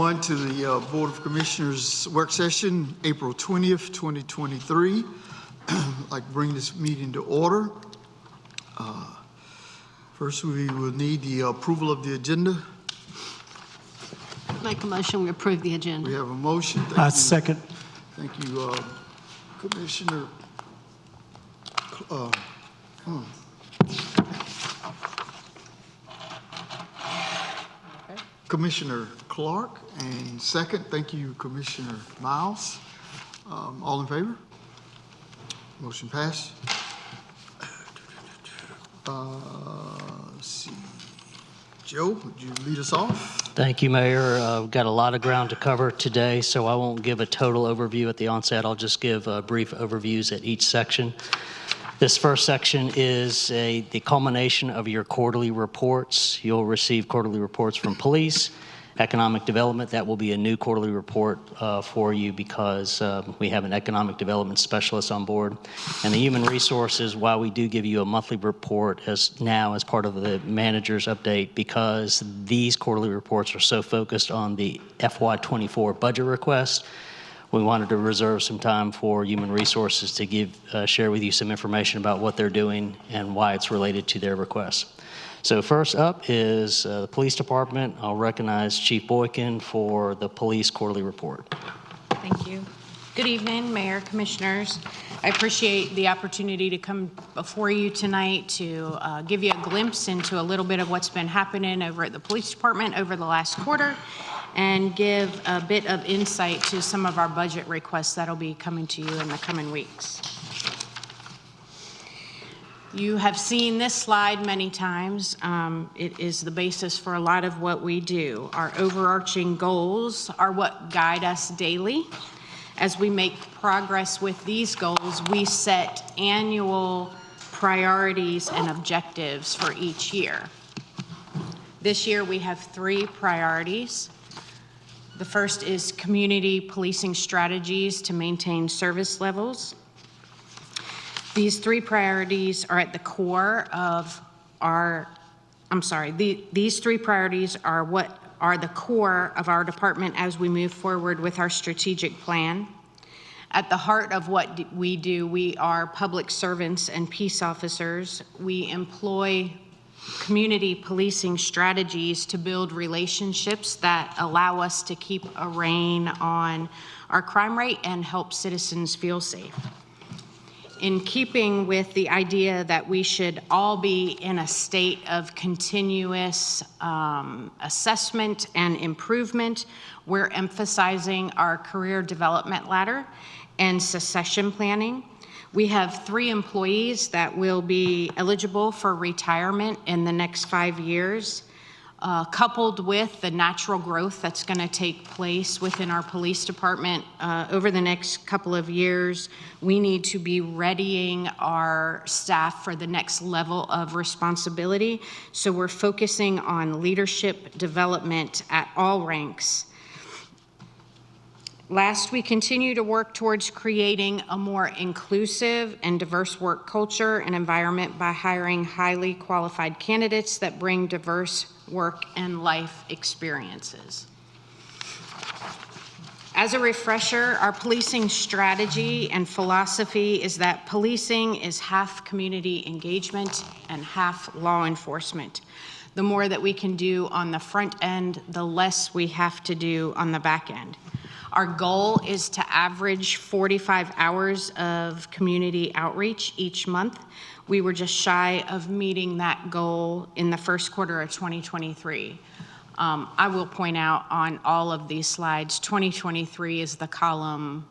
everyone, to the Board of Commissioners work session, April 20th, 2023. I'd like to bring this meeting to order. First, we will need the approval of the agenda. Make a motion, we approve the agenda. We have a motion. I second. Thank you, Commissioner. Commissioner Clark, and second, thank you, Commissioner Miles. All in favor? Motion passed. Let's see. Joe, would you lead us off? Thank you, Mayor. We've got a lot of ground to cover today, so I won't give a total overview at the onset. I'll just give brief overviews at each section. This first section is the culmination of your quarterly reports. You'll receive quarterly reports from police, economic development. That will be a new quarterly report for you because we have an economic development specialist on board. And the human resources, while we do give you a monthly report as part of the manager's update, because these quarterly reports are so focused on the FY24 budget request, we wanted to reserve some time for human resources to share with you some information about what they're doing and why it's related to their requests. So first up is the police department. I'll recognize Chief Boykin for the police quarterly report. Thank you. Good evening, Mayor, Commissioners. I appreciate the opportunity to come before you tonight to give you a glimpse into a little bit of what's been happening over at the police department over the last quarter, and give a bit of insight to some of our budget requests that'll be coming to you in the coming weeks. You have seen this slide many times. It is the basis for a lot of what we do. Our overarching goals are what guide us daily. As we make progress with these goals, we set annual priorities and objectives for each year. This year we have 3 priorities. The first is community policing strategies to maintain service levels. These 3 priorities are at the core of these 3 priorities are what are the core of our department as we move forward with our strategic plan. At the heart of what we do, we are public servants and peace officers. We employ community policing strategies to build relationships that allow us to keep a rein on our crime rate and help citizens feel safe. In keeping with the idea that we should all be in a state of continuous assessment and improvement, we're emphasizing our career development ladder and succession planning. We have 3 employees that will be eligible for retirement in the next 5 years. Coupled with the natural growth that's going to take place within our police department over the next couple of years, we need to be readying our staff for the next level of responsibility. So we're focusing on leadership development at all ranks. Last, we continue to work towards creating a more inclusive and diverse work culture and environment by hiring highly qualified candidates that bring diverse work and life experiences. As a refresher, our policing strategy and philosophy is that policing is half community engagement and half law enforcement. The more that we can do on the front end, the less we have to do on the back end. Our goal is to average 45 hours of community outreach each month. We were just shy of meeting that goal in the first quarter of 2023. I will point out on all of these slides, 2023 is the column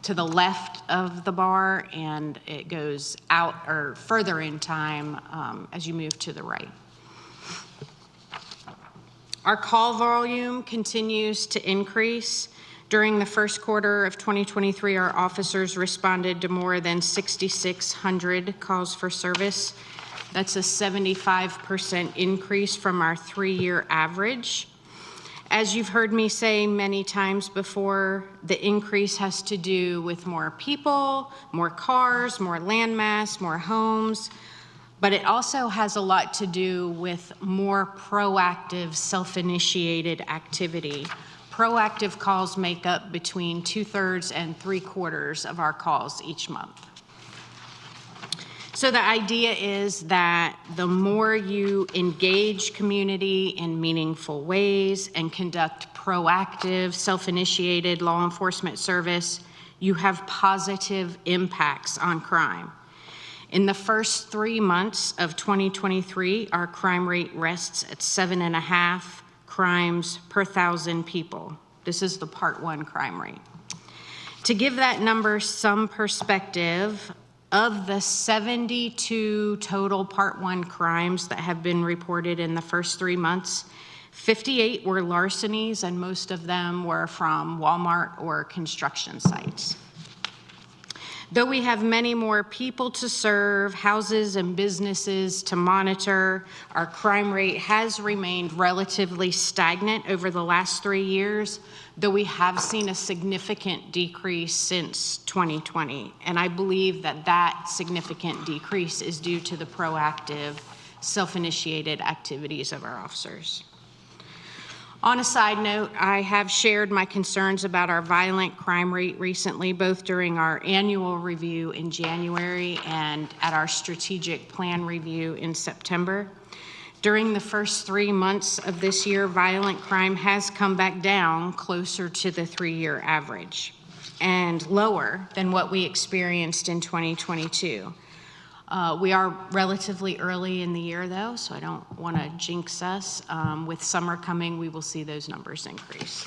to the left of the bar, and it goes out or further in time as you move to the right. Our call volume continues to increase. During the first quarter of 2023, our officers responded to more than 6,600 calls for service. That's a 75% increase from our 3-year average. As you've heard me say many times before, the increase has to do with more people, more cars, more land mass, more homes, but it also has a lot to do with more proactive, self-initiated activity. Proactive calls make up between 2/3 and 3/4 of our calls each month. So the idea is that the more you engage community in meaningful ways and conduct proactive, self-initiated law enforcement service, you have positive impacts on crime. In the first 3 months of 2023, our crime rate rests at 7.5 crimes per 1,000 people. This is the Part 1 crime rate. To give that number some perspective, of the 72 total Part 1 crimes that have been reported in the first 3 months, 58 were larcenies, and most of them were from Walmart or construction sites. Though we have many more people to serve, houses and businesses to monitor, our crime rate has remained relatively stagnant over the last 3 years, though we have seen a significant decrease since 2020. And I believe that that significant decrease is due to the proactive, self-initiated activities of our officers. On a side note, I have shared my concerns about our violent crime rate recently, both during our annual review in January and at our strategic plan review in September. During the first 3 months of this year, violent crime has come back down closer to the 3-year average and lower than what we experienced in 2022. We are relatively early in the year, though, so I don't want to jinx us. With summer coming, we will see those numbers increase.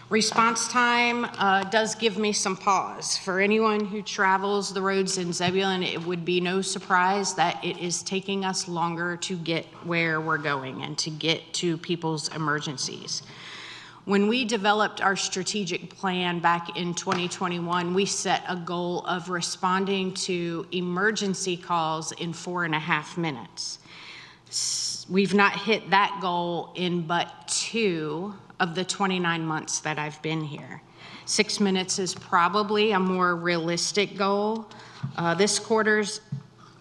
Response time does give me some pause. For anyone who travels the roads in Zebulon, it would be no surprise that it is taking us longer to get where we're going and to get to people's emergencies. When we developed our strategic plan back in 2021, we set a goal of responding to emergency calls in 4.5 minutes. We've not hit that goal in but 2 of the 29 months that I've been here. 6 minutes is probably a more realistic goal. This quarter,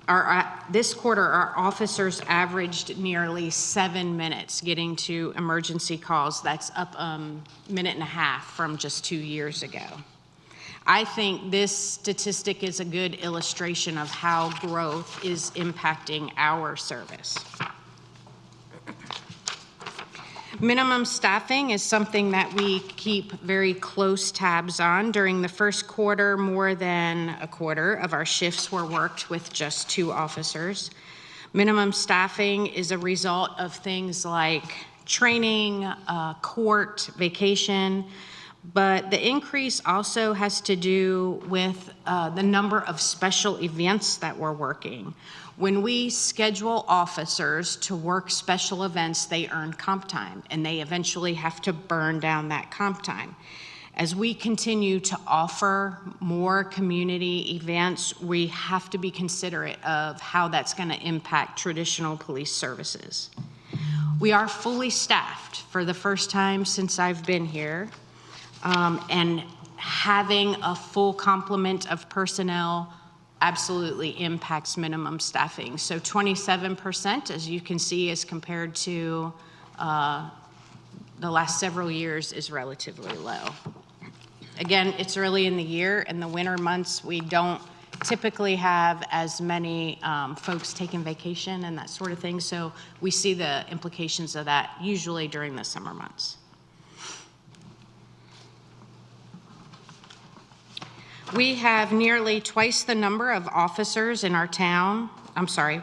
our officers averaged nearly 7 minutes getting to emergency calls. That's up 1.5 minutes from just 2 years ago. I think this statistic is a good illustration of how growth is impacting our service. Minimum staffing is something that we keep very close tabs on. During the first quarter, more than a quarter of our shifts were worked with just 2 officers. Minimum staffing is a result of things like training, court, vacation, but the increase also has to do with the number of special events that we're working. When we schedule officers to work special events, they earn comp time, and they eventually have to burn down that comp time. As we continue to offer more community events, we have to be considerate of how that's going to impact traditional police services. We are fully staffed for the first time since I've been here, and having a full complement of personnel absolutely impacts minimum staffing. So 27%, as you can see, as compared to the last several years, is relatively low. Again, it's early in the year. In the winter months, we don't typically have as many folks taking vacation and that sort of thing, so we see the implications of that usually during the summer months. We have nearly twice the number of officers in our town.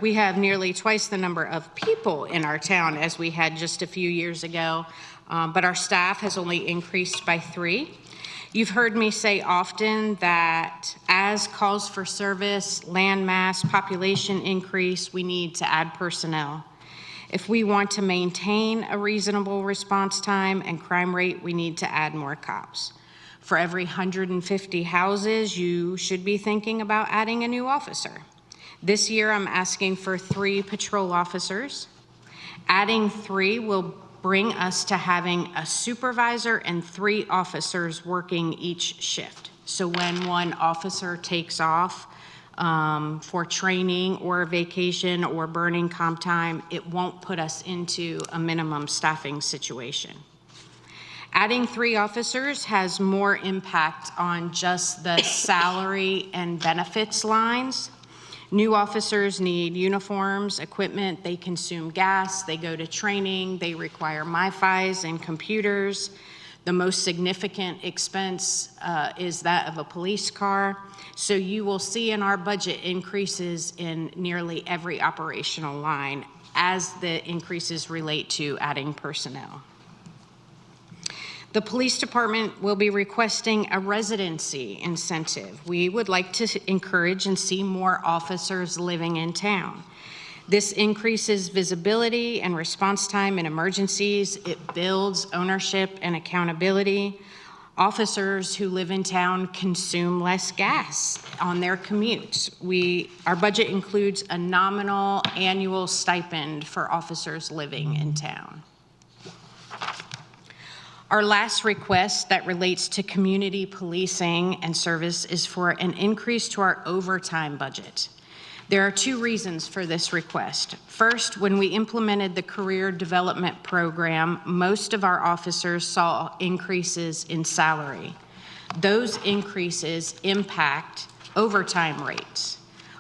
We have nearly twice the number of people in our town as we had just a few years ago, but our staff has only increased by 3. You've heard me say often that as calls for service, land mass, population increase, we need to add personnel. If we want to maintain a reasonable response time and crime rate, we need to add more cops. For every 150 houses, you should be thinking about adding a new officer. This year, I'm asking for 3 patrol officers. Adding 3 will bring us to having a supervisor and 3 officers working each shift. So when one officer takes off, for training or vacation or burning comp time, it won't put us into a minimum staffing situation. Adding 3 officers has more impact on just the salary and benefits lines. New officers need uniforms, equipment, they consume gas, they go to training, they require MiFis and computers. The most significant expense is that of a police car. So you will see in our budget increases in nearly every operational line as the increases relate to adding personnel. The police department will be requesting a residency incentive. We would like to encourage and see more officers living in town. This increases visibility and response time in emergencies. It builds ownership and accountability. Officers who live in town consume less gas on their commutes. Our budget includes a nominal annual stipend for officers living in town. Our last request that relates to community policing and service is for an increase to our overtime budget. There are 2 reasons for this request. First, when we implemented the career development program, most of our officers saw increases in salary. Those increases impact overtime rates.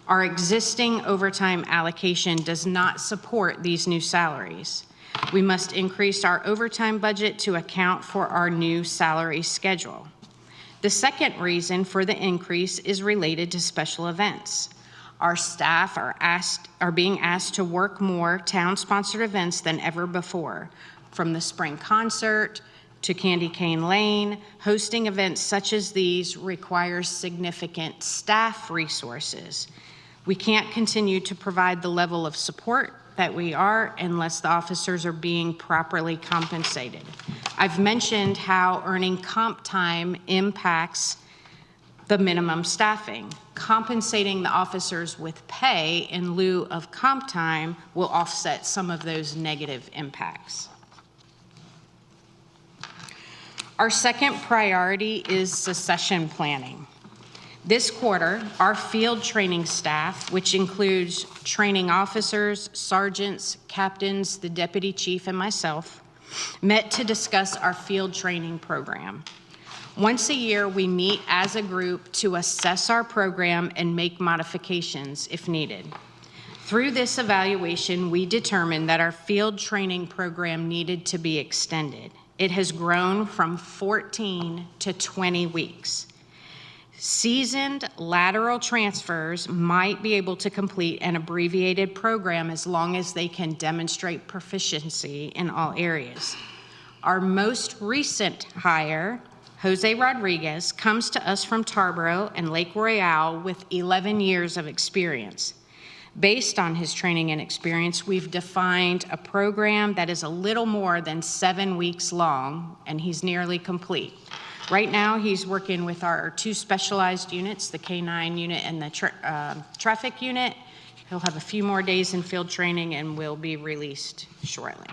Our existing overtime allocation does not support these new salaries. We must increase our overtime budget to account for our new salary schedule. The second reason for the increase is related to special events. Our staff are being asked to work more town-sponsored events than ever before, from the spring concert to Candy Cane Lane. Hosting events such as these requires significant staff resources. We can't continue to provide the level of support that we are unless the officers are being properly compensated. I've mentioned how earning comp time impacts the minimum staffing. Compensating the officers with pay in lieu of comp time will offset some of those negative impacts. Our second priority is succession planning. This quarter, our field training staff, which includes training officers, sergeants, captains, the deputy chief, and myself, met to discuss our field training program. Once a year, we meet as a group to assess our program and make modifications if needed. Through this evaluation, we determined that our field training program needed to be extended. It has grown from 14 to 20 weeks. Seasoned lateral transfers might be able to complete an abbreviated program as long as they can demonstrate proficiency in all areas. Our most recent hire, Jose Rodriguez, comes to us from Tarboro and Lake Royale with 11 years of experience. Based on his training and experience, we've defined a program that is a little more than 7 weeks long, and he's nearly complete. Right now, he's working with our 2 specialized units, the K-9 unit and the traffic unit. He'll have a few more days in field training and will be released shortly.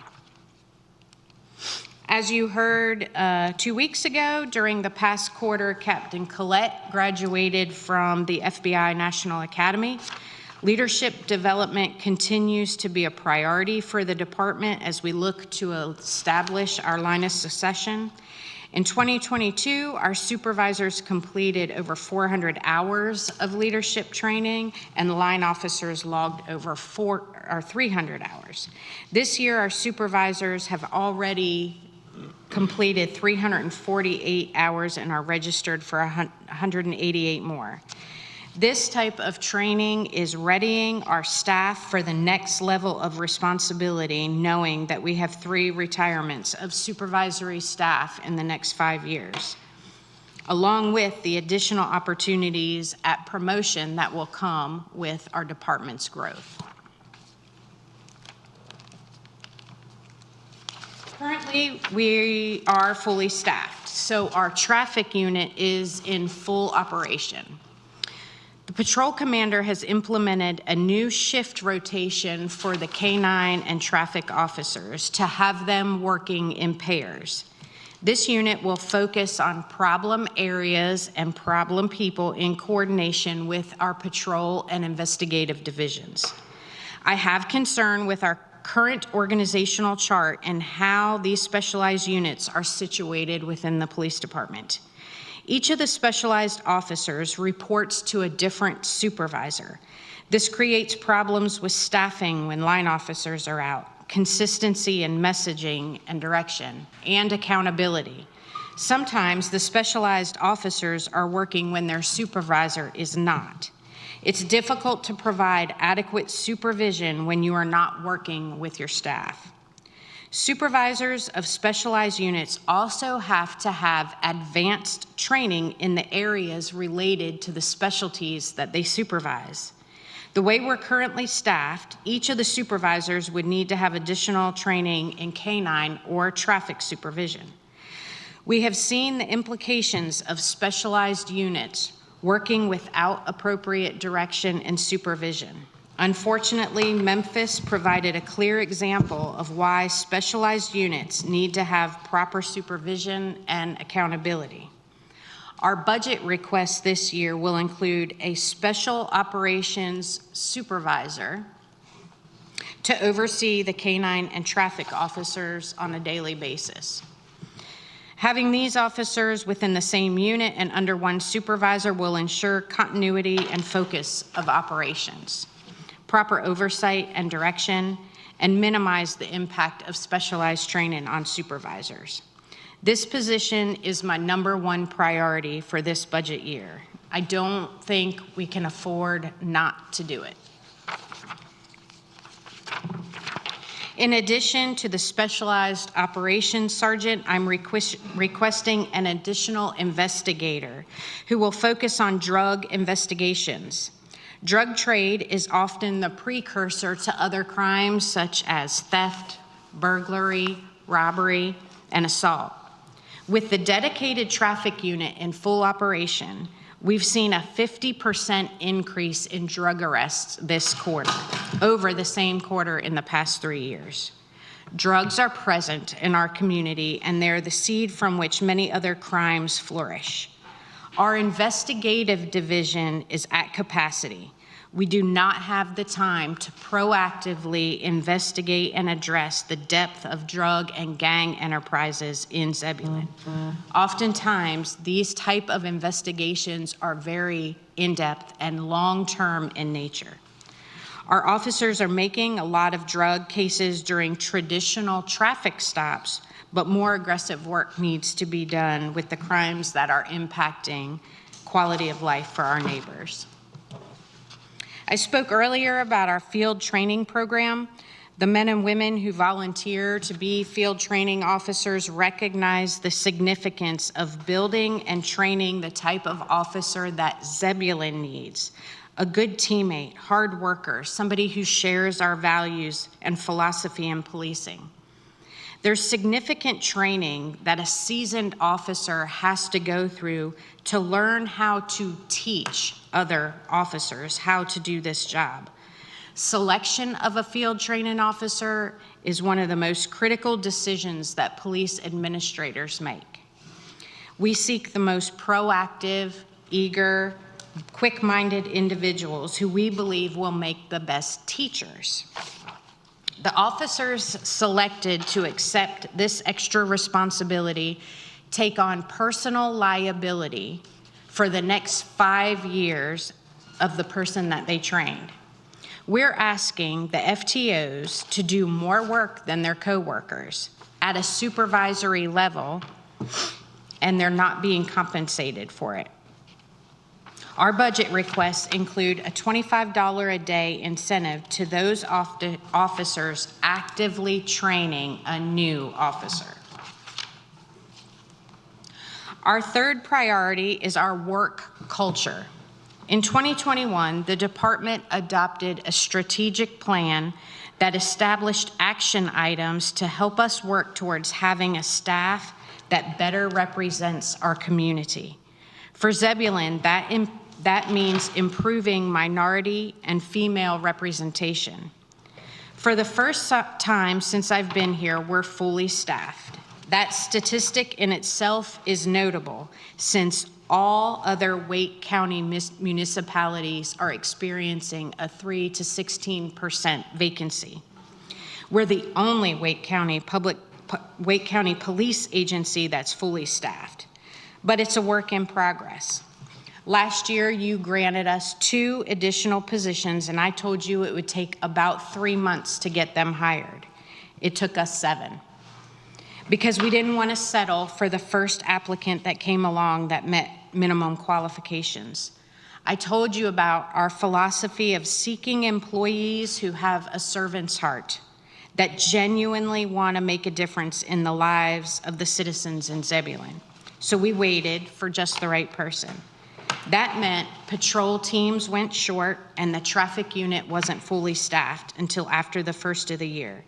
As you heard 2 weeks ago, during the past quarter, Captain Collette graduated from the FBI National Academy. Leadership development continues to be a priority for the department as we look to establish our line of succession. In 2022, our supervisors completed over 400 hours of leadership training, and line officers logged over 300 hours. This year, our supervisors have already completed 348 hours and are registered for 188 more. This type of training is readying our staff for the next level of responsibility, knowing that we have 3 retirements of supervisory staff in the next 5 years, along with the additional opportunities at promotion that will come with our department's growth. Currently, we are fully staffed, so our traffic unit is in full operation. The patrol commander has implemented a new shift rotation for the K-9 and traffic officers to have them working in pairs. This unit will focus on problem areas and problem people in coordination with our patrol and investigative divisions. I have concern with our current organizational chart and how these specialized units are situated within the police department. Each of the specialized officers reports to a different supervisor. This creates problems with staffing when line officers are out, consistency in messaging and direction, and accountability. Sometimes the specialized officers are working when their supervisor is not. It's difficult to provide adequate supervision when you are not working with your staff. Supervisors of specialized units also have to have advanced training in the areas related to the specialties that they supervise. The way we're currently staffed, each of the supervisors would need to have additional training in canine or traffic supervision. We have seen the implications of specialized units working without appropriate direction and supervision. Unfortunately, Memphis provided a clear example of why specialized units need to have proper supervision and accountability. Our budget request this year will include a special operations supervisor to oversee the canine and traffic officers on a daily basis. Having these officers within the same unit and under one supervisor will ensure continuity and focus of operations, proper oversight and direction, and minimize the impact of specialized training on supervisors. This position is my #1 priority for this budget year. I don't think we can afford not to do it. In addition to the specialized operations sergeant, I'm requesting an additional investigator who will focus on drug investigations. Drug trade is often the precursor to other crimes such as theft, burglary, robbery, and assault. With the dedicated traffic unit in full operation, we've seen a 50% increase in drug arrests this quarter over the same quarter in the past 3 years. Drugs are present in our community, and they're the seed from which many other crimes flourish. Our investigative division is at capacity. We do not have the time to proactively investigate and address the depth of drug and gang enterprises in Zebulon. Oftentimes, these type of investigations are very in-depth and long-term in nature. Our officers are making a lot of drug cases during traditional traffic stops, but more aggressive work needs to be done with the crimes that are impacting quality of life for our neighbors. I spoke earlier about our field training program. The men and women who volunteer to be field training officers recognize the significance of building and training the type of officer that Zebulon needs. A good teammate, hard worker, somebody who shares our values and philosophy in policing. There's significant training that a seasoned officer has to go through to learn how to teach other officers how to do this job. Selection of a field training officer is one of the most critical decisions that police administrators make. We seek the most proactive, eager, quick-minded individuals who we believe will make the best teachers. The officers selected to accept this extra responsibility take on personal liability for the next 5 years of the person that they trained. We're asking the FTOs to do more work than their coworkers at a supervisory level, and they're not being compensated for it. Our budget requests include a $25 a day incentive to those officers actively training a new officer. Our third priority is our work culture. In 2021, the department adopted a strategic plan that established action items to help us work towards having a staff that better represents our community. For Zebulon, that means improving minority and female representation. For the first time since I've been here, we're fully staffed. That statistic in itself is notable since all other Wake County municipalities are experiencing a 3 to 16% vacancy. We're the only Wake County police agency that's fully staffed, but it's a work in progress. Last year, you granted us 2 additional positions, and I told you it would take about 3 months to get them hired. It took us 7 because we didn't want to settle for the first applicant that came along that met minimum qualifications. I told you about our philosophy of seeking employees who have a servant's heart, that genuinely want to make a difference in the lives of the citizens in Zebulon. So we waited for just the right person. That meant patrol teams went short and the traffic unit wasn't fully staffed until after the first of the year.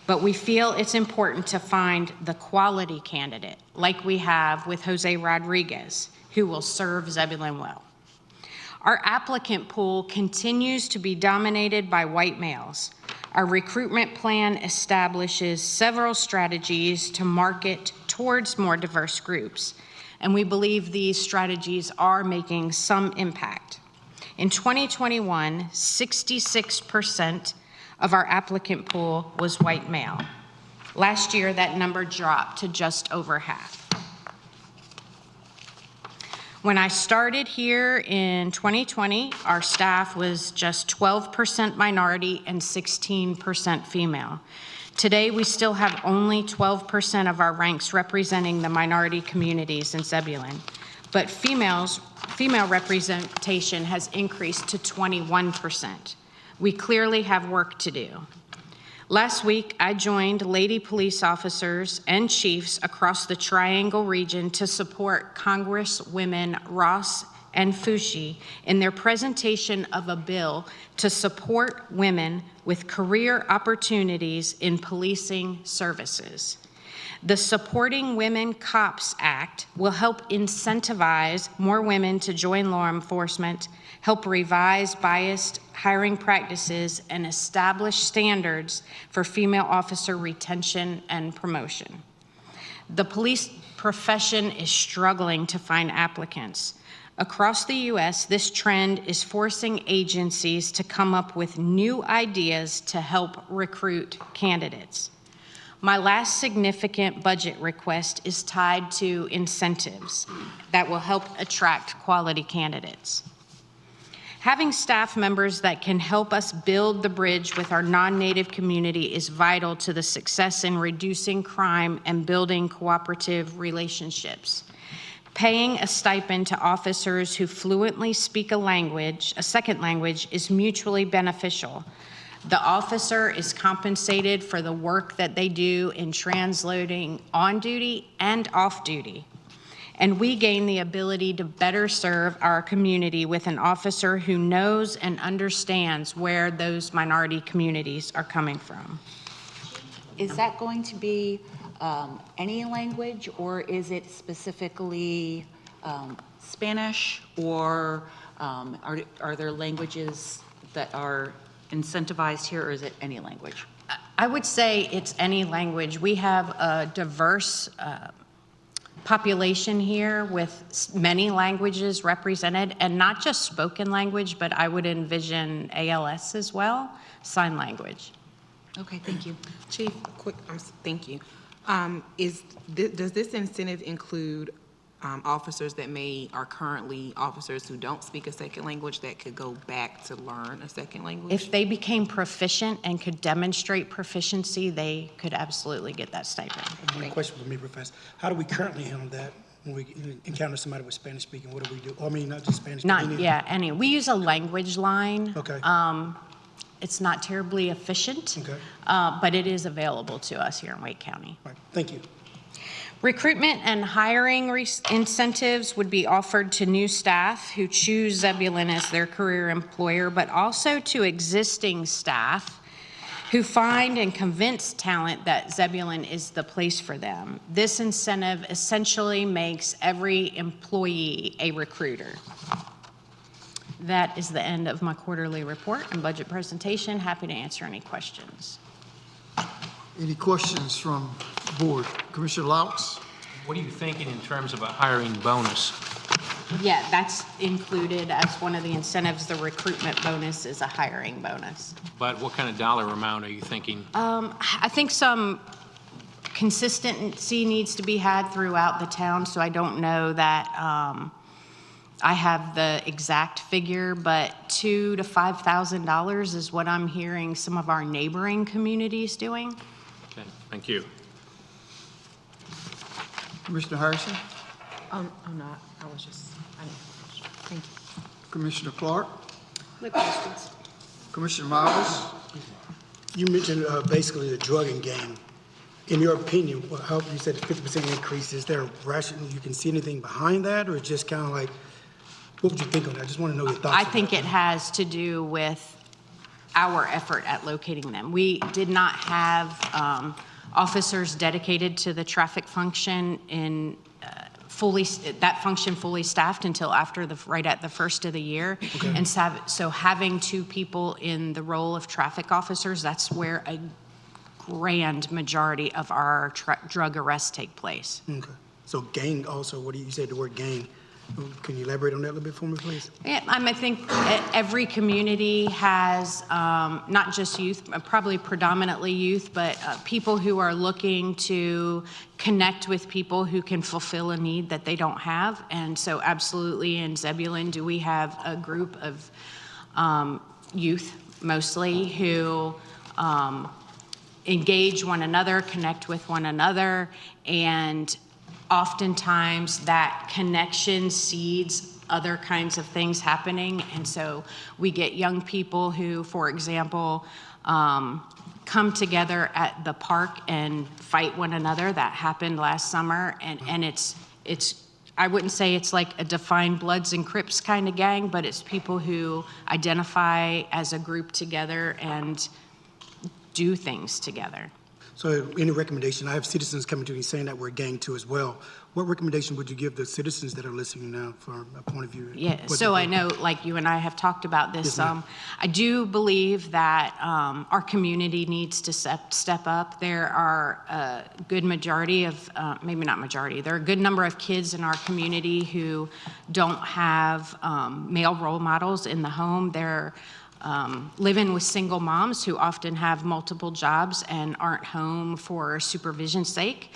But we feel it's important to find the quality candidate, like we have with Jose Rodriguez, who will serve Zebulon well. Our applicant pool continues to be dominated by white males. Our recruitment plan establishes several strategies to market towards more diverse groups, and we believe these strategies are making some impact. In 2021, 66% of our applicant pool was white male. Last year, that number dropped to just over half. When I started here in 2020, our staff was just 12% minority and 16% female. Today, we still have only 12% of our ranks representing the minority communities in Zebulon, but female representation has increased to 21%. We clearly have work to do. Last week, I joined lady police officers and chiefs across the Triangle region to support Congresswomen Ross and Fushi in their presentation of a bill to support women with career opportunities in policing services. The Supporting Women Cops Act will help incentivize more women to join law enforcement, help revise biased hiring practices, and establish standards for female officer retention and promotion. The police profession is struggling to find applicants. Across the U.S., this trend is forcing agencies to come up with new ideas to help recruit candidates. My last significant budget request is tied to incentives that will help attract quality candidates. Having staff members that can help us build the bridge with our non-Native community is vital to the success in reducing crime and building cooperative relationships. Paying a stipend to officers who fluently speak a second language, is mutually beneficial. The officer is compensated for the work that they do in translating on duty and off duty. And we gain the ability to better serve our community with an officer who knows and understands where those minority communities are coming from. Is that going to be any language, or is it specifically Spanish, or are there languages that are incentivized here, or is it any language? I would say it's any language. We have a diverse population here with many languages represented, and not just spoken language, but I would envision ALS as well, sign language. Okay, thank you. Chief, thank you. Does this incentive include officers that are currently officers who don't speak a second language that could go back to learn a second language? If they became proficient and could demonstrate proficiency, they could absolutely get that stipend. One question for me, Professor. How do we currently handle that when we encounter somebody with Spanish speaking? What do we do? I mean, not just Spanish. We use a language line. Okay. It's not terribly efficient, Okay. But it is available to us here in Wake County. All right. Thank you. Recruitment and hiring incentives would be offered to new staff who choose Zebulon as their career employer, but also to existing staff who find and convince talent that Zebulon is the place for them. This incentive essentially makes every employee a recruiter. That is the end of my quarterly report and budget presentation. Happy to answer any questions. Any questions from Board. Commissioner Laux? What are you thinking in terms of a hiring bonus? Yeah, that's included as one of the incentives. The recruitment bonus is a hiring bonus. But what kind of dollar amount are you thinking? I think some consistency needs to be had throughout the town, so I don't know that I have the exact figure, but $2,000 to $5,000 is what I'm hearing some of our neighboring communities doing. Okay, thank you. Commissioner Harrison? Oh, no, I was just, thank you. Commissioner Clark? No questions. Commissioner Miles? You mentioned basically the drugging game. In your opinion, how you said a 50% increase, is there a ration, you can see anything behind that, or just kind of like, what would you think on that? I just want to know your thoughts. I on think that. it has to do with our effort at locating them. We did not have officers dedicated to the traffic function in that function fully staffed until right at the first of the year. Okay. And so having 2 people in the role of traffic officers, that's where a grand majority of our drug arrests take place. Okay. So gang also, what do you said the word gang? Can you elaborate on that a little bit for me, please? Yeah, I think every community has not just youth, probably predominantly youth, but people who are looking to connect with people who can fulfill a need that they don't have. And so absolutely in Zebulon, do we have a group of youth mostly who engage one another, connect with one another, and oftentimes that connection seeds other kinds of things happening. And so we get young people who, for example, come together at the park and fight one another. That happened last summer. And it's I wouldn't say it's like a defined Bloods and Crips kind of gang, but it's people who identify as a group together and do things together. So any recommendation, I have citizens coming to me saying that we're a gang too as well. What recommendation would you give the citizens that are listening now for a point of view? Yeah, so I know, like you and I have talked about this. Yes, ma'am. I do believe that our community needs to step up. There are a good majority of, maybe not majority, there are a good number of kids in our community who don't have male role models in the home. They're living with single moms who often have multiple jobs and aren't home for supervision's sake.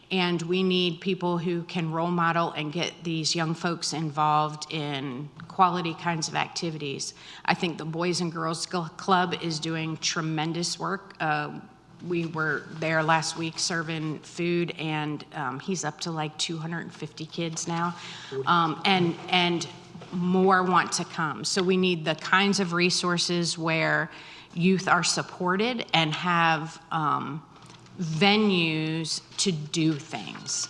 And we need people who can role model and get these young folks involved in quality kinds of activities. I think the Boys and Girls Club is doing tremendous work. We were there last week serving food, and he's up to like 250 kids now. And more want to come. So we need the kinds of resources where youth are supported and have venues to do things.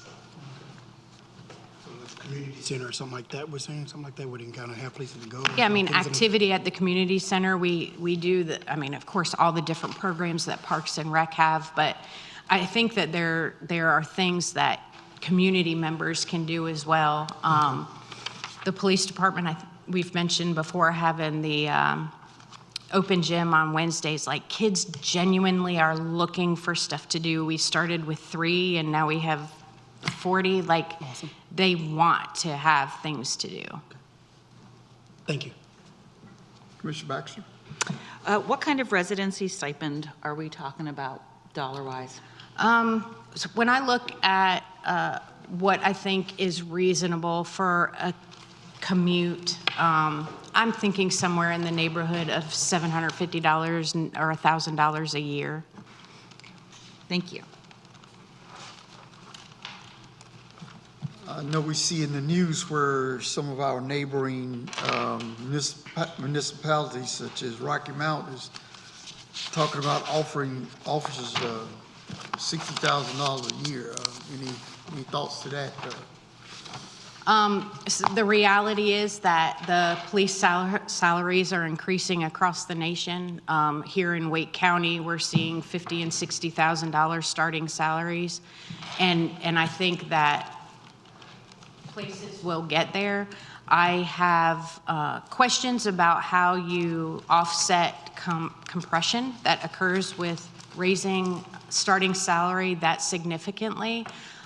Community center or something like that, we're saying, something like that, where they can kind of have places to go. Yeah, I mean, Things like- activity at the community center, we do of course, all the different programs that Parks and Rec have, but I think that there are things that community members can do as well. The police department, we've mentioned before, having the open gym on Wednesdays. Like, kids genuinely are looking for stuff to do. We started with 3 and now we have 40. Like, Awesome. They want to have things to do. Thank you. Commissioner Baxter? What kind of residency stipend are we talking about dollar-wise? So when I look at what I think is reasonable for a commute, I'm thinking somewhere in the neighborhood of $750 or $1,000 a year. Thank you. I know we see in the news where some of our neighboring municipalities, such as Rocky Mount, is talking about offering officers $60,000 a year. Any thoughts to that? So the reality is that the police salaries are increasing across the nation. Here in Wake County, we're seeing $50,000 and $60,000 starting salaries, and I think that places will get there. I have questions about how you offset compression that occurs with raising starting salary that significantly.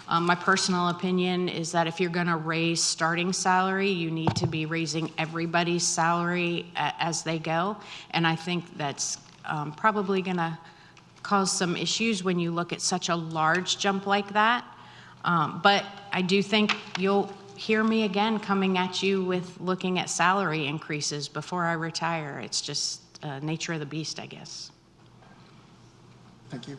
My personal opinion is that if you're going to raise starting salary, you need to be raising everybody's salary as they go. And I think that's probably going to cause some issues when you look at such a large jump like that. But I do think you'll hear me again coming at you with looking at salary increases before I retire. It's just nature of the beast, I guess. Thank you.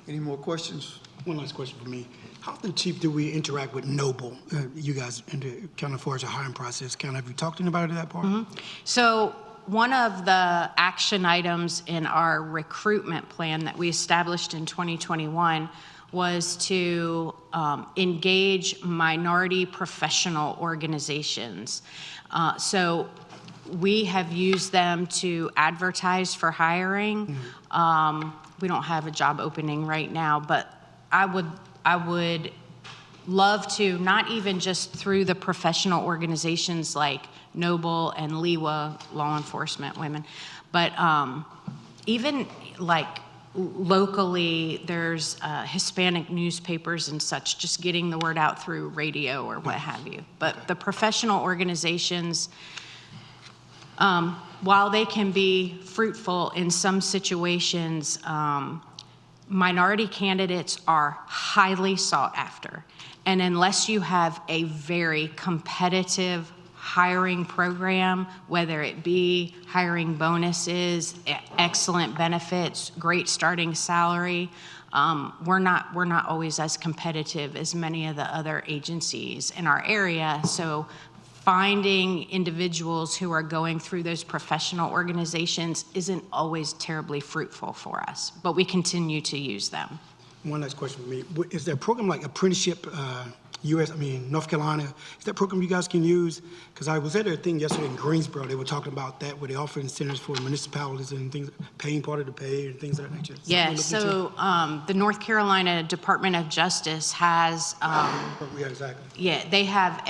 Any more questions? One last question for me. How often, Chief, do we interact with Noble, you guys, kind of as far as the hiring process? Kind of, have you talked to anybody that part? Mm-hmm. So one of the action items in our recruitment plan that we established in 2021 was to engage minority professional organizations. So we have used them to advertise for hiring. We don't have a job opening right now, but I would love to, not even just through the professional organizations like Noble and LEWA, Law Enforcement Women, but even like locally, there's Hispanic newspapers and such, just getting the word out through radio or what have you. But the professional organizations, while they can be fruitful in some situations, minority candidates are highly sought after. And unless you have a very competitive hiring program, whether it be hiring bonuses, excellent benefits, great starting salary, we're not always as competitive as many of the other agencies in our area. So finding individuals who are going through those professional organizations isn't always terribly fruitful for us, but we continue to use them. One last question for me. Is there a program like apprenticeship, North Carolina? Is that a program you guys can use? Because I was at a thing yesterday in Greensboro. They were talking about that, where they offer incentives for municipalities and things, paying part of the pay and things of that nature. Yeah, so the North Carolina Department of Justice has, Yeah, exactly. yeah, they have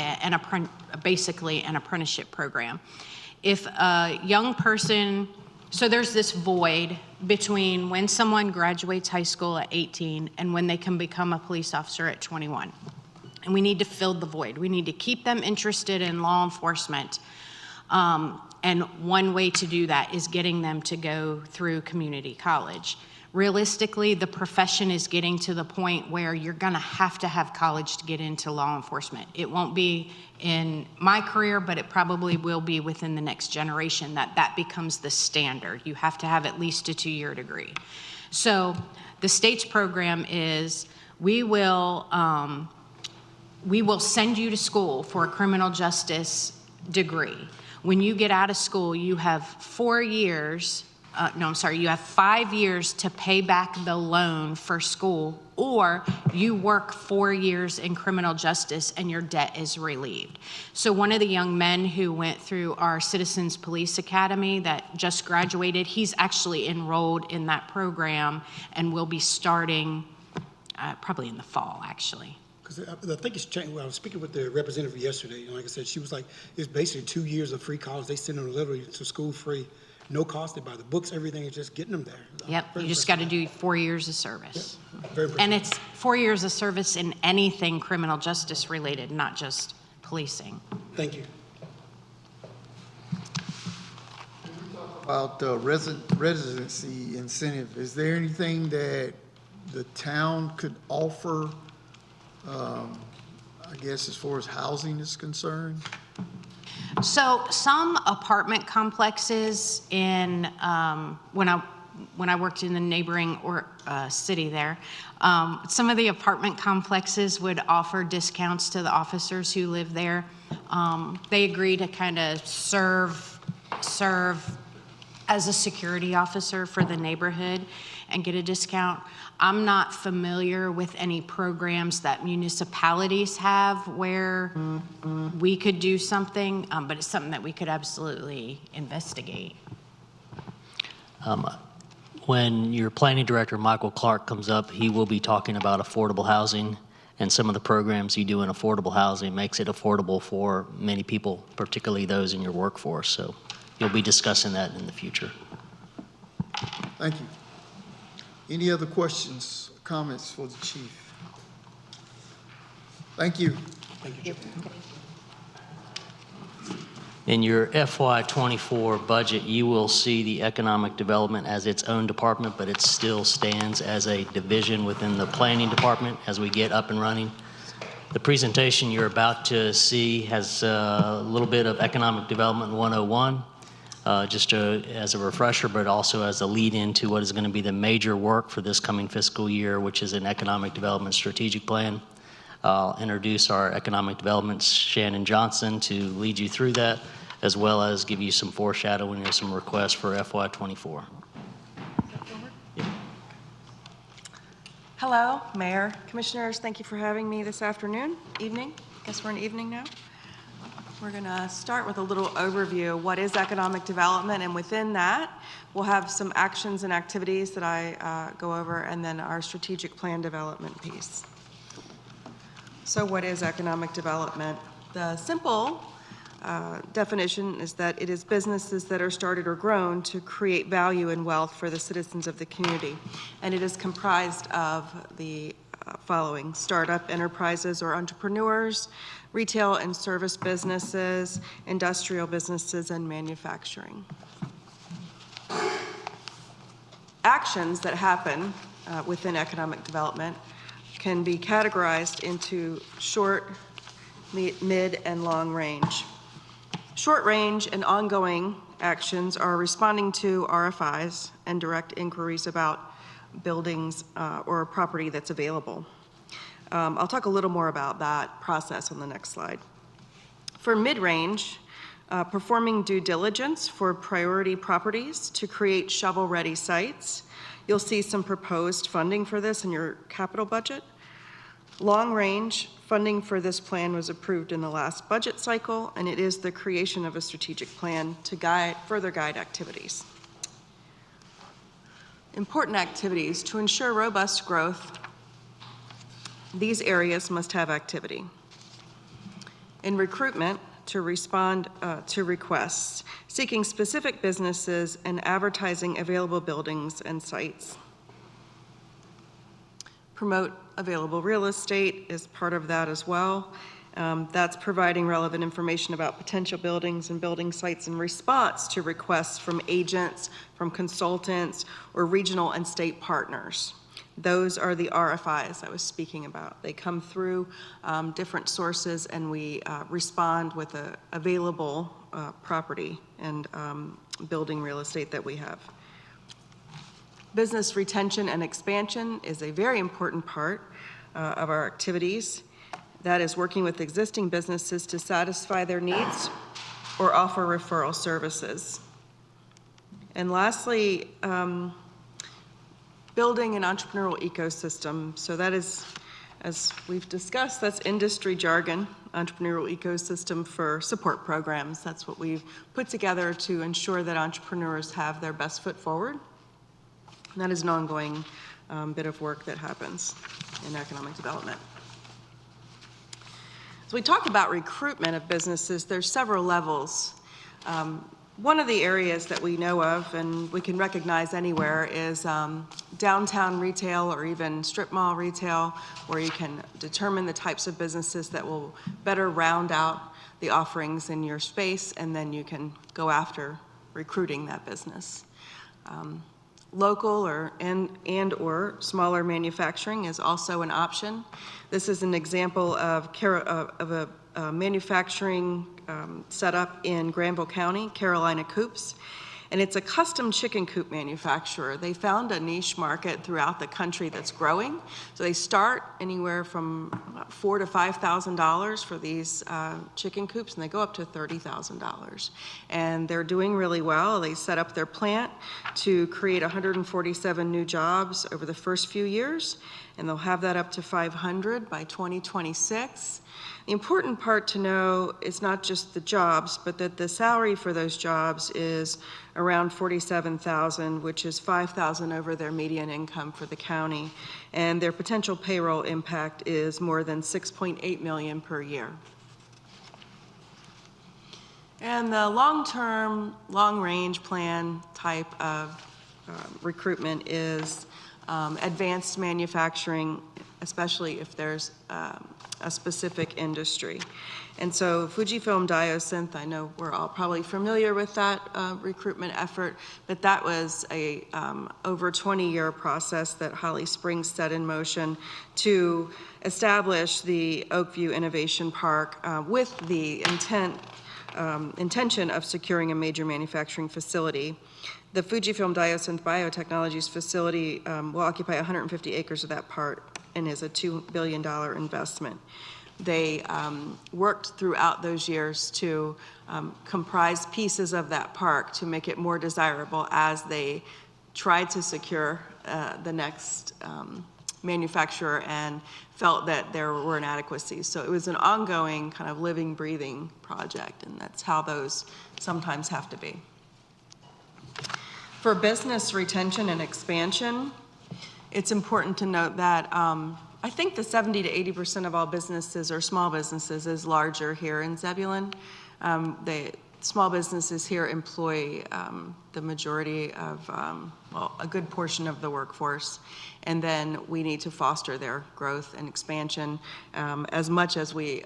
basically an apprenticeship program. If a young person, so there's this void between when someone graduates high school at 18 and when they can become a police officer at 21. And we need to fill the void. We need to keep them interested in law enforcement. And one way to do that is getting them to go through community college. Realistically, the profession is getting to the point where you're going to have college to get into law enforcement. It won't be in my career, but it probably will be within the next generation that becomes the standard. You have to have at least a 2-year degree. So the state's program is we will send you to school for a criminal justice degree. When you get out of school, you have 4 years, you have 5 years to pay back the loan for school, or you work 4 years in criminal justice and your debt is relieved. So one of the young men who went through our Citizens Police Academy that just graduated, he's actually enrolled in that program and will be starting probably in the fall, actually. Because I think it's changed. Well, I was speaking with the representative yesterday, and like I said, she was like, it's basically 2 years of free college. They send them literally to school free, no cost. They buy the books, everything. It's just getting them there. Yep, you just got to do 4 years of service. Yep. Very And it's 4 years of service in anything criminal justice related, not just policing. Thank you. About the residency incentive, is there anything that the town could offer, I guess, as far as housing is concerned? So some apartment complexes in, when I worked in the neighboring city there, some of the apartment complexes would offer discounts to the officers who live there. They agree to kind of serve as a security officer for the neighborhood and get a discount. I'm not familiar with any programs that municipalities have where we could do something, but it's something that we could absolutely investigate. When your planning director, Michael Clark, comes up, he will be talking about affordable housing, and some of the programs you do in affordable housing makes it affordable for many people, particularly those in your workforce. So you'll be discussing that in the future. Thank you. Any other questions, comments for the chief? Thank you. Thank you, Joe. In your FY24 budget, you will see the economic development as its own department, but it still stands as a division within the planning department as we get up and running. The presentation you're about to see has a little bit of Economic Development 101, just as a refresher, but also as a lead into what is going to be the major work for this coming fiscal year, which is an Economic Development Strategic Plan. I'll introduce our Economic Development, Shannon Johnson, to lead you through that, as well as give you some foreshadowing and some requests for FY24. Hello, Mayor, Commissioners, thank you for having me this afternoon, evening. I guess we're in evening now. We're going to start with a little overview of what is economic development, and within that, we'll have some actions and activities that I go over, and then our strategic plan development piece. So what is economic development? The simple definition is that it is businesses that are started or grown to create value and wealth for the citizens of the community. And it is comprised of the following: startup enterprises or entrepreneurs, retail and service businesses, industrial businesses, and manufacturing. Actions that happen within economic development can be categorized into short, mid, and long range. Short range and ongoing actions are responding to RFIs and direct inquiries about buildings or property that's available. I'll talk a little more about that process on the next slide. For mid-range, performing due diligence for priority properties to create shovel-ready sites. You'll see some proposed funding for this in your capital budget. Long range, funding for this plan was approved in the last budget cycle, and it is the creation of a strategic plan to further guide activities. Important activities. To ensure robust growth, these areas must have activity. In recruitment, to respond to requests, seeking specific businesses and advertising available buildings and sites. Promote available real estate is part of that as well. That's providing relevant information about potential buildings and building sites in response to requests from agents, from consultants, or regional and state partners. Those are the RFIs I was speaking about. They come through different sources, and we respond with a available property and building real estate that we have. Business retention and expansion is a very important part of our activities. That is working with existing businesses to satisfy their needs or offer referral services. And lastly, building an entrepreneurial ecosystem. So that is, as we've discussed, that's industry jargon, entrepreneurial ecosystem for support programs. That's what we've put together to ensure that entrepreneurs have their best foot forward. And that is an ongoing bit of work that happens in economic development. So we talk about recruitment of businesses. There's several levels. One of the areas that we know of and we can recognize anywhere is downtown retail or even strip mall retail, where you can determine the types of businesses that will better round out the offerings in your space, and then you can go after recruiting that business. Local or smaller manufacturing is also an option. This is an example of a manufacturing setup in Granville County, Carolina Coops, and it's a custom chicken coop manufacturer. They found a niche market throughout the country that's growing. So they start anywhere from $4,000 to $5,000 for these chicken coops, and they go up to $30,000. And they're doing really well. They set up their plant to create 147 new jobs over the first few years, and they'll have that up to 500 by 2026. The important part to know is not just the jobs, but that the salary for those jobs is around $47,000, which is $5,000 over their median income for the county. And their potential payroll impact is more than $6.8 million per year. And the long-term, long-range plan type of recruitment is advanced manufacturing, especially if there's a specific industry. And so Fujifilm Diosynth, I know we're all probably familiar with that recruitment effort, but that was a over 20-year process that Holly Springs set in motion to establish the Oakview Innovation Park with the intention of securing a major manufacturing facility. The Fujifilm Diosynth Biotechnologies facility will occupy 150 acres of that park and is a $2 billion investment. They worked throughout those years to comprise pieces of that park to make it more desirable as they tried to secure the next manufacturer and felt that there were inadequacies. So it was an ongoing kind of living, breathing project, and that's how those sometimes have to be. For business retention and expansion, it's important to note that I think the 70 to 80% of all businesses or small businesses is larger here in Zebulon. The small businesses here employ the majority of, well, a good portion of the workforce. And then we need to foster their growth and expansion as much as we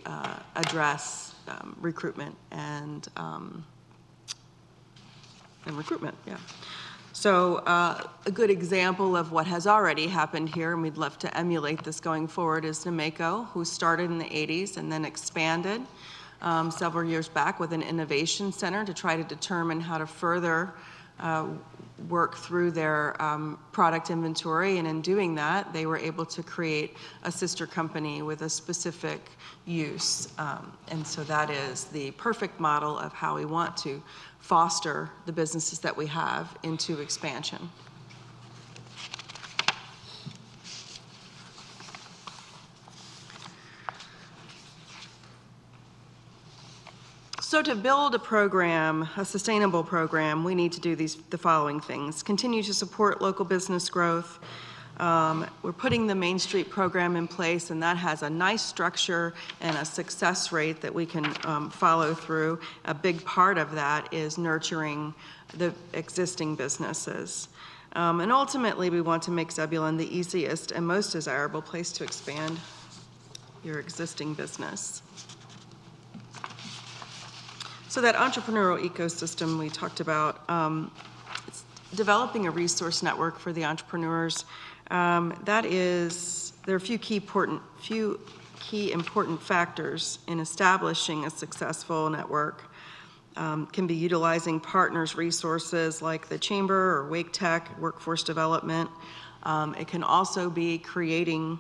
address recruitment and recruitment, yeah. So a good example of what has already happened here, and we'd love to emulate this going forward, is Nameco, who started in the 80s and then expanded several years back with an innovation center to try to determine how to further work through their product inventory. And in doing that, they were able to create a sister company with a specific use. And so that is the perfect model of how we want to foster the businesses that we have into expansion. So to build a program, a sustainable program, we need to do the following things. Continue to support local business growth. We're putting the Main Street program in place, and that has a nice structure and a success rate that we can follow through. A big part of that is nurturing the existing businesses. And ultimately, we want to make Zebulon the easiest and most desirable place to expand your existing business. So that entrepreneurial ecosystem we talked about, it's developing a resource network for the entrepreneurs. There are a few key important factors in establishing a successful network. Can be utilizing partners' resources like the Chamber or Wake Tech, workforce development. It can also be creating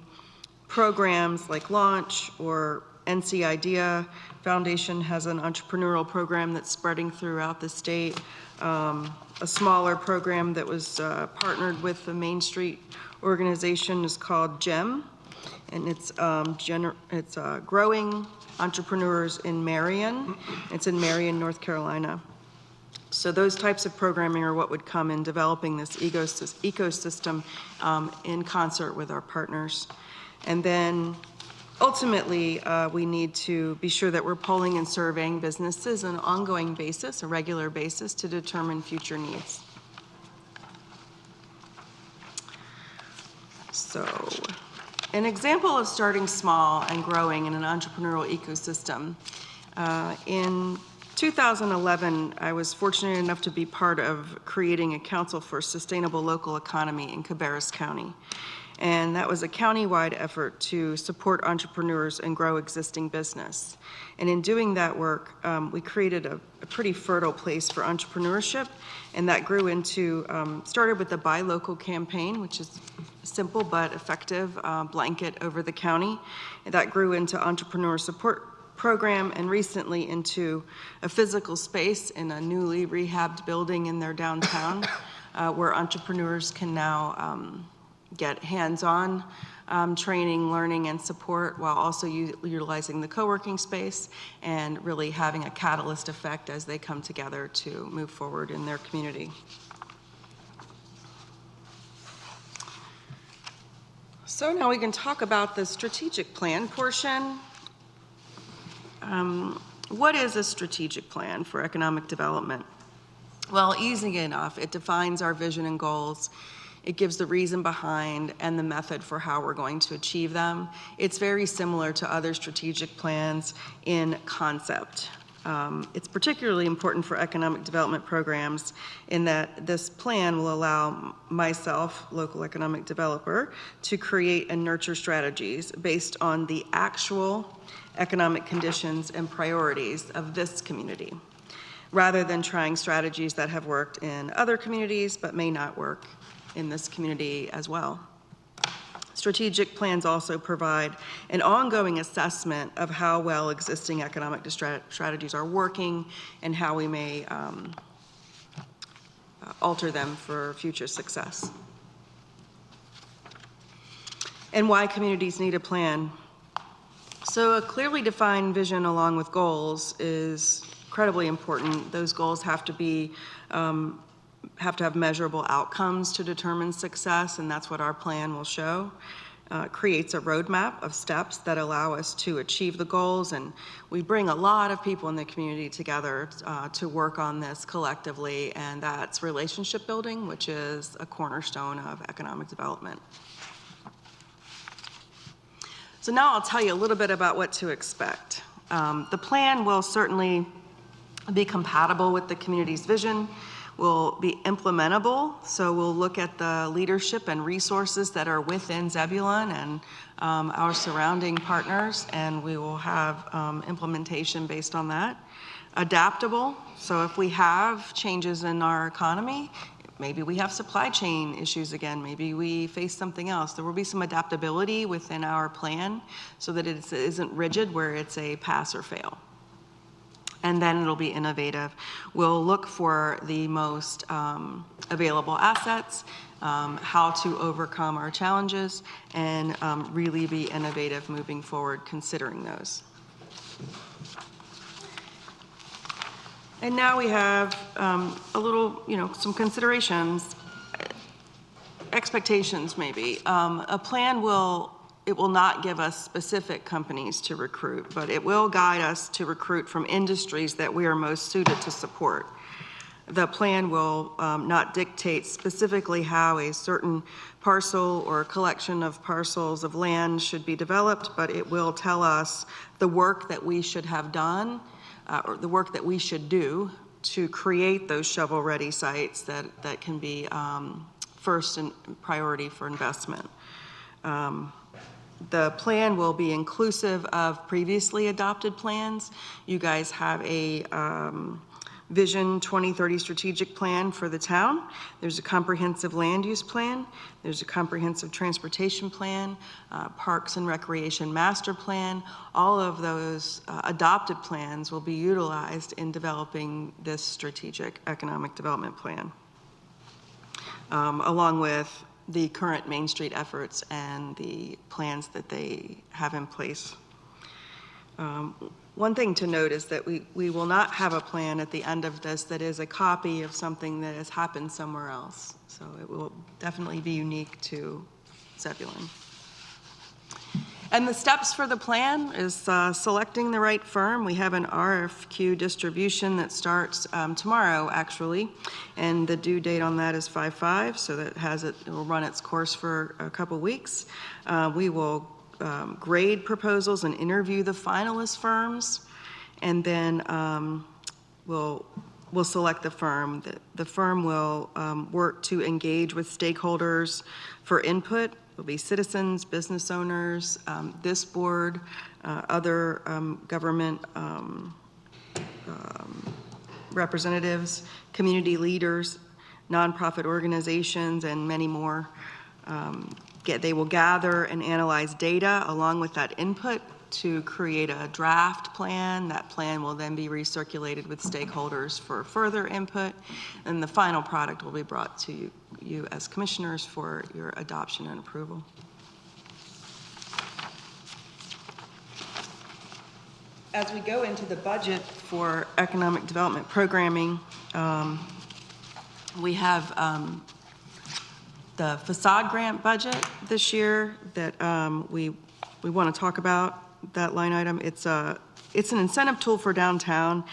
programs like Launch or NC Idea. Foundation has an entrepreneurial program that's spreading throughout the state. A smaller program that was partnered with the Main Street organization is called GEM, and it's growing entrepreneurs in Marion. It's in Marion, North Carolina. So those types of programming are what would come in developing this ecosystem in concert with our partners. And then ultimately, we need to be sure that we're polling and surveying businesses on an ongoing basis, a regular basis, to determine future needs. So, an example of starting small and growing in an entrepreneurial ecosystem. In 2011, I was fortunate enough to be part of creating a Council for Sustainable Local Economy in Cabarrus County. And that was a county-wide effort to support entrepreneurs and grow existing business. And in doing that work, we created a pretty fertile place for entrepreneurship, and that grew into, started with the Buy Local campaign, which is a simple but effective blanket over the county. And that grew into entrepreneur support program, and recently into a physical space in a newly rehabbed building in their downtown, where entrepreneurs can now get hands-on training, learning, and support, while also utilizing the co-working space and really having a catalyst effect as they come together to move forward in their community. So now we can talk about the strategic plan portion. What is a strategic plan for economic development? Well, easy enough. It defines our vision and goals. It gives the reason behind and the method for how we're going to achieve them. It's very similar to other strategic plans in concept. It's particularly important for economic development programs in that this plan will allow myself, local economic developer, to create and nurture strategies based on the actual economic conditions and priorities of this community, rather than trying strategies that have worked in other communities but may not work in this community as well. Strategic plans also provide an ongoing assessment of how well existing economic strategies are working and how we may alter them for future success. And why communities need a plan. So a clearly defined vision along with goals is incredibly important. Those goals have to have measurable outcomes to determine success, and that's what our plan will show. Creates a roadmap of steps that allow us to achieve the goals, and we bring a lot of people in the community together to work on this collectively, and that's relationship building, which is a cornerstone of economic development. So now I'll tell you a little bit about what to expect. The plan will certainly be compatible with the community's vision, will be implementable, so we'll look at the leadership and resources that are within Zebulon and our surrounding partners, and we will have implementation based on that. Adaptable, so if we have changes in our economy, maybe we have supply chain issues again, maybe we face something else. There will be some adaptability within our plan so that it isn't rigid where it's a pass or fail. And then it'll be innovative. We'll look for the most available assets, how to overcome our challenges, and really be innovative moving forward considering those. And now we have a little, some considerations, expectations maybe. A plan will not give us specific companies to recruit, but it will guide us to recruit from industries that we are most suited to support. The plan will not dictate specifically how a certain parcel or collection of parcels of land should be developed, but it will tell us the work that we should have done or the work that we should do to create those shovel-ready sites that can be first in priority for investment. The plan will be inclusive of previously adopted plans. You guys have a Vision 2030 strategic plan for the town. There's a comprehensive land use plan. There's a comprehensive transportation plan, parks and recreation master plan. All of those adopted plans will be utilized in developing this strategic economic development plan, along with the current Main Street efforts and the plans that they have in place. One thing to note is that we will not have a plan at the end of this that is a copy of something that has happened somewhere else. So it will definitely be unique to Zebulon. And the steps for the plan is selecting the right firm. We have an RFQ distribution that starts tomorrow, actually, and the due date on that is 5/5, so that it will run its course for a couple weeks. We will grade proposals and interview the finalist firms, and then we'll select the firm. The firm will work to engage with stakeholders for input. Will be citizens, business owners, this board, other government representatives, community leaders, nonprofit organizations, and many more. They will gather and analyze data along with that input to create a draft plan. That plan will then be recirculated with stakeholders for further input, and the final product will be brought to you as commissioners for your adoption and approval. As we go into the budget for economic development programming, we have the facade grant budget this year that we want to talk about. That line item, it's an incentive tool for downtown.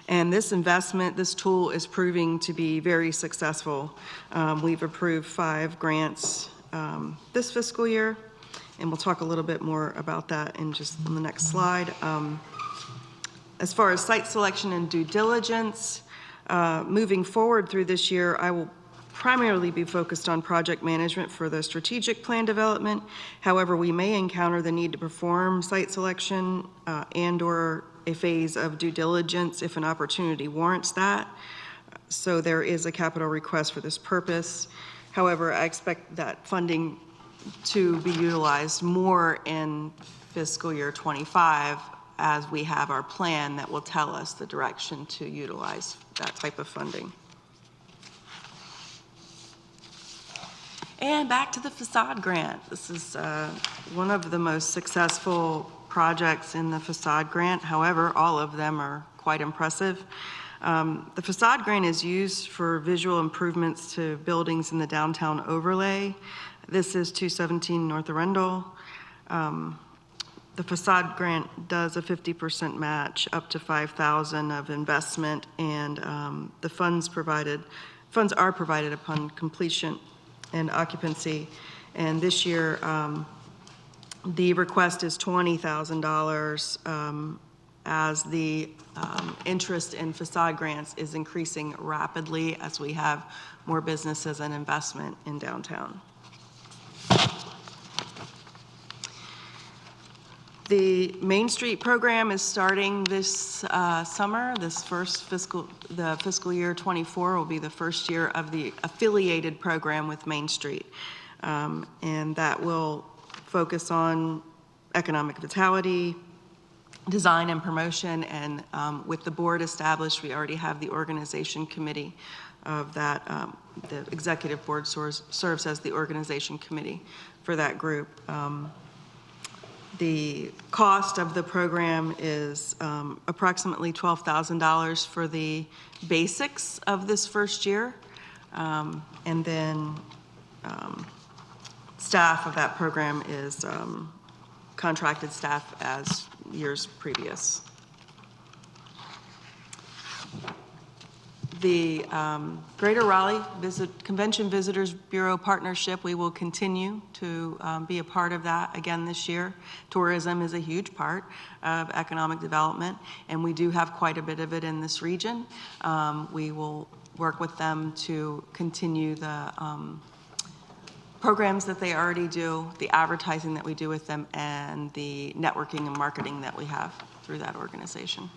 And this investment, this tool is proving to be very successful. We've approved 5 grants this fiscal year, and we'll talk a little bit more about that in just on the next slide. As far as site selection and due diligence, moving forward through this year, I will primarily be focused on project management for the strategic plan development. However, we may encounter the need to perform site selection and/or a phase of due diligence if an opportunity warrants that. So there is a capital request for this purpose. However, I expect that funding to be utilized more in fiscal year 25 as we have our plan that will tell us the direction to utilize that type of funding. And back to the facade grant. This is one of the most successful projects in the facade grant. However, all of them are quite impressive. The facade grant is used for visual improvements to buildings in the downtown overlay. This is 217 North Arundel. The facade grant does a 50% match up to $5,000 of investment, and the funds are provided upon completion and occupancy. And this year, the request is $20,000 as the interest in facade grants is increasing rapidly as we have more businesses and investment in downtown. The Main Street program is starting this summer. This the fiscal year 24 will be the first year of the affiliated program with Main Street. And that will focus on economic vitality, design and promotion, and with the board established, we already have the organization committee of that. The executive board serves as the organization committee for that group. The cost of the program is approximately $12,000 for the basics of this first year. And then staff of that program is contracted staff as years previous. The Greater Raleigh Convention Visitors Bureau partnership, we will continue to be a part of that again this year. Tourism is a huge part of economic development, and we do have quite a bit of it in this region. We will work with them to continue the programs that they already do, the advertising that we do with them, and the networking and marketing that we have through that organization.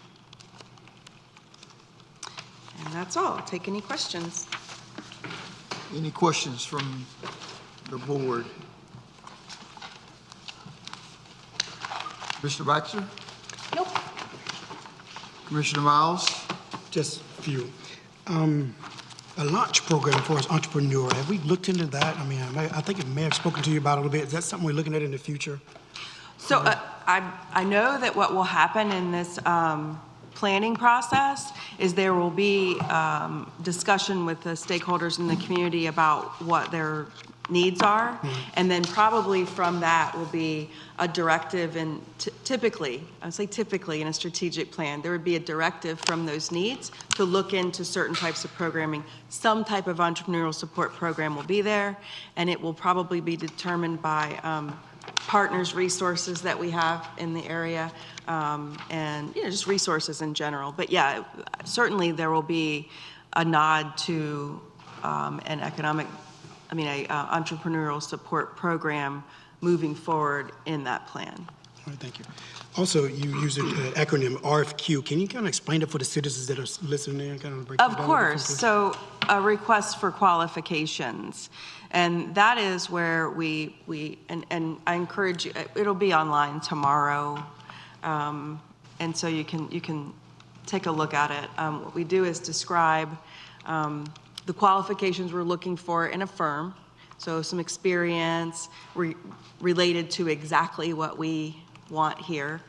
And that's all. I'll take any questions. Any questions from the board? Mr. Baxter? Nope. Commissioner Miles? Just a few. A launch program for us entrepreneur, have we looked into that? I mean, I think it may have spoken to you about it a little bit. Is that something we're looking at in the future? So I know that what will happen in this planning process is there will be discussion with the stakeholders in the community about what their needs are, and then probably from that will be a directive, and typically, I would say typically in a strategic plan, there would be a directive from those needs to look into certain types of programming. Some type of entrepreneurial support program will be there, and it will probably be determined by partners, resources that we have in the area, and just resources in general. But yeah, certainly there will be a nod to an entrepreneurial support program moving forward in that plan. All right, thank you. Also, you use an acronym RFQ. Can you kind of explain it for the citizens that are listening and kind of break it down? Of course. So a request for qualifications. And that is where we and I encourage you, it'll be online tomorrow. And so you can take a look at it. What we do is describe the qualifications we're looking for in a firm. So some experience related to exactly what we want here.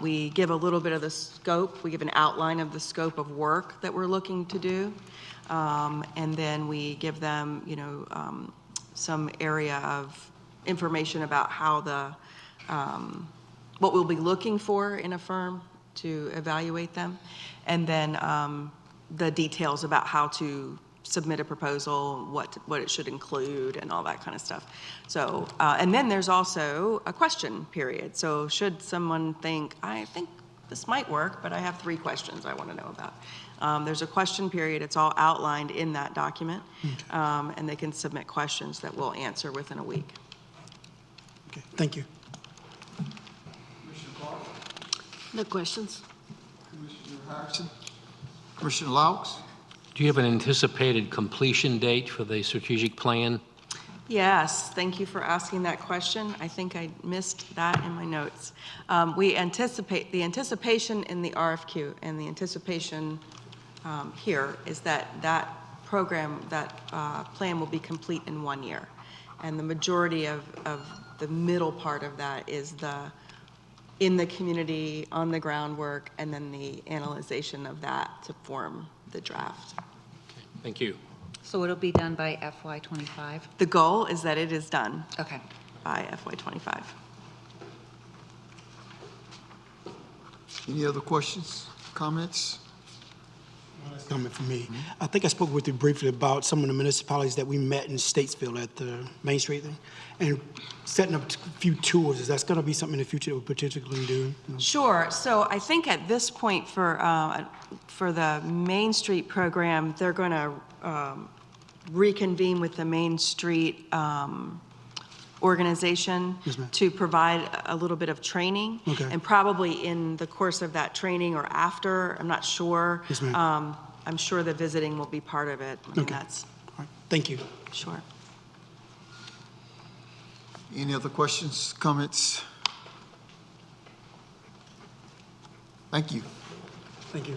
We give a little bit of the scope. We give an outline of the scope of work that we're looking to do. And then we give them, some area of information about how what we'll be looking for in a firm, to evaluate them. And then the details about how to submit a proposal, what it should include, and all that kind of stuff. So, and then there's also a question period. So should someone think, I think this might work, but I have 3 questions I want to know about. There's a question period. It's all outlined in that document. And they can submit questions that we'll answer within a week. Okay, thank you. No questions? Commissioner Harrison? Commissioner Laux? Do you have an anticipated completion date for the strategic plan? Yes, thank you for asking that question. I think I missed that in my notes. The anticipation in the RFQ and the anticipation here is that program, that plan will be complete in 1 year. And the majority of the middle part of that is in the community, on the groundwork, and then the analyzation of that to form the draft. Thank you. So it'll be done by FY '25? The goal is that it is done Okay. by FY '25. Any other questions, comments? Comment from me. I think I spoke with you briefly about some of the municipalities that we met in Statesville at the Main Street thing, and setting up a few tours. Is that going to be something in the future that we're particularly doing? Sure. So I think at this point for the Main Street program, they're going to reconvene with the Main Street organization Yes, ma'am. to provide a little bit of training. Okay. And probably in the course of that training or after, I'm not sure. Yes, ma'am. I'm sure the visiting will be part of it. And Okay. that's All right. Thank you. sure. Any other questions, comments? Thank you. Thank you.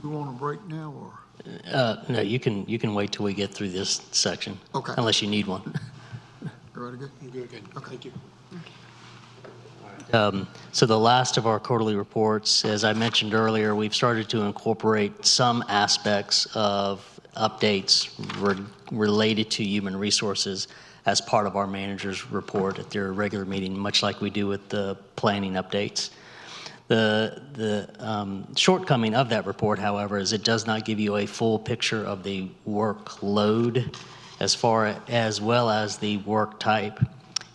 We want a break now, or? No, you can wait till we get through this section. Okay. Unless you need one. Everybody good? I'm good. Okay. Thank you. So the last of our quarterly reports, as I mentioned earlier, we've started to incorporate some aspects of updates related to human resources as part of our manager's report at their regular meeting, much like we do with the planning updates. The shortcoming of that report, however, is it does not give you a full picture of the workload as well as the work type.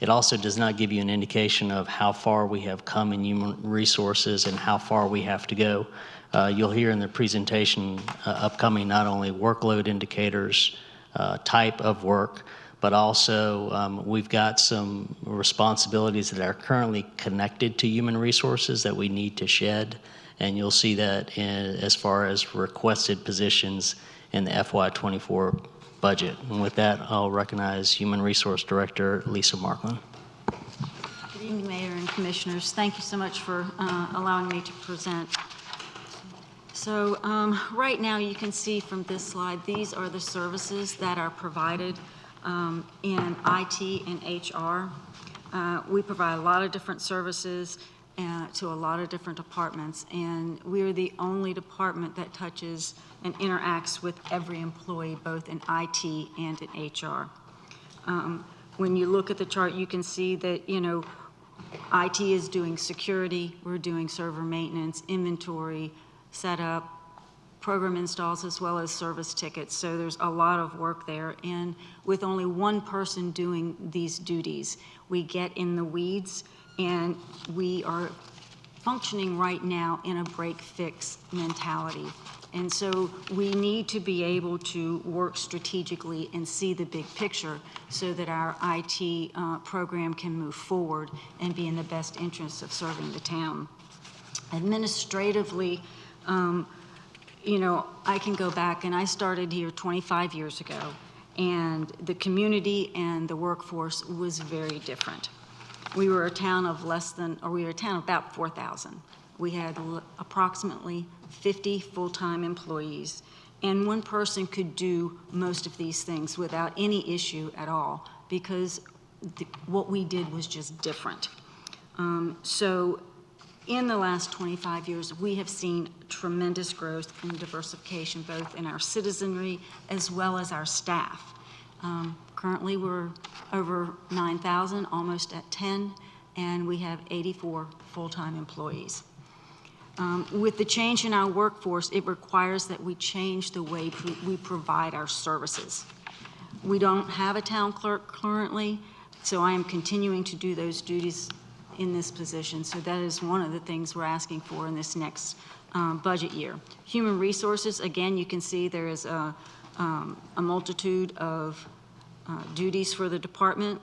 It also does not give you an indication of how far we have come in human resources and how far we have to go. You'll hear in the presentation upcoming not only workload indicators, type of work, but also we've got some responsibilities that are currently connected to human resources that we need to shed. And you'll see that as far as requested positions in the FY24 budget. And with that, I'll recognize Human Resource Director Lisa Markland. Good evening, Mayor and Commissioners. Thank you so much for allowing me to present. So right now you can see from this slide, these are the services that are provided in IT and HR. We provide a lot of different services to a lot of different departments, and we're the only department that touches and interacts with every employee, both in IT and in HR. When you look at the chart, you can see that, IT is doing security, we're doing server maintenance, inventory, setup, program installs, as well as service tickets. So there's a lot of work there. And with only one person doing these duties, we get in the weeds, and we are functioning right now in a break-fix mentality. And so we need to be able to work strategically and see the big picture so that our IT program can move forward and be in the best interest of serving the town. Administratively, I can go back, and I started here 25 years ago, and the community and the workforce was very different. we were a town of we were a town of about 4,000. We had approximately 50 full-time employees, and one person could do most of these things without any issue at all, because what we did was just different. So in the last 25 years, we have seen tremendous growth and diversification, both in our citizenry as well as our staff. Currently, we're over 9,000, almost at 10, and we have 84 full-time employees. With the change in our workforce, it requires that we change the way we provide our services. We don't have a town clerk currently, so I am continuing to do those duties in this position. So that is one of the things we're asking for in this next budget year. Human resources, again, you can see there is a multitude of duties for the department,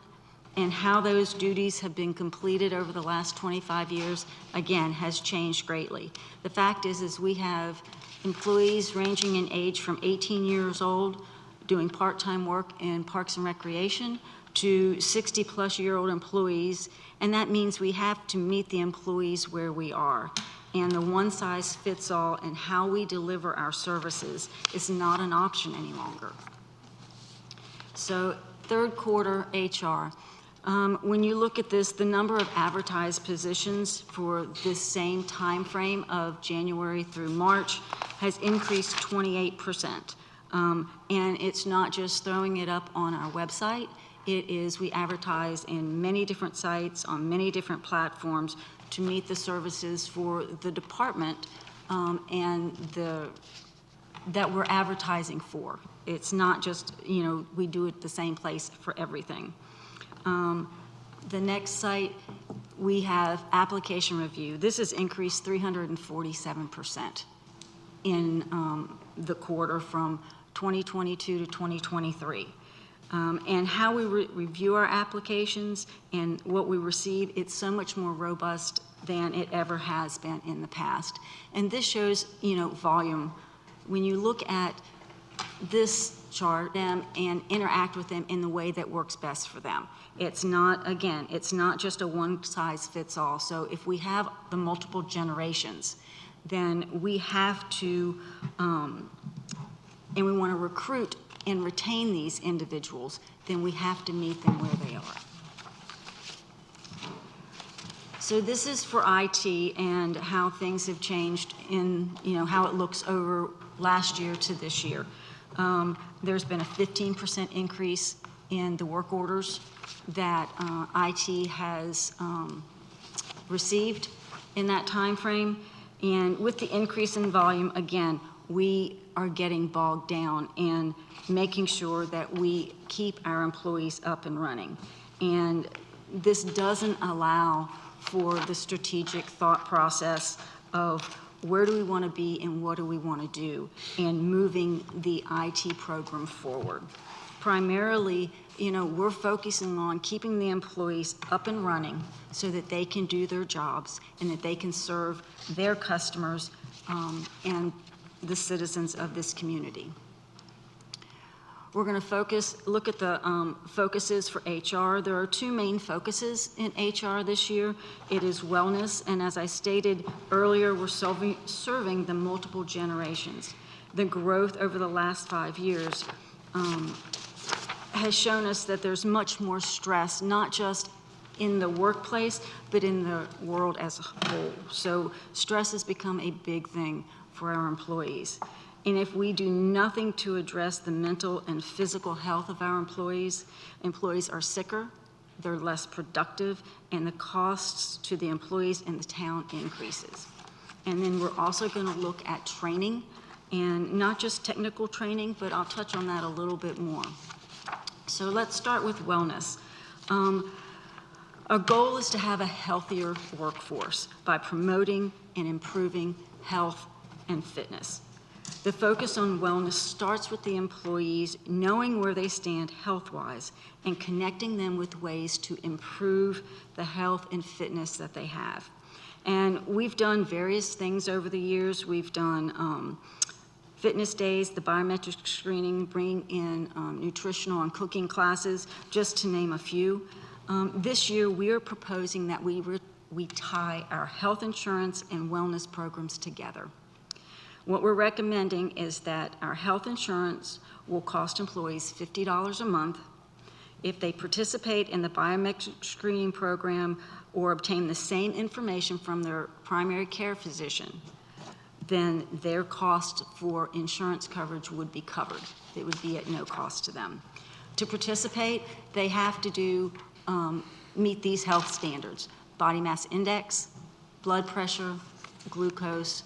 and how those duties have been completed over the last 25 years, again, has changed greatly. The fact is we have employees ranging in age from 18 years old doing part-time work in Parks and Recreation to 60-plus-year-old employees, and that means we have to meet the employees where we are. And the one-size-fits-all and how we deliver our services is not an option any longer. So, third quarter HR. When you look at this, the number of advertised positions for this same time frame of January through March has increased 28%. And it's not just throwing it up on our website. It is, we advertise in many different sites, on many different platforms to meet the services for the department and that we're advertising for. It's not just, we do it the same place for everything. The next site, we have application review. This has increased 347% in the quarter from 2022 to 2023. And how we review our applications and what we receive, it's so much more robust than it ever has been in the past. And this shows, volume. When you look at this chart, them and interact with them in the way that works best for them. It's not, again, it's not just a one-size-fits-all. So if we have the multiple generations, then we have to, and we want to recruit and retain these individuals, then we have to meet them where they are. So this is for IT and how things have changed in, how it looks over last year to this year. There's been a 15% increase in the work orders that IT has received in that time frame. And with the increase in volume, again, we are getting bogged down in making sure that we keep our employees up and running. And this doesn't allow for the strategic thought process of where do we want to be and what do we want to do, and moving the IT program forward. Primarily, we're focusing on keeping the employees up and running so that they can do their jobs and that they can serve their customers and the citizens of this community. We're going to look at the focuses for HR. There are two main focuses in HR this year. It is wellness, and as I stated earlier, we're serving the multiple generations. The growth over the last 5 years has shown us that there's much more stress, not just in the workplace, but in the world as a whole. So stress has become a big thing for our employees. And if we do nothing to address the mental and physical health of our employees are sicker, they're less productive, and the costs to the employees and the town increases. And then we're also going to look at training, and not just technical training, but I'll touch on that a little bit more. So let's start with wellness. Our goal is to have a healthier workforce by promoting and improving health and fitness. The focus on wellness starts with the employees knowing where they stand health-wise and connecting them with ways to improve the health and fitness that they have. And we've done various things over the years. We've done fitness days, the biometric screening, bringing in nutritional and cooking classes, just to name a few. This year, we are proposing that we tie our health insurance and wellness programs together. What we're recommending is that our health insurance will cost employees $50 a month. If they participate in the biometric screening program or obtain the same information from their primary care physician, then their cost for insurance coverage would be covered. It would be at no cost to them. To participate, they have to meet these health standards: body mass index, blood pressure, glucose,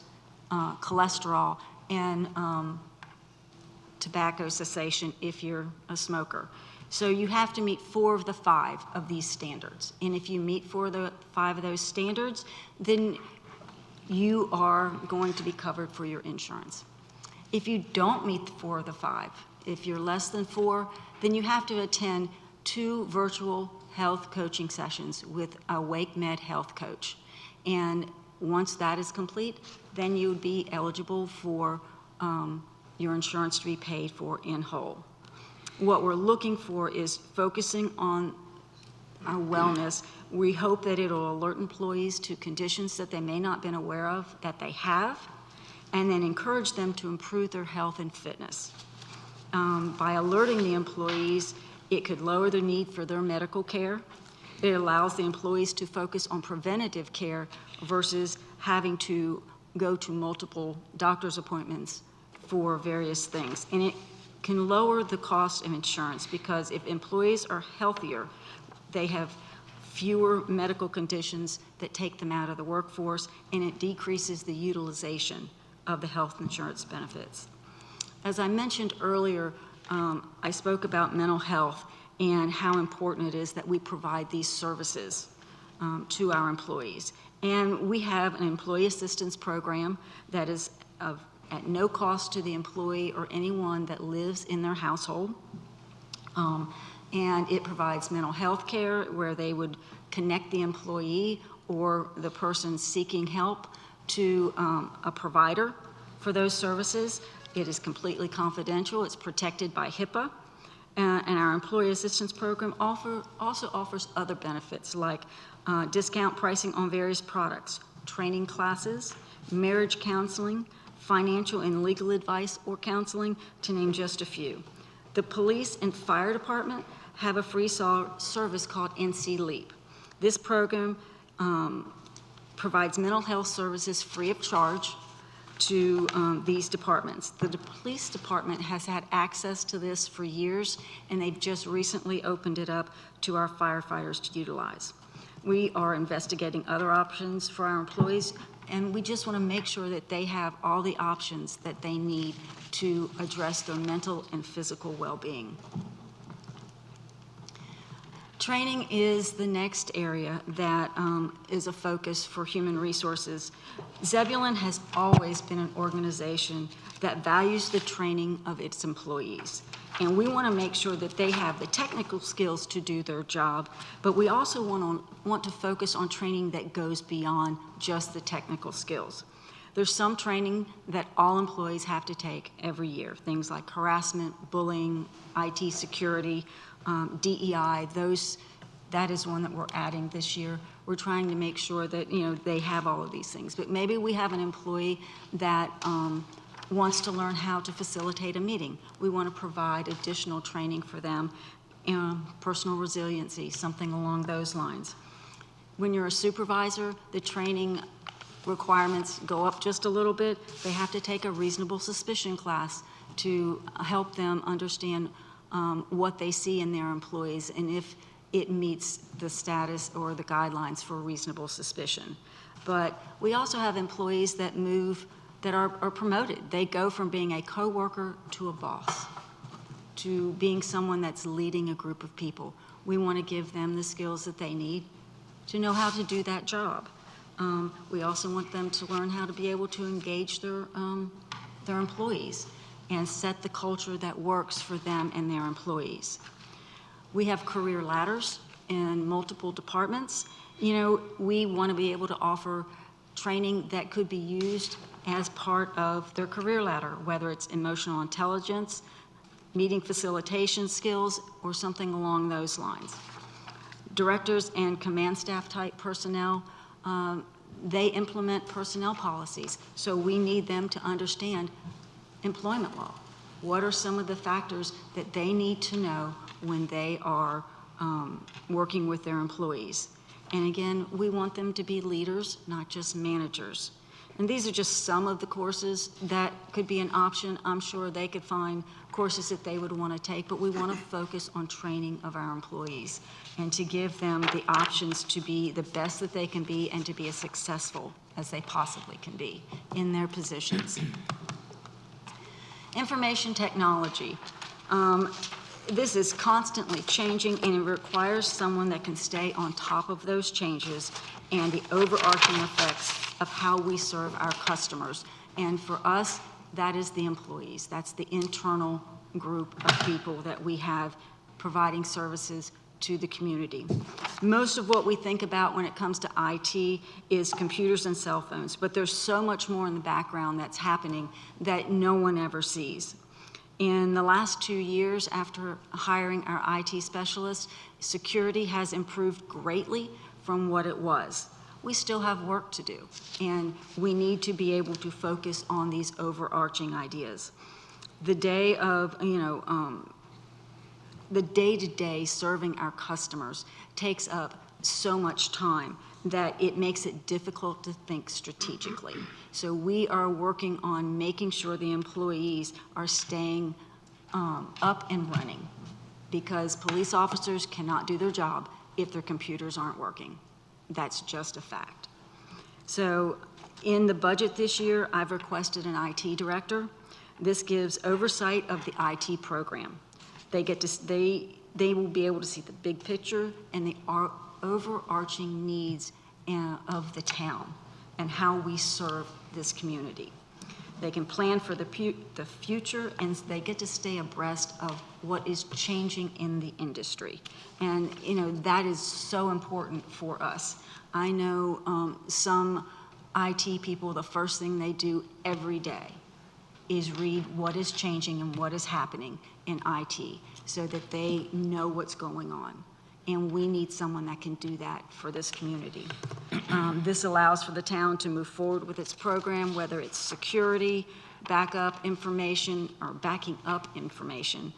cholesterol, and tobacco cessation if you're a smoker. So you have to meet 4 of the 5 of these standards. And if you meet 4 of the 5 of those standards, then you are going to be covered for your insurance. If you don't meet 4 of the 5, if you're less than 4, then you have to attend 2 virtual health coaching sessions with a WakeMed health coach. And once that is complete, then you would be eligible for your insurance to be paid for in whole. What we're looking for is focusing on our wellness. We hope that it'll alert employees to conditions that they may not have been aware of that they have, and then encourage them to improve their health and fitness. By alerting the employees, it could lower the need for their medical care. It allows the employees to focus on preventative care versus having to go to multiple doctor's appointments for various things. And it can lower the cost of insurance, because if employees are healthier, they have fewer medical conditions that take them out of the workforce, and it decreases the utilization of the health insurance benefits. As I mentioned earlier, I spoke about mental health and how important it is that we provide these services to our employees. And we have an employee assistance program that is at no cost to the employee or anyone that lives in their household. And it provides mental health care where they would connect the employee or the person seeking help to a provider for those services. It is completely confidential. It's protected by HIPAA. And our employee assistance program also offers other benefits like discount pricing on various products, training classes, marriage counseling, financial and legal advice or counseling, to name just a few. The police and fire department have a free service called NC Leap. This program provides mental health services free of charge to these departments. The police department has had access to this for years, and they've just recently opened it up to our firefighters to utilize. We are investigating other options for our employees, and we just want to make sure that they have all the options that they need to address their mental and physical well-being. Training is the next area that is a focus for human resources. Zebulon has always been an organization that values the training of its employees. And we want to make sure that they have the technical skills to do their job, but we also want to focus on training that goes beyond just the technical skills. There's some training that all employees have to take every year, things like harassment, bullying, IT security, DEI, that is one that we're adding this year. We're trying to make sure that, they have all of these things. But maybe we have an employee that wants to learn how to facilitate a meeting. We want to provide additional training for them, personal resiliency, something along those lines. When you're a supervisor, the training requirements go up just a little bit. They have to take a reasonable suspicion class to help them understand what they see in their employees and if it meets the status or the guidelines for reasonable suspicion. But we also have employees that are promoted. They go from being a coworker to a boss, to being someone that's leading a group of people. We want to give them the skills that they need to know how to do that job. We also want them to learn how to be able to engage their employees and set the culture that works for them and their employees. We have career ladders in multiple departments. We want to be able to offer training that could be used as part of their career ladder, whether it's emotional intelligence, meeting facilitation skills, or something along those lines. Directors and command staff type personnel, they implement personnel policies. So we need them to understand employment law. What are some of the factors that they need to know when they are working with their employees? And again, we want them to be leaders, not just managers. And these are just some of the courses that could be an option. I'm sure they could find courses that they would want to take, but we want to focus on training of our employees and to give them the options to be the best that they can be and to be as successful as they possibly can be in their positions. Information technology. This is constantly changing, and it requires someone that can stay on top of those changes and the overarching effects of how we serve our customers. And for us, that is the employees. That's the internal group of people that we have providing services to the community. Most of what we think about when it comes to IT is computers and cell phones, but there's so much more in the background that's happening that no one ever sees. In the last 2 years after hiring our IT specialists, security has improved greatly from what it was. We still have work to do, and we need to be able to focus on these overarching ideas. The day of, the day-to-day serving our customers takes up so much time that it makes it difficult to think strategically. So we are working on making sure the employees are staying up and running, because police officers cannot do their job if their computers aren't working. That's just a fact. So in the budget this year, I've requested an IT director. This gives oversight of the IT program. They will be able to see the big picture and the overarching needs of the town and how we serve this community. They can plan for the future, and they get to stay abreast of what is changing in the industry. And that is so important for us. I know some IT people, the first thing they do every day is read what is changing and what is happening in IT so that they know what's going on. And we need someone that can do that for this community. This allows for the town to move forward with its program, whether it's security, backup information, or backing up information,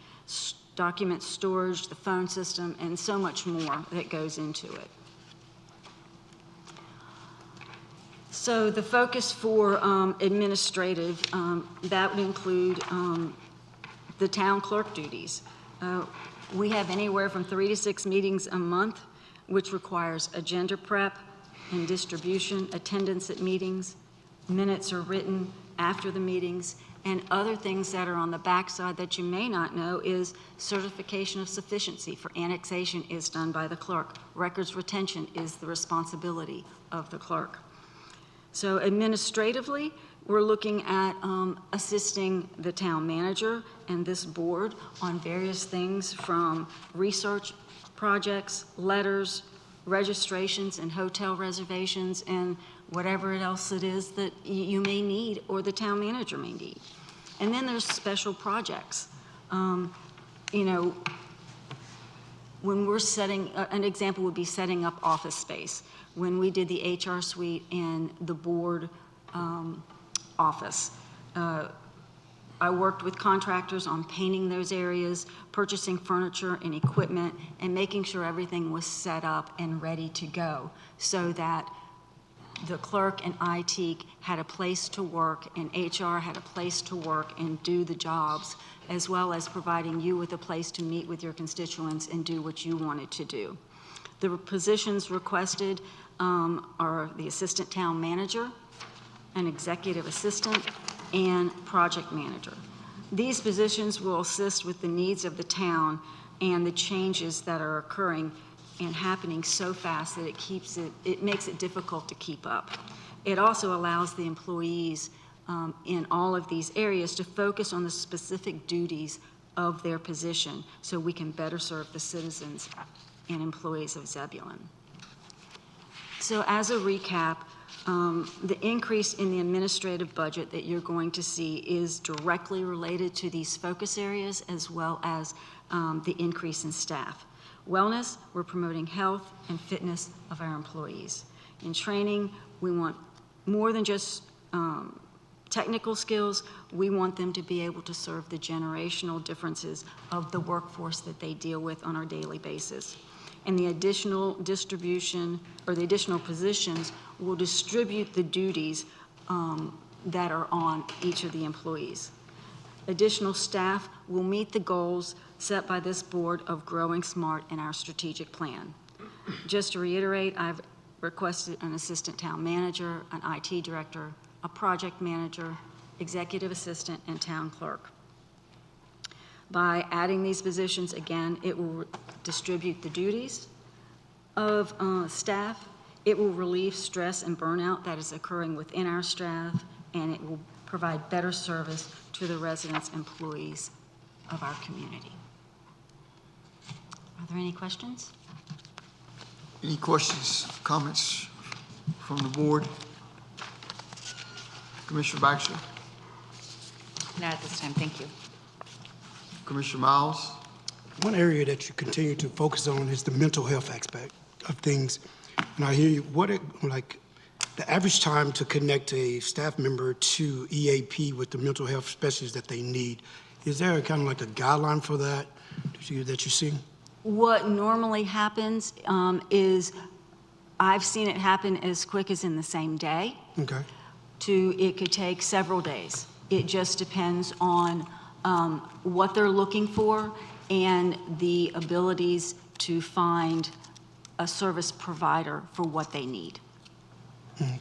document storage, the phone system, and so much more that goes into it. So the focus for administrative, that would include the town clerk duties. We have anywhere from 3 to 6 meetings a month, which requires agenda prep and distribution, attendance at meetings, minutes are written after the meetings, and other things that are on the backside that you may not know is certification of sufficiency for annexation is done by the clerk. Records retention is the responsibility of the clerk. So administratively, we're looking at assisting the town manager and this board on various things from research projects, letters, registrations and hotel reservations, and whatever else it is that you may need or the town manager may need. And then there's special projects. When we're setting, an example would be setting up office space. When we did the HR suite and the board office, I worked with contractors on painting those areas, purchasing furniture and equipment, and making sure everything was set up and ready to go so that the clerk and IT had a place to work and HR had a place to work and do the jobs, as well as providing you with a place to meet with your constituents and do what you wanted to do. The positions requested are the assistant town manager, an executive assistant, and project manager. These positions will assist with the needs of the town and the changes that are occurring and happening so fast that it makes it difficult to keep up. It also allows the employees in all of these areas to focus on the specific duties of their position so we can better serve the citizens and employees of Zebulon. So as a recap, the increase in the administrative budget that you're going to see is directly related to these focus areas as well as the increase in staff. wellness, we're promoting health and fitness of our employees. In training, we want more than just technical skills. We want them to be able to serve the generational differences of the workforce that they deal with on a daily basis. And the additional distribution, or the additional positions, will distribute the duties that are on each of the employees. Additional staff will meet the goals set by this board of growing smart in our strategic plan. Just to reiterate, I've requested an assistant town manager, an IT director, a project manager, executive assistant, and town clerk. By adding these positions, again, it will distribute the duties of staff. It will relieve stress and burnout that is occurring within our staff, and it will provide better service to the residents, employees of our community. Are there any questions? Any questions, comments from the board? Commissioner Baxter? Not at this time, thank you. Commissioner Miles? One area that you continue to focus on is the mental health aspect of things. And I hear you, like the average time to connect a staff member to EAP with the mental health specialist that they need, is there kind of like a guideline for that that you see? What normally happens is, I've seen it happen as quick as in the same day. Okay. It could take several days. It just depends on what they're looking for and the abilities to find a service provider for what they need. Okay.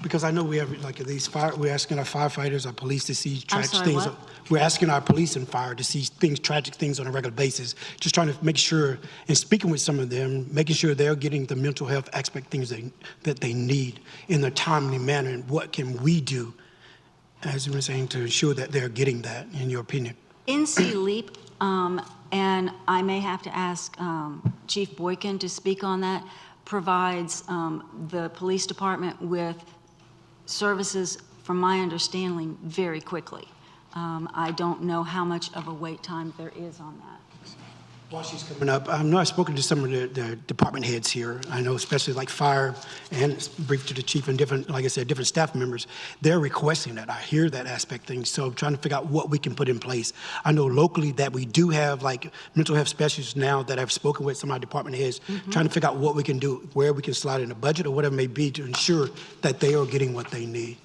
Because I know we have like these we're asking our firefighters, our police to see tragic things. what? We're asking our police and fire to see tragic things on a regular basis. Just trying to make sure, and speaking with some of them, making sure they're getting the mental health aspect things that they need in a timely manner. And what can we do, as you were saying, to ensure that they're getting that, in your opinion? NC LEAP, and I may have to ask Chief Boykin to speak on that, provides the police department with services, from my understanding, very quickly. I don't know how much of a wait time there is on that. While she's coming up, I know I've spoken to some of the department heads here. I know especially like fire and briefed to the chief and different, like I said, different staff members. They're requesting that. I hear that aspect thing. So I'm trying to figure out what we can put in place. I know locally that we do have like mental health specialists now that I've spoken with some of our department heads, trying to figure out what we can do, where we can slide in the budget or whatever it may be to ensure that they are getting what they need.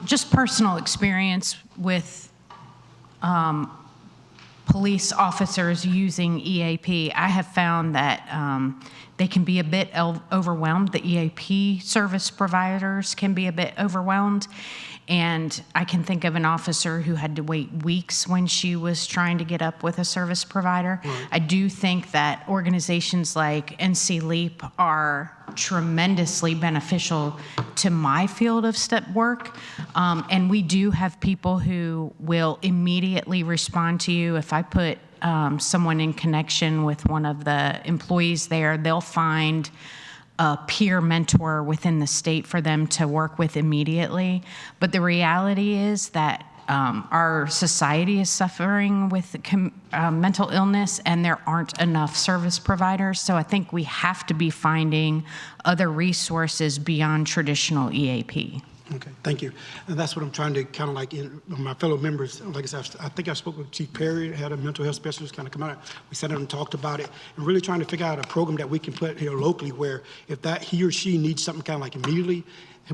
Just personal experience with police officers using EAP, I have found that they can be a bit overwhelmed. The EAP service providers can be a bit overwhelmed. And I can think of an officer who had to wait weeks when she was trying to get up with a service provider. Right. I do think that organizations like NC LEAP are tremendously beneficial to my field of step work. And we do have people who will immediately respond to you. If I put someone in connection with one of the employees there, they'll find a peer mentor within the state for them to work with immediately. But the reality is that our society is suffering with mental illness, and there aren't enough service providers. So I think we have to be finding other resources beyond traditional EAP. Okay, thank you. And that's what I'm trying to kind of like, my fellow members, like I said, I think I spoke with Chief Perry, had a mental health specialist kind of come out. We sat down and talked about it, and really trying to figure out a program that we can put here locally where if that he or she needs something kind of like immediately,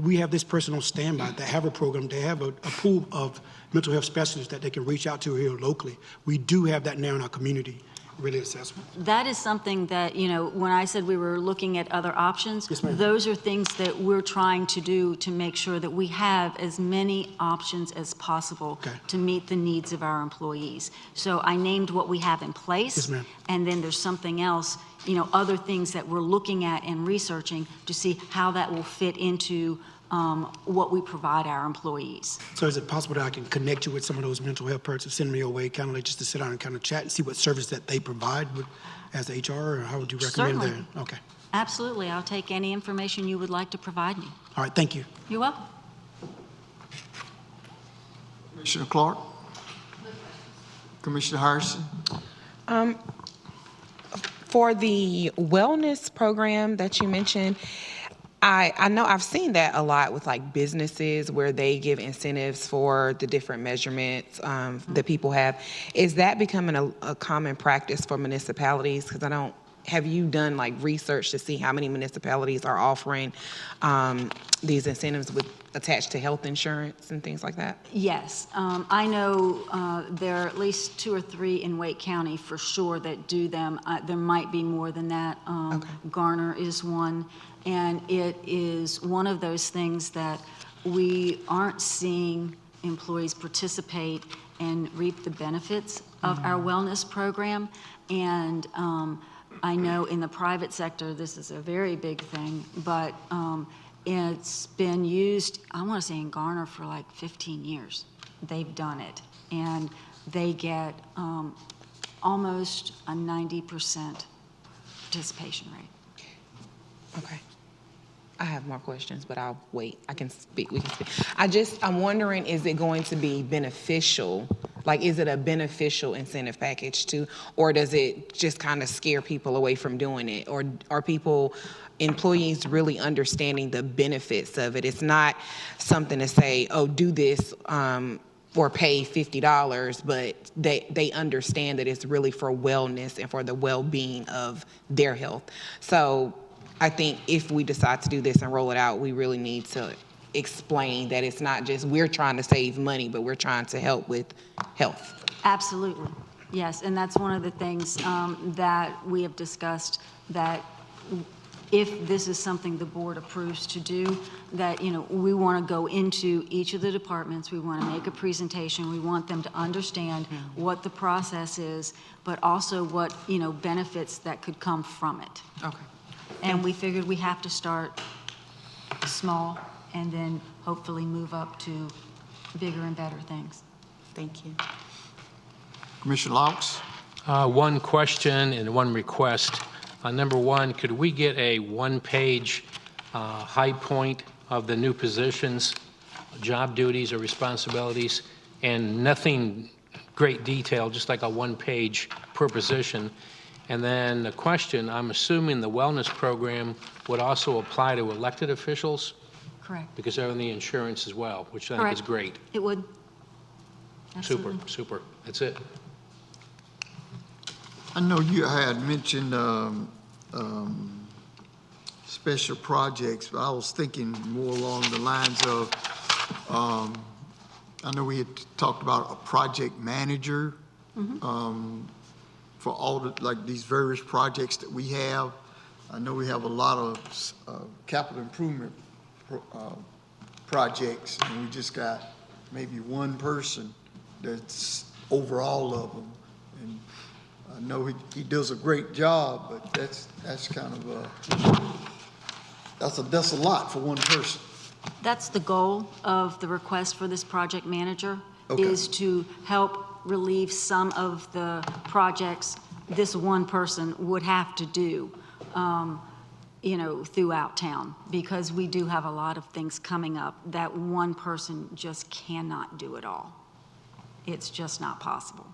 we have this person on standby. They have a program, they have a pool of mental health specialists that they can reach out to here locally. We do have that now in our community. Really assessment. That is something that, you know, when I said we were looking at other options, yes, ma'am, those are things that we're trying to do to make sure that we have as many options as possible to meet the needs of our employees. So I named what we have in place, yes, ma'am, and then there's something else, you know, other things that we're looking at and researching to see how that will fit into what we provide our employees. So is it possible that I can connect you with some of those mental health persons, send me your way, kind of like just to sit down and kind of chat and see what service that they provide with, as HR, or how would you recommend Certainly. that? Okay. Absolutely. I'll take any information you would like to provide me. All right, thank you. You're welcome. Commissioner Clark? Commissioner Harrison? For the wellness program that you mentioned, I know I've seen that a lot with like businesses where they give incentives for the different measurements that people have. Is that becoming a common practice for municipalities? Because have you done like research to see how many municipalities are offering these incentives attached to health insurance and things like that? Yes, I know there are at least 2 or 3 in Wake County for sure that do them. There might be more than that. Garner is one, and it is one of those things that we aren't seeing employees participate and reap the benefits of our wellness program. And I know in the private sector, this is a very big thing, but it's been used, I want to say in Garner for like 15 years. They've done it, and they get almost a 90% participation rate. Okay. I have more questions, but I'll wait. I can speak. We can speak. I'm wondering, is it going to be beneficial? Like, is it a beneficial incentive package too, or does it just kind of scare people away from doing it? Or are employees really understanding the benefits of it? It's not something to say, oh, do this or pay $50, but they understand that it's really for wellness and for the well-being of their health. So I think if we decide to do this and roll it out, we really need to explain that it's not just we're trying to save money, but we're trying to help with health. Absolutely, yes, and that's one of the things that we have discussed, that if this is something the board approves to do, that, we want to go into each of the departments, we want to make a presentation, we want them to understand what the process is, but also what, benefits that could come from it. Okay. And we figured we have to start small and then hopefully move up to bigger and better things. Thank you. Commissioner Laux? One question and one request. Number one, could we get a one-page high point of the new positions, job duties or responsibilities, and nothing great detail, just like a one-page per position? And then the question, I'm assuming the wellness program would also apply to elected officials? Correct. Because they're on the insurance as well, which I think is Correct. great. It would. Absolutely. Super, super. That's it. I know you had mentioned special projects, but I was thinking more along the lines of, I know we had talked about a project manager for all these various projects that we have. I know we have a lot of capital improvement projects, and we just got maybe one person that's over all of them. And I know he does a great job, but that's kind of that's a lot for one person. That's the goal of the request for this project manager, Okay. is to help relieve some of the projects this one person would have to do, throughout town, because we do have a lot of things coming up that one person just cannot do it all. It's just not possible.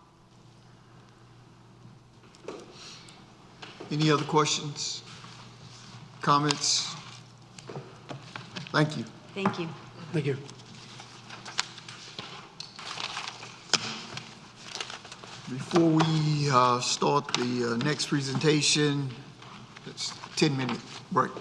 Any other questions, comments? Thank you. Thank you. Thank you. Before we start the next presentation, it's 10-minute break.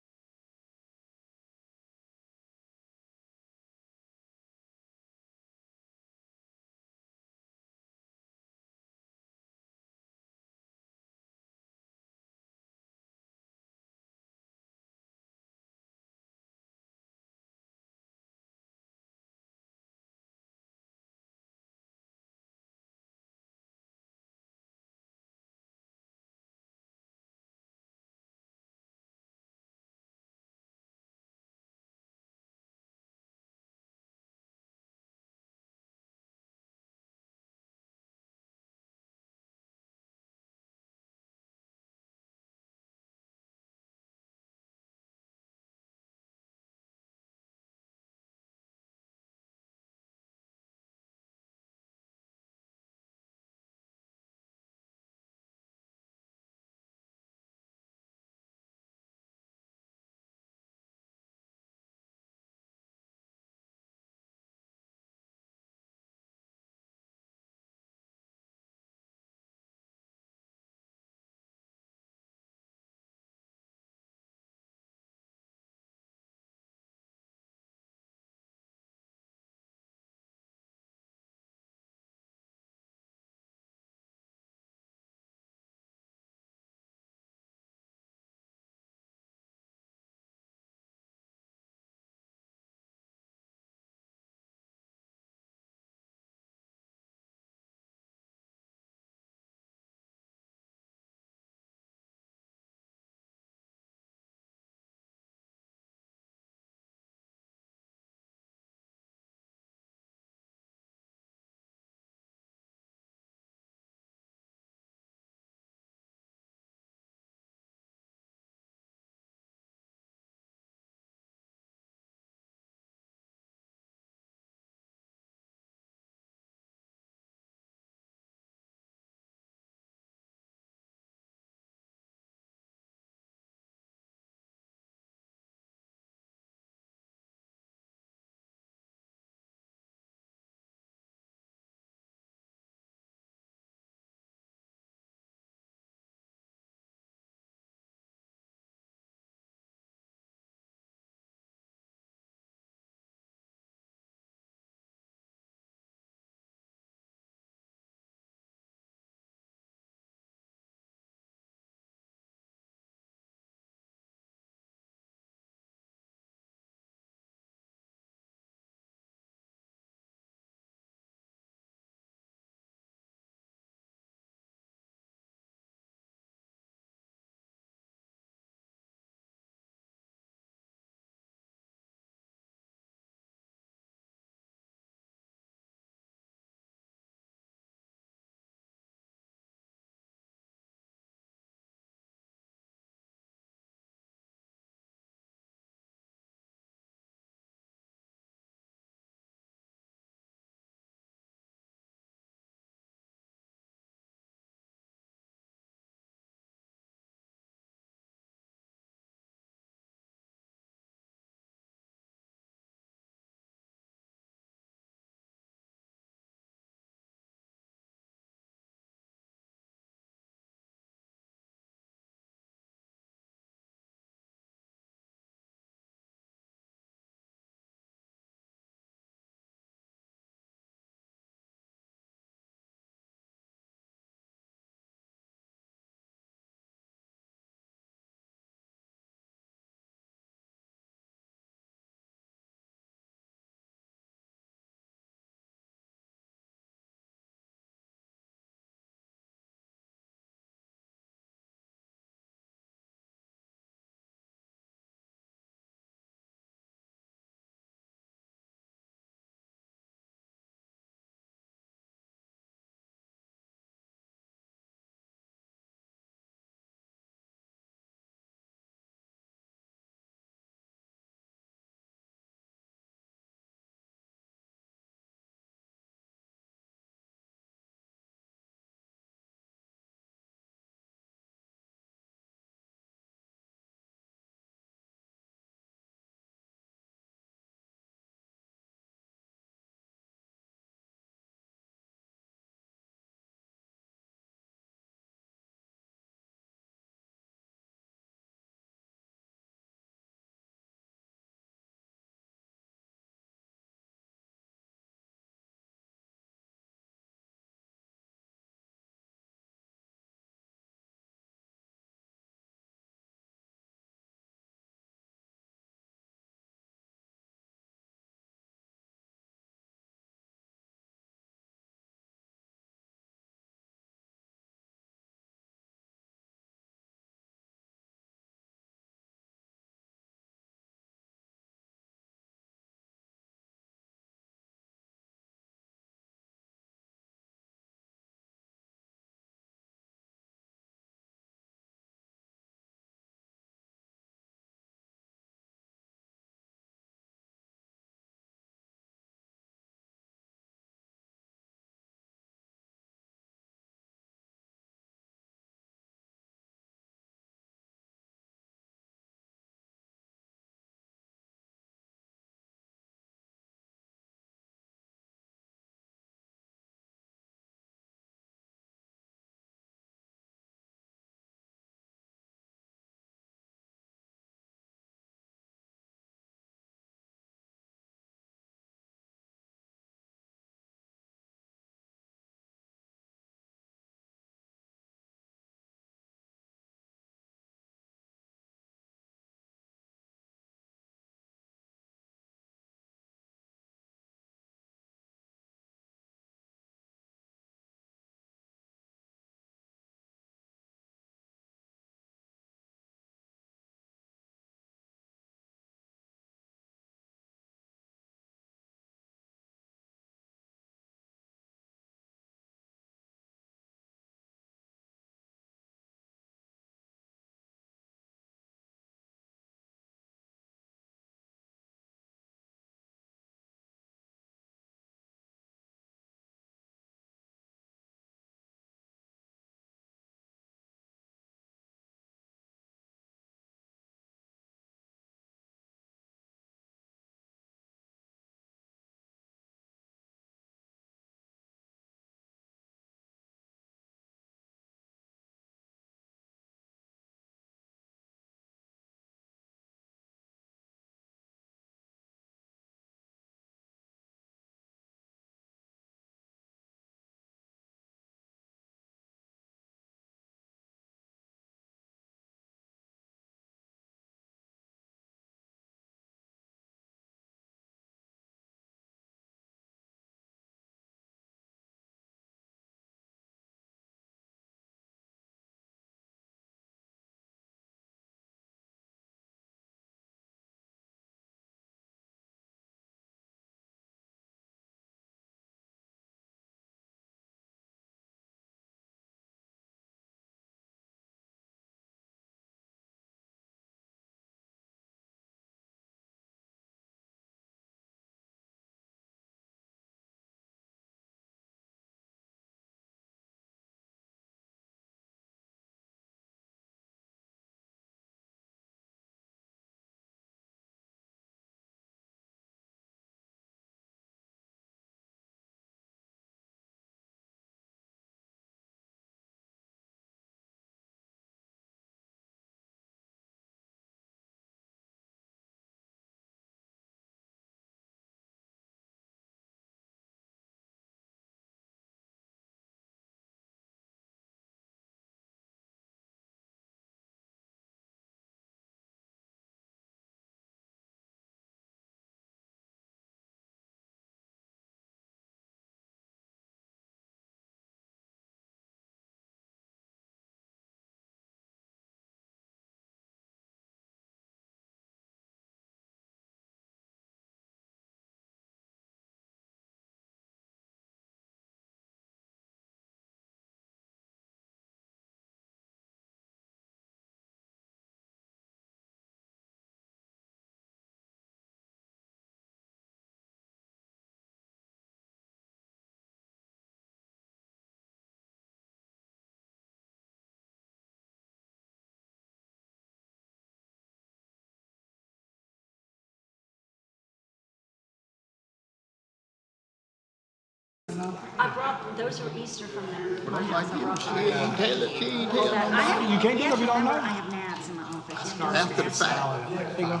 Those are Easter from But my I'm like, house. she ain't tell it, she ain't tell I it. have, You can't do it if you don't know. I have gnats in my office. You have to After the fact. There you go.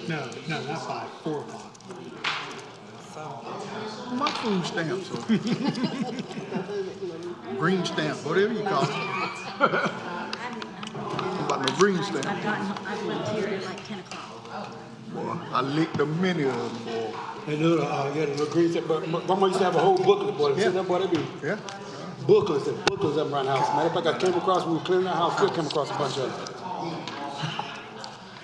No, not 5, 4 o'clock. My food stamps are green stamp, whatever you call it. About no green stamp. I've left here at like 10 o'clock. Boy, I licked a many of them, boy. They do the little green stuff, but Grandma used to have a whole booklet, boy. See that, boy? They be Yeah. booklets and booklets up around the house. Matter of fact, I came across, when we were cleaning the house, still came across a bunch of them.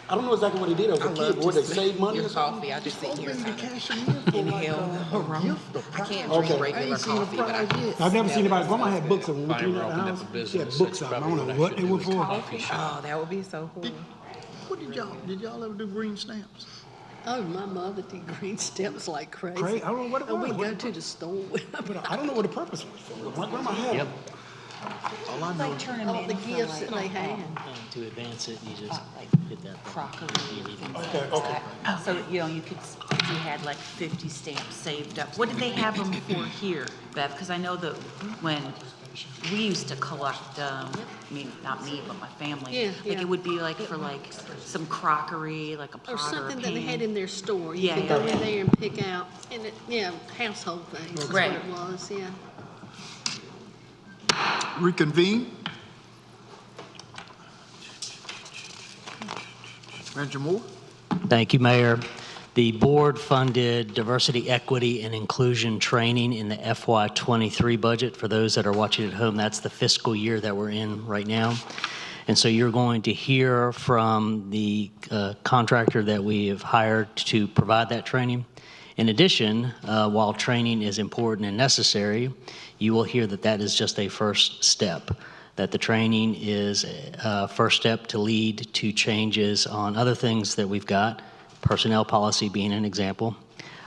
I don't know exactly what he did as a kid, but would they save money Your or something? coffee, I just sit here and Cash them in for inhale the aroma. I can't drink Okay. regular coffee, but I can. I've never seen anybody, Grandma had books when we If I cleaned ever out the opened up house. a She had business, books that's out. I probably don't know what what I they were should do, is for. coffee shop. Oh, that would be so cool. What did y'all ever do green stamps? Oh, my mother did green stamps like crazy. Crazy? I don't know what it And we was. go to the store with them. But I don't know what the purpose was for. But my grandma had them. All I know, Turn them All in the for gifts that like, they had. To advance it, you just hit that crockery. Okay, okay. So, you know, you could, if you had like 50 stamps saved up. What did they have them for here, Bev? Because I know that when we used to collect, I mean, not me, but my family. Yeah, Like yeah. it would be like for like some crockery, like a pot Or or a something that they had pan. in their store. You Yeah, could go yeah. in there and pick out, and it, yeah, household things is what Right. it was, yeah. reconvene. Manager Moore? Thank you, Mayor. The board funded diversity, equity, and inclusion training in the FY23 budget. For those that are watching at home, that's the fiscal year that we're in right now. And so you're going to hear from the contractor that we have hired to provide that training. In addition, while training is important and necessary, you will hear that that is just a first step, that the training is a first step to lead to changes on other things that we've got, personnel policy being an example.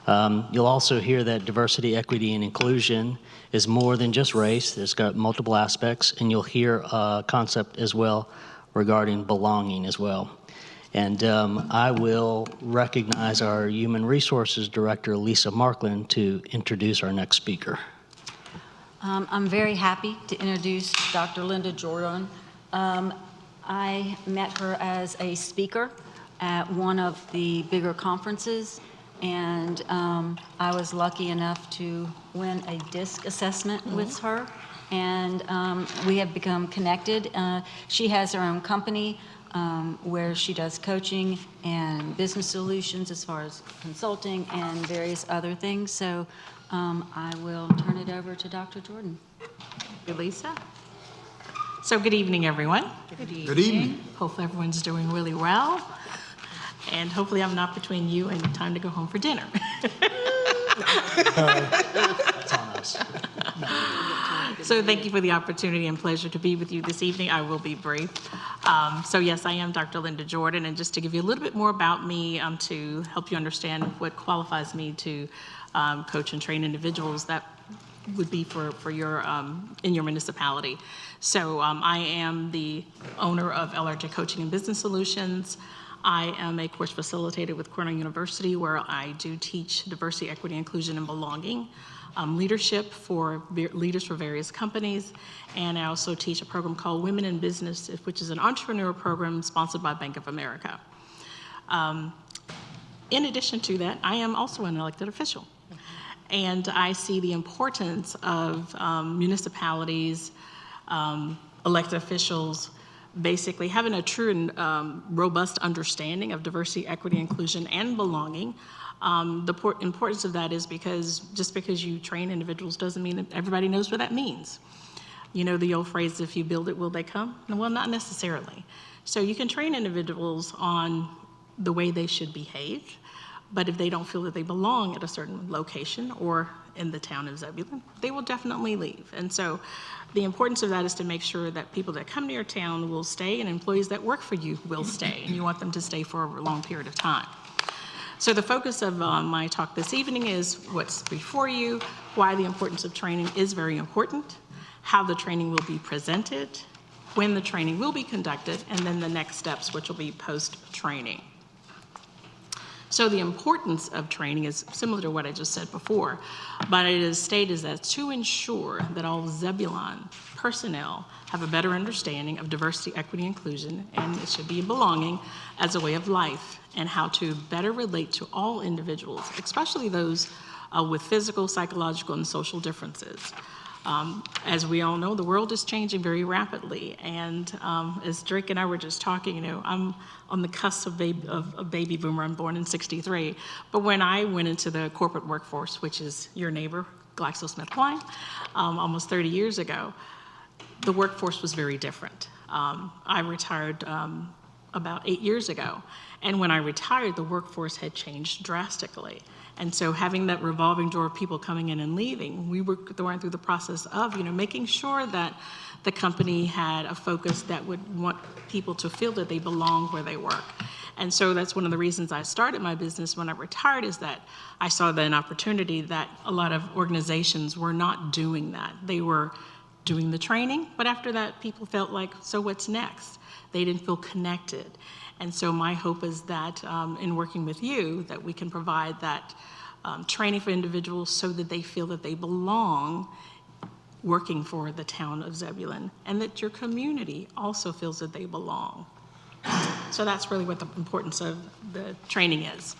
You'll also hear that diversity, equity, and inclusion is more than just race. It's got multiple aspects, and you'll hear a concept as well regarding belonging as well. And I will recognize our Human Resources Director, Lisa Markland, to introduce our next speaker. I'm very happy to introduce Dr. Linda Jordan. I met her as a speaker at one of the bigger conferences, and I was lucky enough to win a DISC assessment with her, and we have become connected. She has her own company where she does coaching and business solutions as far as consulting and various other things. So I will turn it over to Dr. Jordan. Thank you, Lisa. So good evening, everyone. Good evening. Hopefully everyone's doing really well. And hopefully I'm not between you and time to go home for dinner. That's on us. So thank you for the opportunity and pleasure to be with you this evening. I will be brief. So yes, I am Dr. Linda Jordan, and just to give you a little bit more about me to help you understand what qualifies me to coach and train individuals, that would be for your in your municipality. So I am the owner of LRJ Coaching and Business Solutions. I am a course facilitator with Cornell University, where I do teach diversity, equity, inclusion, and belonging, leadership for leaders for various companies, and I also teach a program called Women in Business, which is an entrepreneur program sponsored by Bank of America. In addition to that, I am also an elected official, and I see the importance of municipalities, elected officials, basically having a true and robust understanding of diversity, equity, inclusion, and belonging. The importance of that is because just because you train individuals doesn't mean that everybody knows what that means. You know the old phrase, if you build it, will they come? Well, not necessarily. So you can train individuals on the way they should behave, but if they don't feel that they belong at a certain location or in the town of Zebulon, they will definitely leave. And so the importance of that is to make sure that people that come to your town will stay, and employees that work for you will stay, and you want them to stay for a long period of time. So the focus of my talk this evening is what's before you, why the importance of training is very important, how the training will be presented, when the training will be conducted, and then the next steps, which will be post-training. So the importance of training is similar to what I just said before, but it is stated that to ensure that all Zebulon personnel have a better understanding of diversity, equity, inclusion, and it should be belonging as a way of life, and how to better relate to all individuals, especially those with physical, psychological, and social differences. As we all know, the world is changing very rapidly, and as Drake and I were just talking, I'm on the cusp of a baby boomer. I'm born in '63, but when I went into the corporate workforce, which is your neighbor, GlaxoSmithKline, almost 30 years ago, the workforce was very different. I retired about 8 years ago, and when I retired, the workforce had changed drastically. And so having that revolving door of people coming in and leaving, we were going through the process of, making sure that the company had a focus that would want people to feel that they belong where they work. And so that's one of the reasons I started my business when I retired, is that I saw that an opportunity that a lot of organizations were not doing that. They were doing the training, but after that, people felt like, so what's next? They didn't feel connected. And so my hope is that in working with you, that we can provide that training for individuals so that they feel that they belong working for the town of Zebulon, and that your community also feels that they belong. So that's really what the importance of the training is.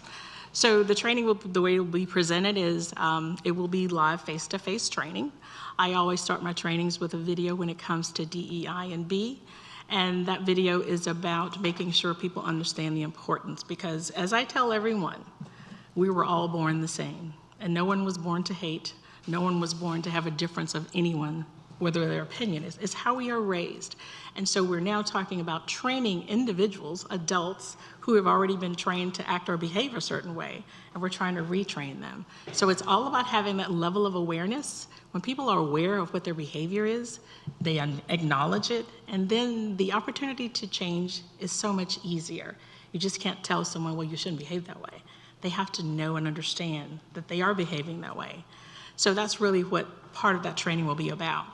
So the training, the way it will be presented is it will be live face-to-face training. I always start my trainings with a video when it comes to DEI and B. And that video is about making sure people understand the importance, because as I tell everyone, we were all born the same, and no one was born to hate. No one was born to have a difference of anyone, whether their opinion is. It's how we are raised. And so we're now talking about training individuals, adults, who have already been trained to act or behave a certain way, and we're trying to retrain them. So it's all about having that level of awareness. When people are aware of what their behavior is, they acknowledge it, and then the opportunity to change is so much easier. You just can't tell someone, well, you shouldn't behave that way. They have to know and understand that they are behaving that way. So that's really what part of that training will be about.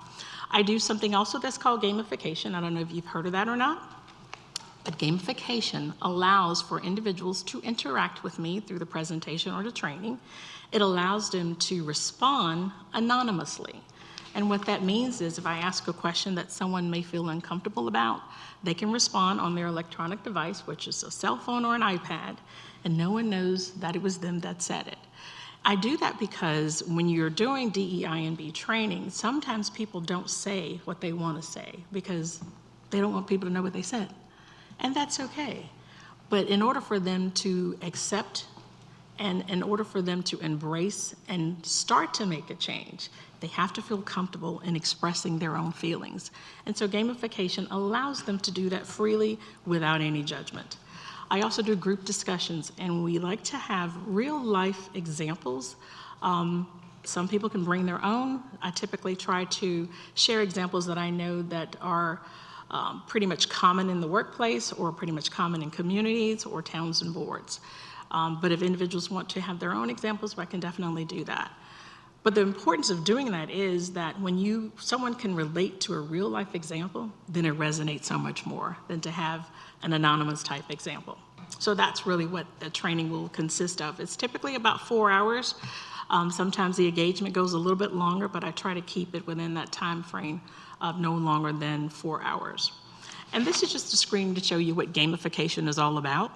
I do something also that's called gamification. I don't know if you've heard of that or not. But gamification allows for individuals to interact with me through the presentation or the training. It allows them to respond anonymously. And what that means is if I ask a question that someone may feel uncomfortable about, they can respond on their electronic device, which is a cell phone or an iPad, and no one knows that it was them that said it. I do that because when you're doing DEI and B training, sometimes people don't say what they want to say because they don't want people to know what they said. And that's okay. But in order for them to accept and in order for them to embrace and start to make a change, they have to feel comfortable in expressing their own feelings. And so gamification allows them to do that freely without any judgment. I also do group discussions, and we like to have real life examples. Some people can bring their own. I typically try to share examples that I know that are pretty much common in the workplace or pretty much common in communities or towns and boards. But if individuals want to have their own examples, I can definitely do that. But the importance of doing that is that when someone can relate to a real life example, then it resonates so much more than to have an anonymous type example. So that's really what the training will consist of. It's typically about 4 hours. Sometimes the engagement goes a little bit longer, but I try to keep it within that time frame of no longer than 4 hours. And this is just a screen to show you what gamification is all about.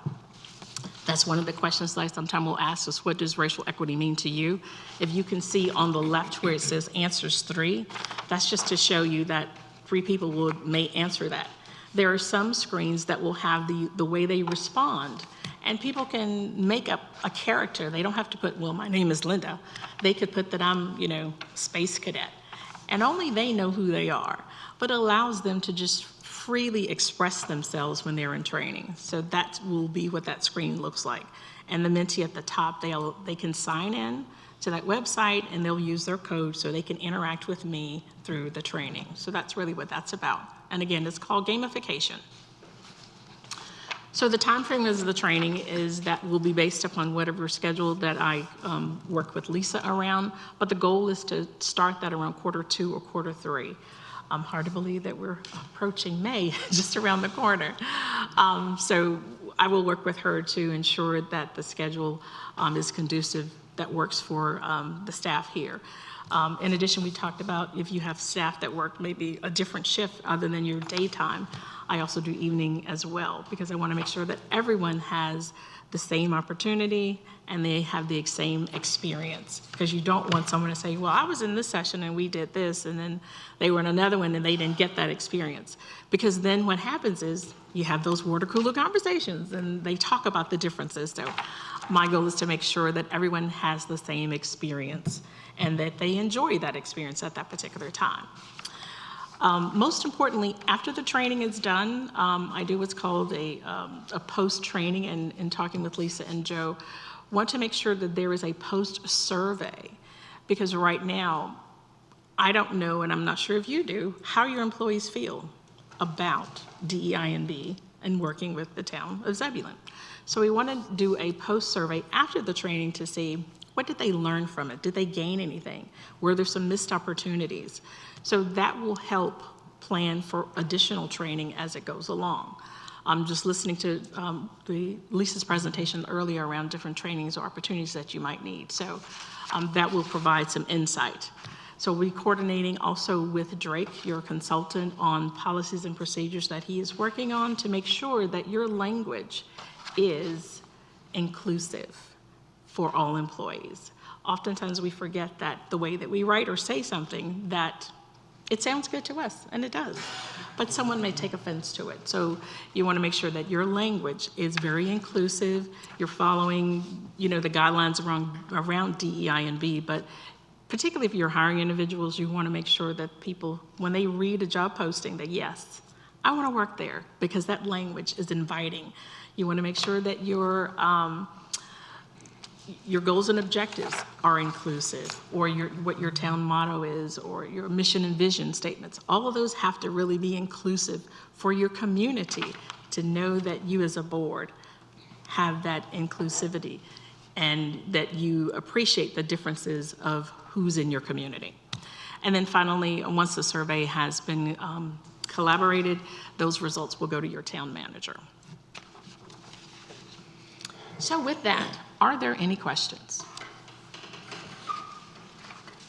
That's one of the questions that I sometimes will ask is, what does racial equity mean to you? If you can see on the left where it says answers 3, that's just to show you that 3 people may answer that. There are some screens that will have the way they respond, and people can make up a character. They don't have to put, well, my name is Linda. They could put that I'm, space cadet. And only they know who they are, but it allows them to just freely express themselves when they're in training. So that will be what that screen looks like. And the mentee at the top, they can sign in to that website and they'll use their code so they can interact with me through the training. So that's really what that's about. And again, it's called gamification. So the time frame of the training is that will be based upon whatever schedule that I work with Lisa around, but the goal is to start that around Q2 or Q3. Hard to believe that we're approaching May, just around the corner. So I will work with her to ensure that the schedule is conducive, that works for the staff here. In addition, we talked about if you have staff that work maybe a different shift other than your daytime, I also do evening as well, because I want to make sure that everyone has the same opportunity and they have the same experience. Because you don't want someone to say, well, I was in this session and we did this, and then they were in another one and they didn't get that experience. Because then what happens is you have those water cooler conversations and they talk about the differences. So my goal is to make sure that everyone has the same experience and that they enjoy that experience at that particular time. Most importantly, after the training is done, I do what's called a post-training, and in talking with Lisa and Joe, want to make sure that there is a post-survey, because right now, I don't know, and I'm not sure if you do, how your employees feel about DEI&B and working with the town of Zebulon. So we want to do a post-survey after the training to see what did they learn from it? Did they gain anything? Were there some missed opportunities? So that will help plan for additional training as it goes along. I'm just listening to Lisa's presentation earlier around different trainings or opportunities that you might need. So that will provide some insight. So we're coordinating also with Drake, your consultant, on policies and procedures that he is working on to make sure that your language is inclusive for all employees. Oftentimes we forget that the way that we write or say something, that it sounds good to us, and it does, but someone may take offense to it. So you want to make sure that your language is very inclusive. You're following, the guidelines around DEI&B, but particularly if you're hiring individuals, you want to make sure that people, when they read a job posting, that yes, I want to work there, because that language is inviting. You want to make sure that your goals and objectives are inclusive, or what your town motto is, or your mission and vision statements. All of those have to really be inclusive for your community to know that you as a board have that inclusivity and that you appreciate the differences of who's in your community. And then finally, once the survey has been collaborated, those results will go to your town manager. So with that, are there any questions?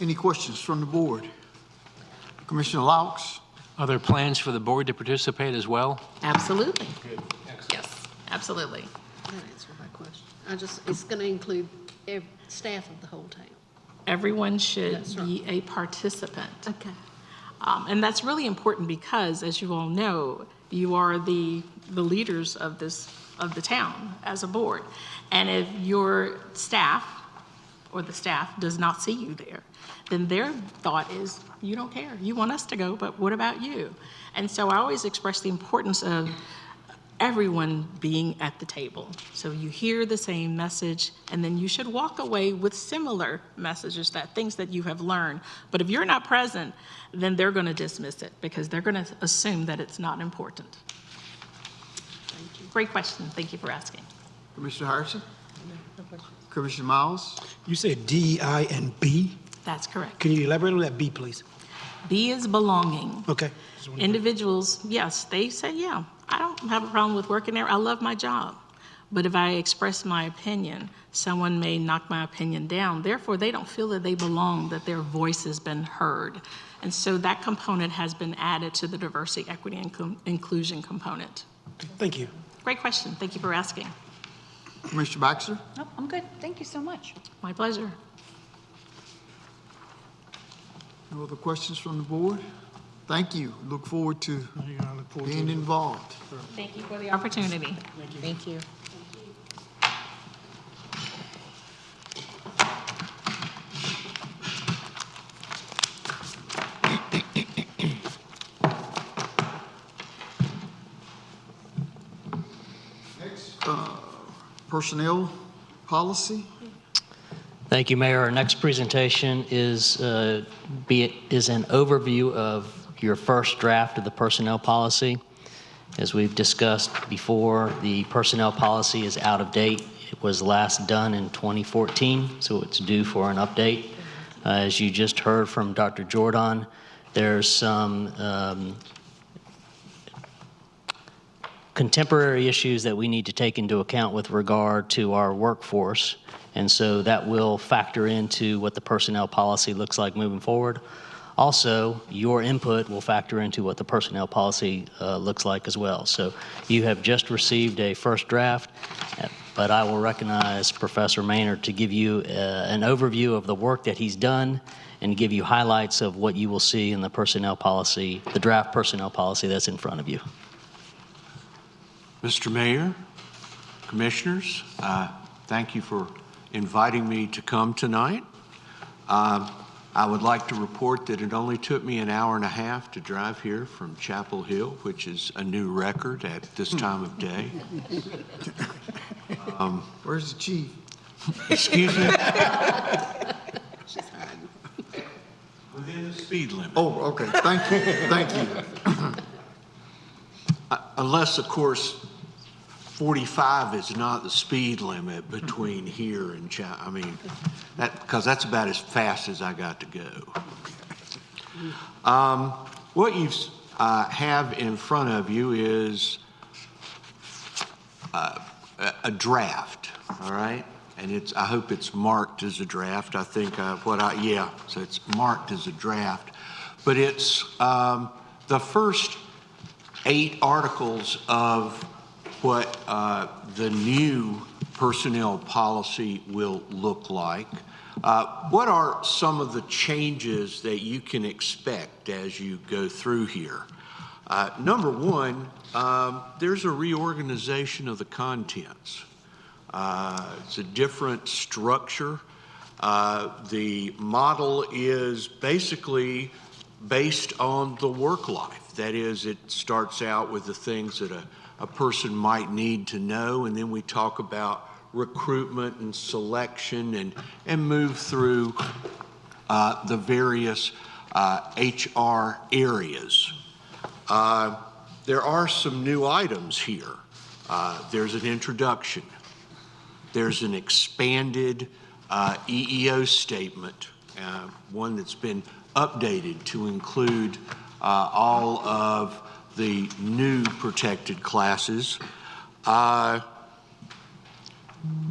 Any questions from the board? Commissioner Laux? Are there plans for the board to participate as well? Absolutely. Yes, absolutely. That answered my question. It's going to include staff of the whole town. Everyone should That's right. be a participant. Okay. And that's really important because, as you all know, you are the leaders of the town as a board. And if your staff or the staff does not see you there, then their thought is, you don't care. You want us to go, but what about you? And so I always express the importance of everyone being at the table. So you hear the same message, and then you should walk away with similar messages, things that you have learned. But if you're not present, then they're going to dismiss it because they're going to assume that it's not important. Thank you. Great question. Thank you for asking. Commissioner Harrison? Commissioner Miles? You said DEI and B. That's correct. Can you elaborate on that B, please? B is belonging. Okay. Individuals, yes, they say, yeah, I don't have a problem with working there. I love my job. But if I express my opinion, someone may knock my opinion down. Therefore, they don't feel that they belong, that their voice has been heard. And so that component has been added to the diversity, equity, and inclusion component. Thank you. Great question. Thank you for asking. Commissioner Baxter? Nope, I'm good. Thank you so much. My pleasure. No other questions from the board? Thank you. Look forward to being involved. Thank you for the opportunity. Thank you. Next, personnel policy. Thank you, Mayor. Our next presentation is an overview of your first draft of the personnel policy. As we've discussed before, the personnel policy is out of date. It was last done in 2014, so it's due for an update. As you just heard from Dr. Jordan, there's some contemporary issues that we need to take into account with regard to our workforce. And so that will factor into what the personnel policy looks like moving forward. Also, your input will factor into what the personnel policy looks like as well. So you have just received a first draft, but I will recognize Professor Maynard to give you an overview of the work that he's done and give you highlights of what you will see in the personnel policy, the draft personnel policy that's in front of you. Mr. Mayor, Commissioners, thank you for inviting me to come tonight. I would like to report that it only took me an hour and a half to drive here from Chapel Hill, which is a new record at this time of day. Where's the chief? Excuse me? She's hiding. Within the speed limit. Oh, okay, thank you, thank you. Unless, of course, 45 is not the speed limit between here and I mean, because that's about as fast as I got to go. What you have in front of you is a draft, all right? And I hope it's marked as a draft. I think so it's marked as a draft. But it's the first 8 articles of what the new personnel policy will look like. What are some of the changes that you can expect as you go through here? Number one, there's a reorganization of the contents. It's a different structure. The model is basically based on the work life. That is, it starts out with the things that a person might need to know, and then we talk about recruitment and selection and move through the various HR areas. There are some new items here. There's an introduction. There's an expanded EEO statement, one that's been updated to include all of the new protected classes.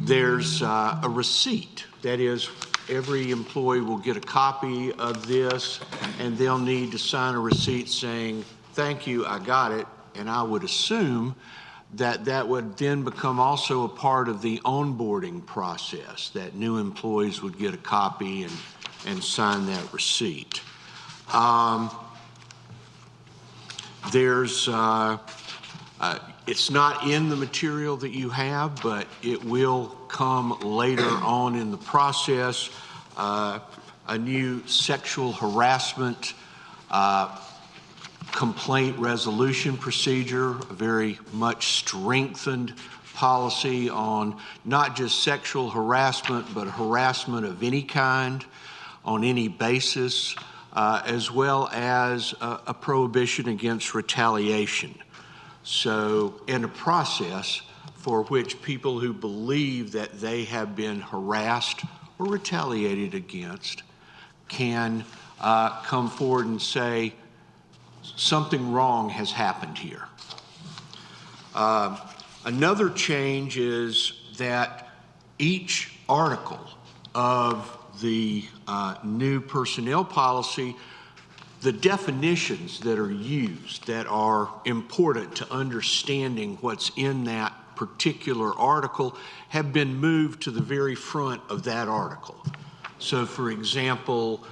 There's a receipt. That is, every employee will get a copy of this, and they'll need to sign a receipt saying, "Thank you, I got it." And I would assume that that would then become also a part of the onboarding process, that new employees would get a copy and sign that receipt. It's not in the material that you have, but it will come later on in the process. A new sexual harassment complaint resolution procedure, a very much strengthened policy on not just sexual harassment, but harassment of any kind on any basis, as well as a prohibition against retaliation. So, in a process for which people who believe that they have been harassed or retaliated against can come forward and say, something wrong has happened here. Another change is that each article of the new personnel policy, the definitions that are used that are important to understanding what's in that particular article have been moved to the very front of that article. So, for example,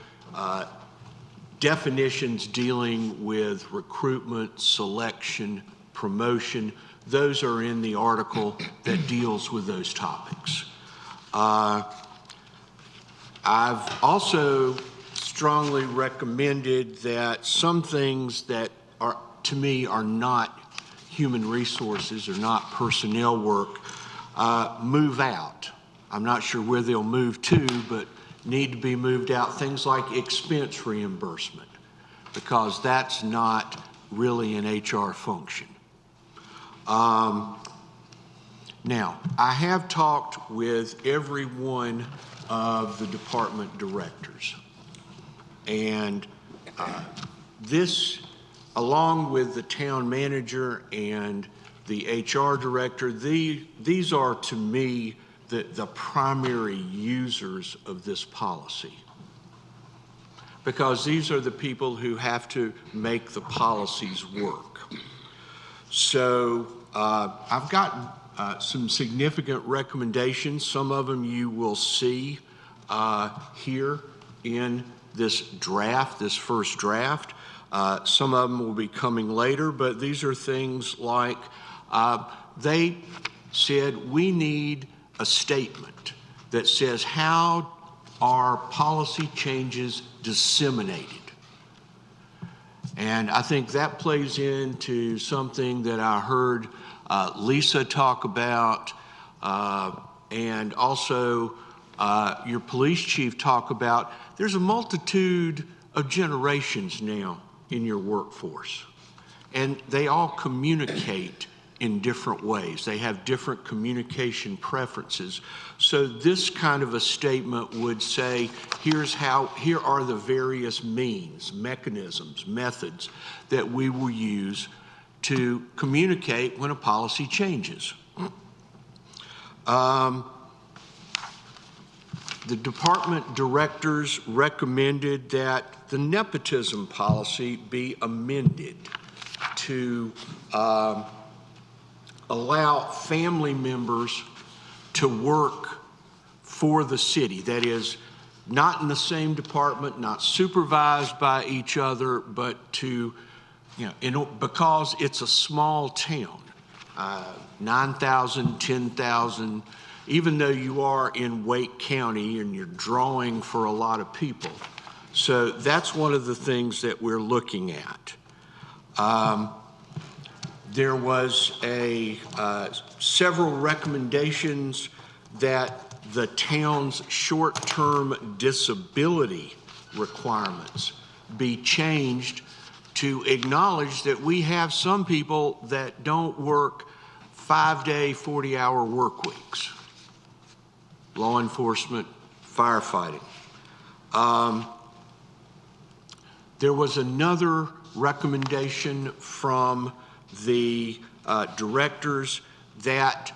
definitions dealing with recruitment, selection, promotion, those are in the article that deals with those topics. I've also strongly recommended that some things that are, to me, are not human resources or not personnel work move out. I'm not sure where they'll move to, but need to be moved out. Things like expense reimbursement, because that's not really an HR function. Now, I have talked with every one of the department directors, and this, along with the town manager and the HR director. These are, to me, the primary users of this policy, because these are the people who have to make the policies work. So I've gotten some significant recommendations. Some of them you will see here in this draft, this first draft. Some of them will be coming later, but these are things like they said we need a statement that says how are policy changes disseminated. And I think that plays into something that I heard Lisa talk about, and also your police chief talk about. There's a multitude of generations now in your workforce, and they all communicate in different ways. They have different communication preferences. So this kind of a statement would say, here are the various means, mechanisms, methods that we will use to communicate when a policy changes. The department directors recommended that the nepotism policy be amended to allow family members to work for the city. That is, not in the same department, not supervised by each other, but to, because it's a small town, 9,000, 10,000, even though you are in Wake County and you're drawing for a lot of people. So that's one of the things that we're looking at. There was several recommendations that the town's short-term disability requirements be changed to acknowledge that we have some people that don't work 5-day, 40-hour work weeks. Law enforcement, firefighting. There was another recommendation from the directors that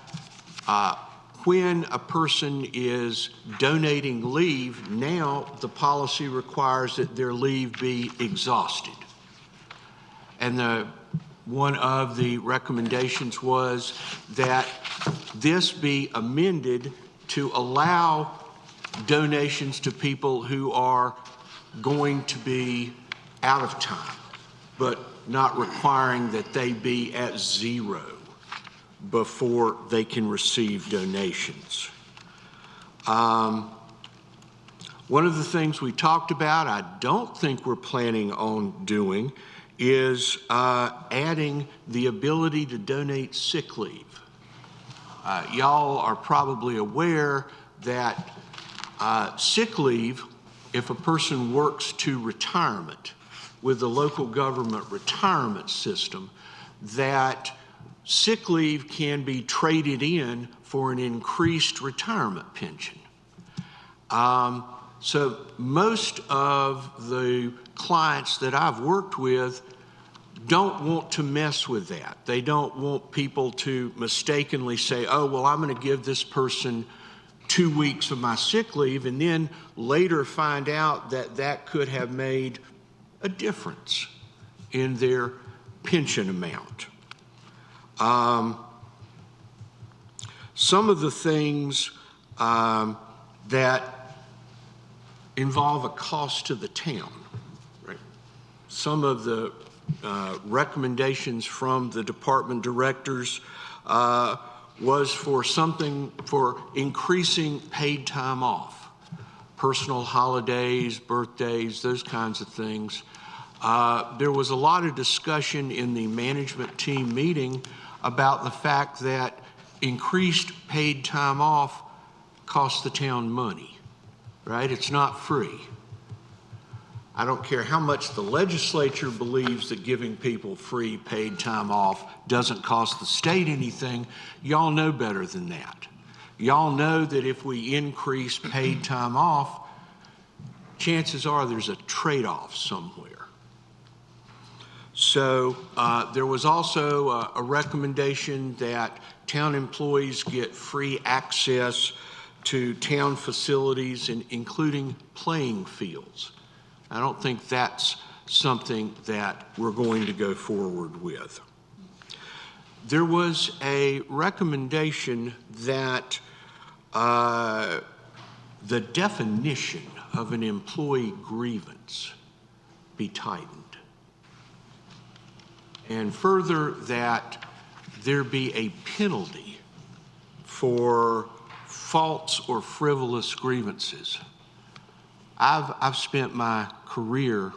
when a person is donating leave, now the policy requires that their leave be exhausted. And one of the recommendations was that this be amended to allow donations to people who are going to be out of time, but not requiring that they be at zero before they can receive donations. One of the things we talked about, I don't think we're planning on doing, is adding the ability to donate sick leave. Y'all are probably aware that sick leave, if a person works to retirement with the local government retirement system, that sick leave can be traded in for an increased retirement pension. So most of the clients that I've worked with don't want to mess with that. They don't want people to mistakenly say, oh, well, I'm going to give this person 2 weeks of my sick leave, and then later find out that that could have made a difference in their pension amount. Some of the things that involve a cost to the town, right? Some of the recommendations from the department directors was for increasing paid time off, personal holidays, birthdays, those kinds of things. There was a lot of discussion in the management team meeting about the fact that increased paid time off costs the town money, right? It's not free. I don't care how much the legislature believes that giving people free paid time off doesn't cost the state anything. Y'all know better than that. Y'all know that if we increase paid time off, chances are there's a trade-off somewhere. So there was also a recommendation that town employees get free access to town facilities, including playing fields. I don't think that's something that we're going to go forward with. There was a recommendation that the definition of an employee grievance be tightened. And further, that there be a penalty for false or frivolous grievances. I've spent my career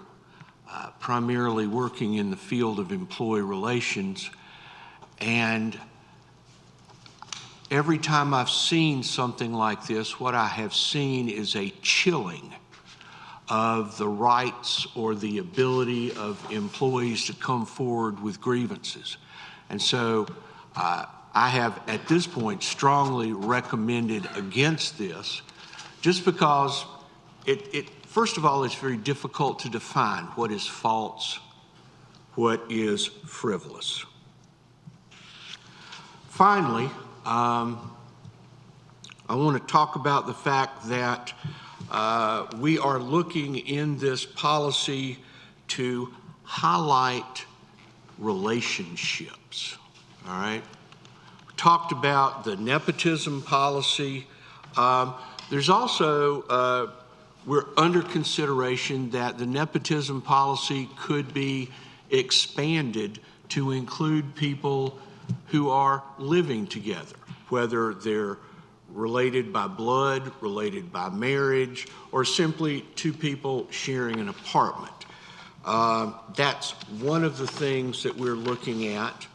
primarily working in the field of employee relations, and every time I've seen something like this, what I have seen is a chilling of the rights or the ability of employees to come forward with grievances. And so I have at this point strongly recommended against this, just because first of all, it's very difficult to define what is false, what is frivolous. Finally, I want to talk about the fact that we are looking in this policy to highlight relationships, all right? We talked about the nepotism policy. There's also, we're under consideration that the nepotism policy could be expanded to include people who are living together, whether they're related by blood, related by marriage, or simply two people sharing an apartment. That's one of the things that we're looking at.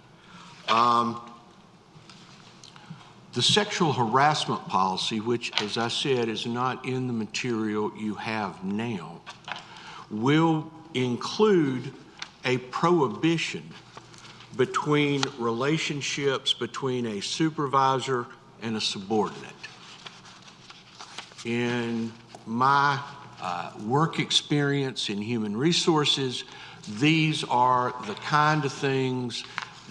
The sexual harassment policy, which, as I said, is not in the material you have now, will include a prohibition between relationships between a supervisor and a subordinate. In my work experience in human resources, these are the kind of things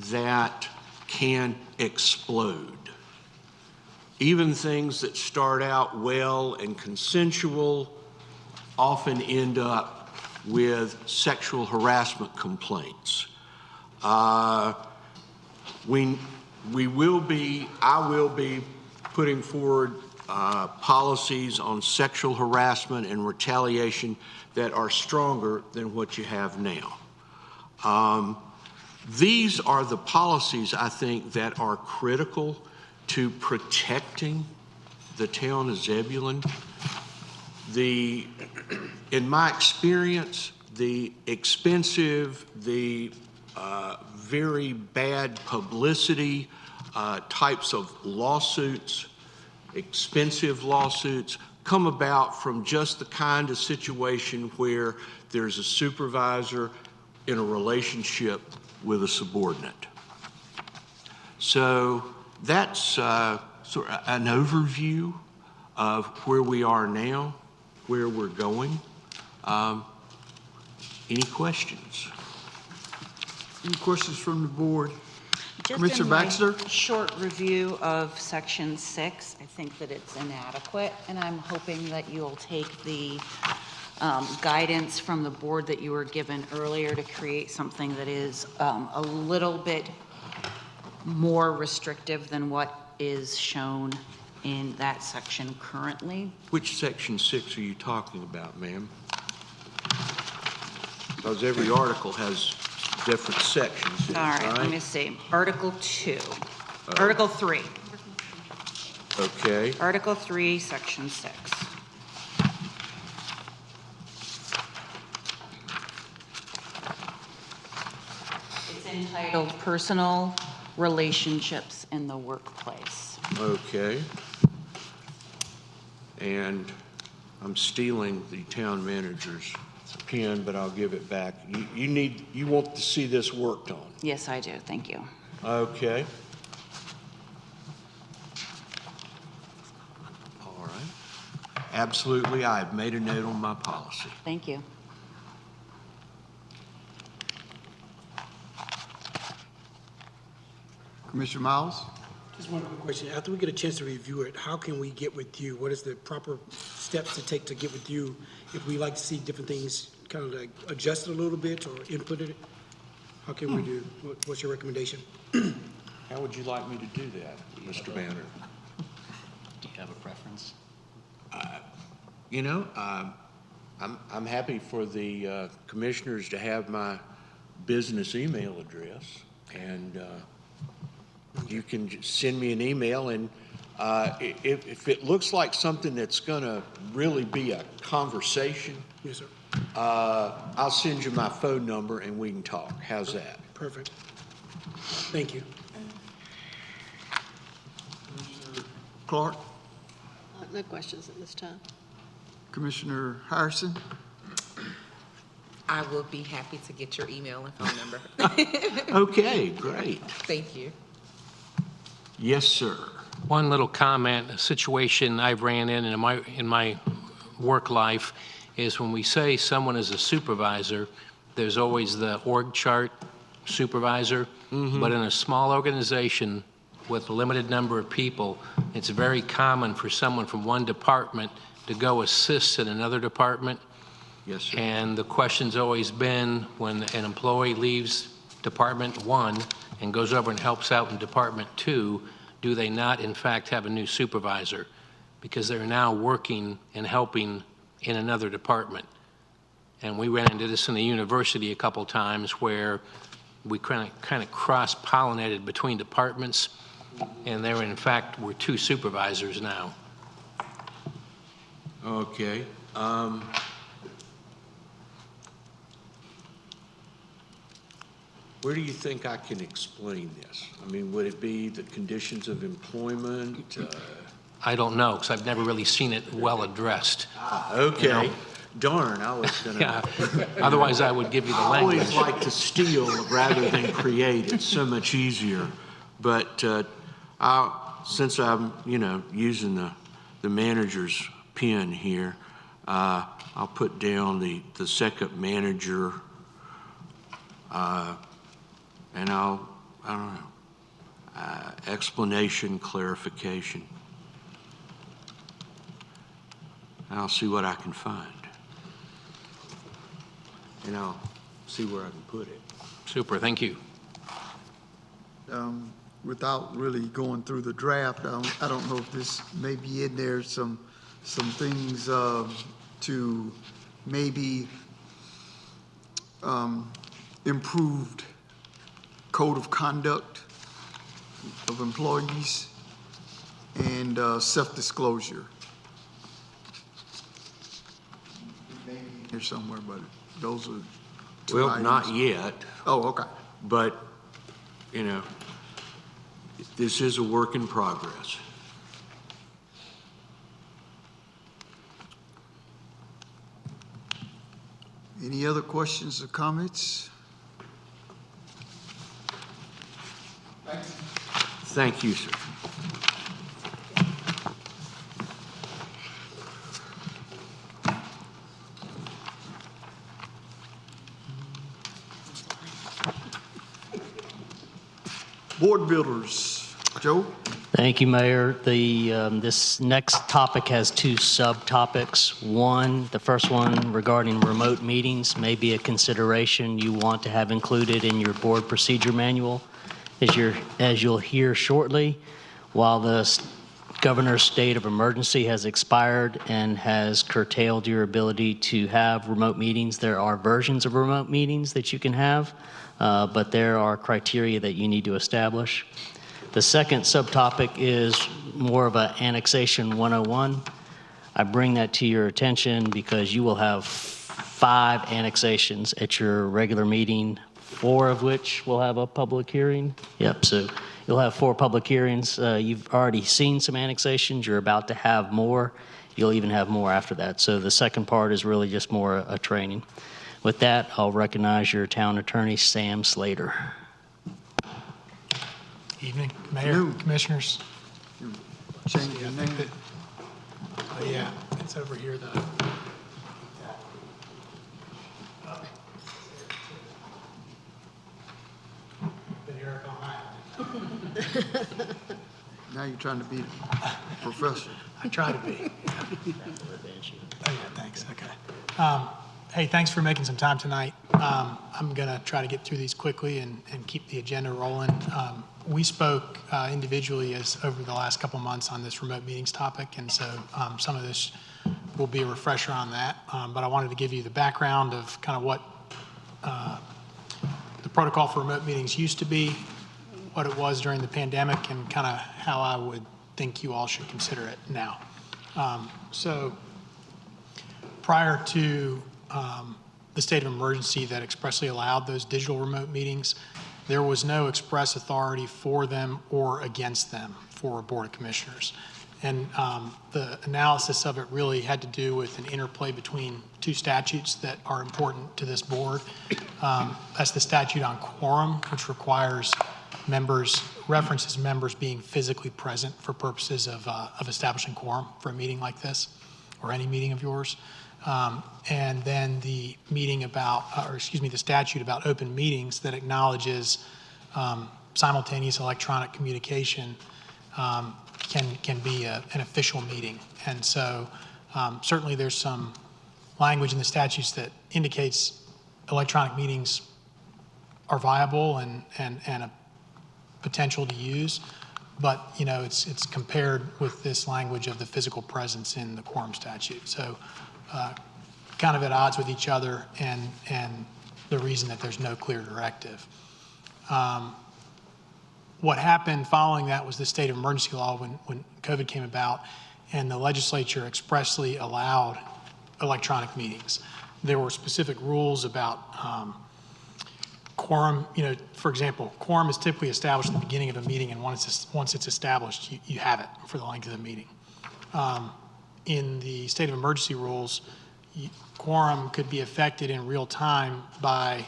that can explode. Even things that start out well and consensual often end up with sexual harassment complaints. I will be putting forward policies on sexual harassment and retaliation that are stronger than what you have now. These are the policies, I think, that are critical to protecting the town of Zebulon. In my experience, the expensive, the very bad publicity types of lawsuits, expensive lawsuits, come about from just the kind of situation where there's a supervisor in a relationship with a subordinate. So that's sort of an overview of where we are now, where we're going. Any questions? Any questions from the board? Just Commissioner in my Baxter? short review of section 6, I think that it's inadequate, and I'm hoping that you'll take the guidance from the board that you were given earlier to create something that is a little bit more restrictive than what is shown in that section currently. Which section 6 are you talking about, ma'am? Because every article has different sections. All right, let me see. Article 2. Article 3. Okay. Article 3, section 6. It's entitled Personal Relationships in the Workplace. Okay. And I'm stealing the town manager's pen, but I'll give it back. You want to see this worked on? Yes, I do. Thank you. Okay. All right. Absolutely, I've made a note on my policy. Thank you. Commissioner Miles? Just one quick question. After we get a chance to review it, how can we get with you? What is the proper steps to take to get with you if we like to see different things kind of like adjusted a little bit or inputted? How can we do? What's your recommendation? How would you like me to do that, Mr. Banner? Do you have a preference? You know, I'm happy for the commissioners to have my business email address, and you can just send me an email, and if it looks like something that's going to really be a conversation, Yes, sir. I'll send you my phone number and we can talk. How's that? Perfect. Thank you. Clark? No questions at this time. Commissioner Harrison? I will be happy to get your email and phone number. Okay, great. Thank you. Yes, sir. One little comment, a situation I've ran in my work life is when we say someone is a supervisor, there's always the org chart supervisor, but in a small organization with a limited number of people, it's very common for someone from one department to go assist in another department. Yes, sir. And the question's always been, when an employee leaves Department 1 and goes over and helps out in Department 2, do they not in fact have a new supervisor? Because they're now working and helping in another department. And we ran into this in the university a couple times where we kind of cross-pollinated between departments, and there in fact were two supervisors now. Okay. Where do you think I can explain this? I mean, would it be the conditions of employment? I don't know, because I've never really seen it well addressed. Okay. You know? Darn, I was gonna. Yeah. Otherwise, I would give you the I language. always like to steal rather than create. It's so much easier. But since I'm, using the manager's pen here, I'll put down the second manager, and I don't know, explanation, clarification. And I'll see what I can find. And I'll see where I can put it. Super, thank you. Without really going through the draft, I don't know if this may be in there, some things to maybe improved code of conduct of employees and self-disclosure. Maybe here somewhere, but those are two Well, items. not yet, Oh, okay. but, this is a work in progress. Any other questions or comments? Thank you, sir. Board builders, Joe? Thank you, Mayor. This next topic has two subtopics. One, the first one regarding remote meetings may be a consideration you want to have included in your board procedure manual. As you'll hear shortly, while the governor's state of emergency has expired and has curtailed your ability to have remote meetings, there are versions of remote meetings that you can have, but there are criteria that you need to establish. The second subtopic is more of an annexation 101. I bring that to your attention because you will have 5 annexations at your regular meeting, 4 of which will have a public hearing. Yep, so you'll have 4 public hearings. You've already seen some annexations. You're about to have more. You'll even have more after that. So the second part is really just more a training. With that, I'll recognize your town attorney, Sam Slater. Evening, Mayor, Afternoon. Commissioners. Change your name. Yeah, it's over here though. Been here all night. Now you're trying to be a professor. I try to be. Oh, yeah, thanks, okay. Hey, thanks for making some time tonight. I'm going to try to get through these quickly and keep the agenda rolling. We spoke individually over the last couple months on this remote meetings topic, and so some of this will be a refresher on that. But I wanted to give you the background of kind of what the protocol for remote meetings used to be, what it was during the pandemic, and kind of how I would think you all should consider it now. So prior to the state of emergency that expressly allowed those digital remote meetings, there was no express authority for them or against them for a Board of Commissioners. And the analysis of it really had to do with an interplay between two statutes that are important to this board. That's the statute on quorum, which requires references members being physically present for purposes of establishing quorum for a meeting like this, or any meeting of yours. And then the the statute about open meetings that acknowledges simultaneous electronic communication can be an official meeting. And so certainly there's some language in the statutes that indicates electronic meetings are viable and a potential to use, but it's compared with this language of the physical presence in the quorum statute. So kind of at odds with each other, and the reason that there's no clear directive. What happened following that was the state of emergency law when COVID came about, and the legislature expressly allowed electronic meetings. There were specific rules about quorum. For example, quorum is typically established at the beginning of a meeting, and once it's established, you have it for the length of the meeting. In the state of emergency rules, quorum could be affected in real time by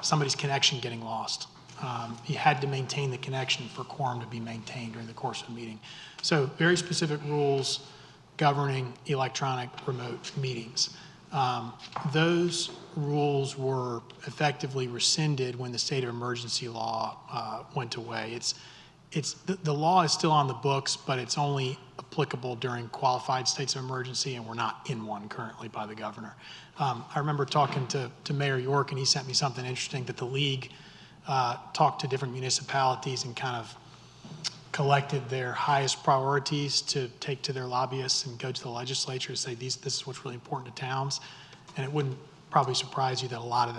somebody's connection getting lost. You had to maintain the connection for quorum to be maintained during the course of a meeting. So very specific rules governing electronic remote meetings. Those rules were effectively rescinded when the state of emergency law went away. The law is still on the books, but it's only applicable during qualified states of emergency, and we're not in one currently by the governor. I remember talking to Mayor York, and he sent me something interesting that the league talked to different municipalities and kind of collected their highest priorities to take to their lobbyists and go to the legislature and say, this is what's really important to towns. And it wouldn't probably surprise you that a lot of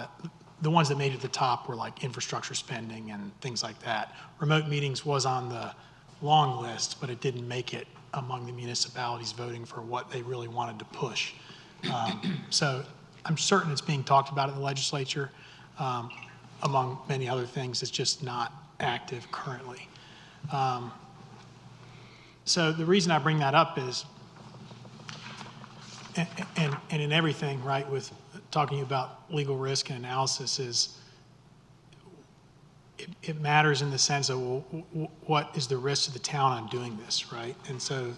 the ones that made it to the top were like infrastructure spending and things like that. Remote meetings was on the long list, but it didn't make it among the municipalities voting for what they really wanted to push. So I'm certain it's being talked about in the legislature. Among many other things, it's just not active currently. So the reason I bring that up is, and in everything, right, with talking about legal risk and analysis, is it matters in the sense of, well, what is the risk to the town on doing this, right? And so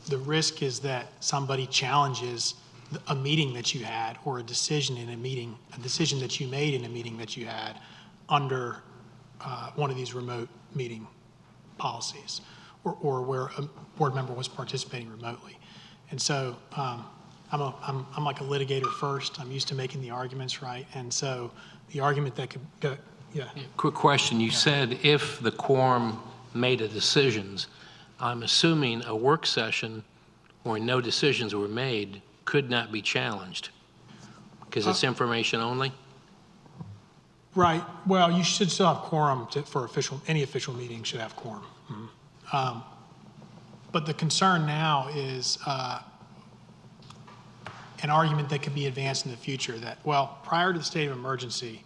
the risk is that somebody challenges a meeting that you had, or a decision in a meeting, a decision that you made in a meeting that you had under one of these remote meeting policies, or where a board member was participating remotely. And so I'm like a litigator first. I'm used to making the arguments, right? And so the argument that could go, yeah. Quick question. You said if the quorum made a decisions, I'm assuming a work session where no decisions were made could not be challenged because it's information only? Right. Well, you should still have quorum for any official meeting should have quorum. Mm-hmm. But the concern now is an argument that could be advanced in the future that, well, prior to the state of emergency,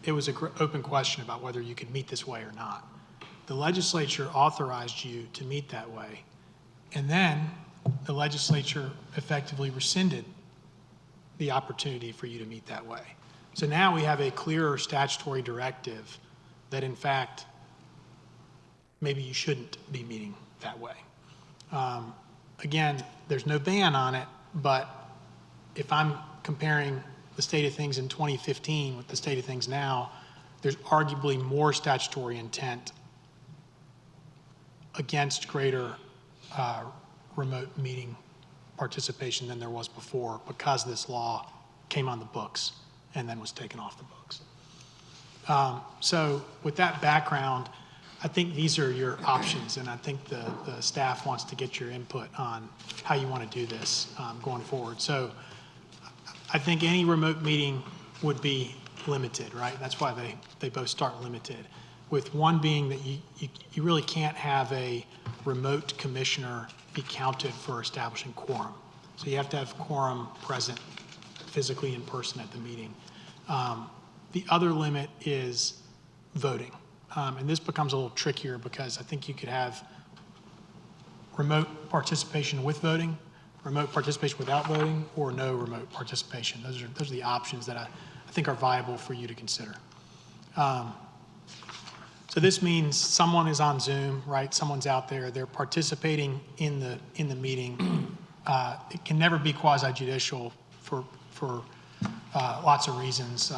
it was an open question about whether you could meet this way or not. The legislature authorized you to meet that way, and then the legislature effectively rescinded the opportunity for you to meet that way. So now we have a clearer statutory directive that, in fact, maybe you shouldn't be meeting that way. Again, there's no ban on it, but if I'm comparing the state of things in 2015 with the state of things now, there's arguably more statutory intent against greater remote meeting participation than there was before because this law came on the books and then was taken off the books. So with that background, I think these are your options, and I think the staff wants to get your input on how you want to do this going forward. So I think any remote meeting would be limited, right? That's why they both start limited, with one being that you really can't have a remote commissioner be counted for establishing quorum. So you have to have quorum present physically in person at the meeting. The other limit is voting. And this becomes a little trickier because I think you could have remote participation with voting, remote participation without voting, or no remote participation. Those are the options that I think are viable for you to consider. So this means someone is on Zoom, right? Someone's out there, they're participating in the meeting. It can never be quasi-judicial for lots of reasons.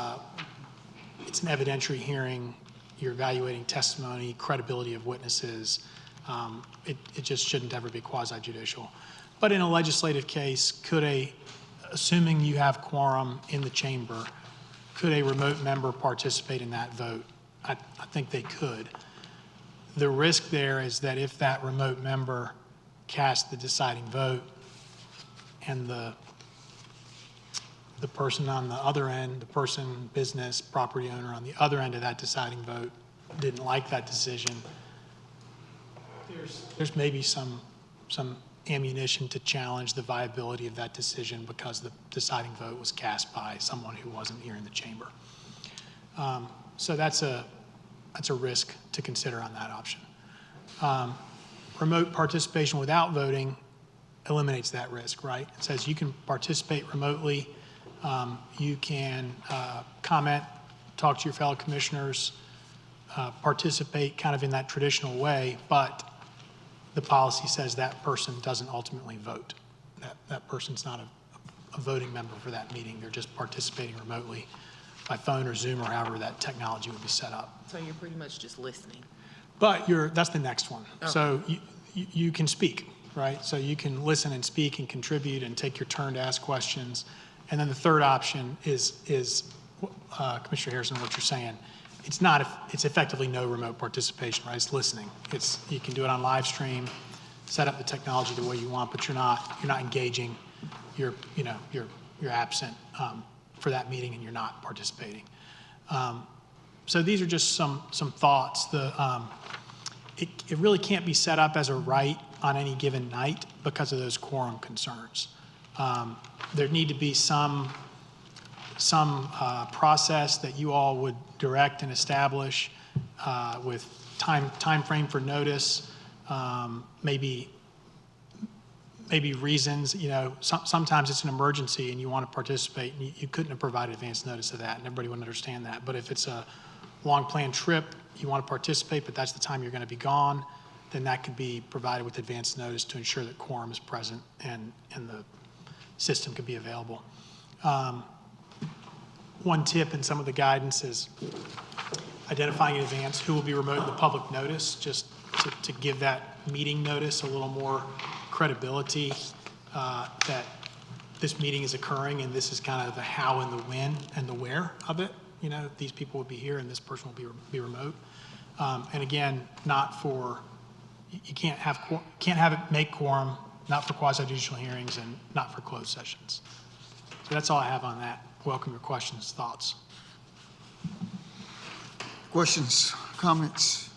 It's an evidentiary hearing. You're evaluating testimony, credibility of witnesses. It just shouldn't ever be quasi-judicial. But in a legislative case, assuming you have quorum in the chamber, could a remote member participate in that vote? I think they could. The risk there is that if that remote member casts the deciding vote and the person on the other end, the person, business, property owner on the other end of that deciding vote didn't like that decision, there's maybe some ammunition to challenge the viability of that decision because the deciding vote was cast by someone who wasn't here in the chamber. So that's a risk to consider on that option. Remote participation without voting eliminates that risk, right? It says you can participate remotely, you can comment, talk to your fellow commissioners, participate kind of in that traditional way, but the policy says that person doesn't ultimately vote. That person's not a voting member for that meeting. They're just participating remotely by phone or Zoom or however that technology would be set up. So you're pretty much just listening. But that's the next one. Okay. So you can speak, right? So you can listen and speak and contribute and take your turn to ask questions. And then the third option is Commissioner Harrison, what you're saying. It's effectively no remote participation, right? It's listening. You can do it on live stream, set up the technology the way you want, but you're not engaging. You're absent for that meeting and you're not participating. So these are just some thoughts. It really can't be set up as a right on any given night because of those quorum concerns. There need to be some process that you all would direct and establish with time frame for notice, maybe reasons. Sometimes it's an emergency and you want to participate and you couldn't have provided advance notice of that, and everybody would understand that. But if it's a long planned trip, you want to participate, but that's the time you're going to be gone, then that could be provided with advance notice to ensure that quorum is present and the system could be available. One tip in some of the guidance is identifying in advance who will be remote in the public notice, just to give that meeting notice a little more credibility that this meeting is occurring and this is kind of the how and the when and the where of it. These people will be here and this person will be remote. And again, you can't have it make quorum, not for quasi-judicial hearings and not for closed sessions. So that's all I have on that. Welcome your questions, thoughts. Questions, comments?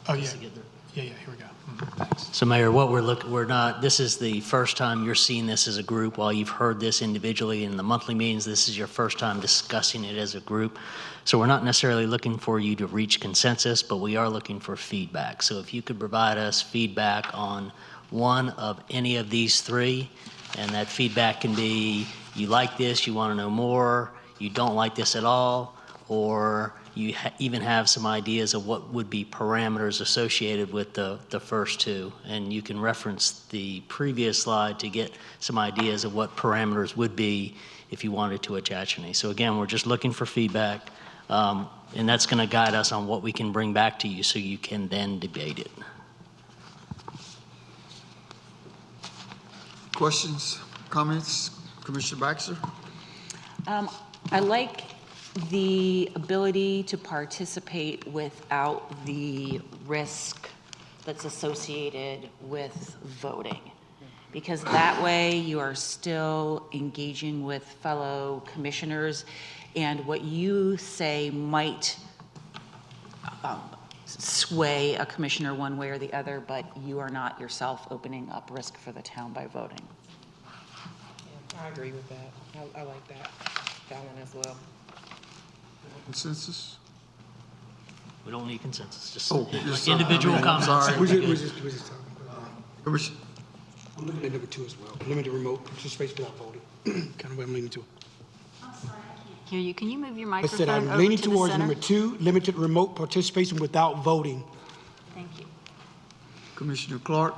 Oh, yeah. Yeah, here we go. Thanks. So Mayor, this is the first time you're seeing this as a group. While you've heard this individually in the monthly meetings, this is your first time discussing it as a group. So we're not necessarily looking for you to reach consensus, but we are looking for feedback. So if you could provide us feedback on one of any of these three, and that feedback can be, you like this, you want to know more, you don't like this at all, or you even have some ideas of what would be parameters associated with the first two. And you can reference the previous slide to get some ideas of what parameters would be if you wanted to attach any. So again, we're just looking for feedback. And that's going to guide us on what we can bring back to you so you can then debate it. Questions, comments? Commissioner Baxter? I like the ability to participate without the risk that's associated with voting, because that way you are still engaging with fellow commissioners, and what you say might sway a commissioner one way or the other, but you are not yourself opening up risk for the town by voting. I agree with that. I like that one as well. Consensus? We don't need consensus, just Just, individual comments. Sorry. We're just talking. Commissioner, I'm looking at number 2 as well. Limited remote participation without voting. Kind of what I'm leaning to. Hear you. Can you move your I said microphone I'm over leaning to the towards center? number 2, limited remote participation without voting. Thank you. Commissioner Clark?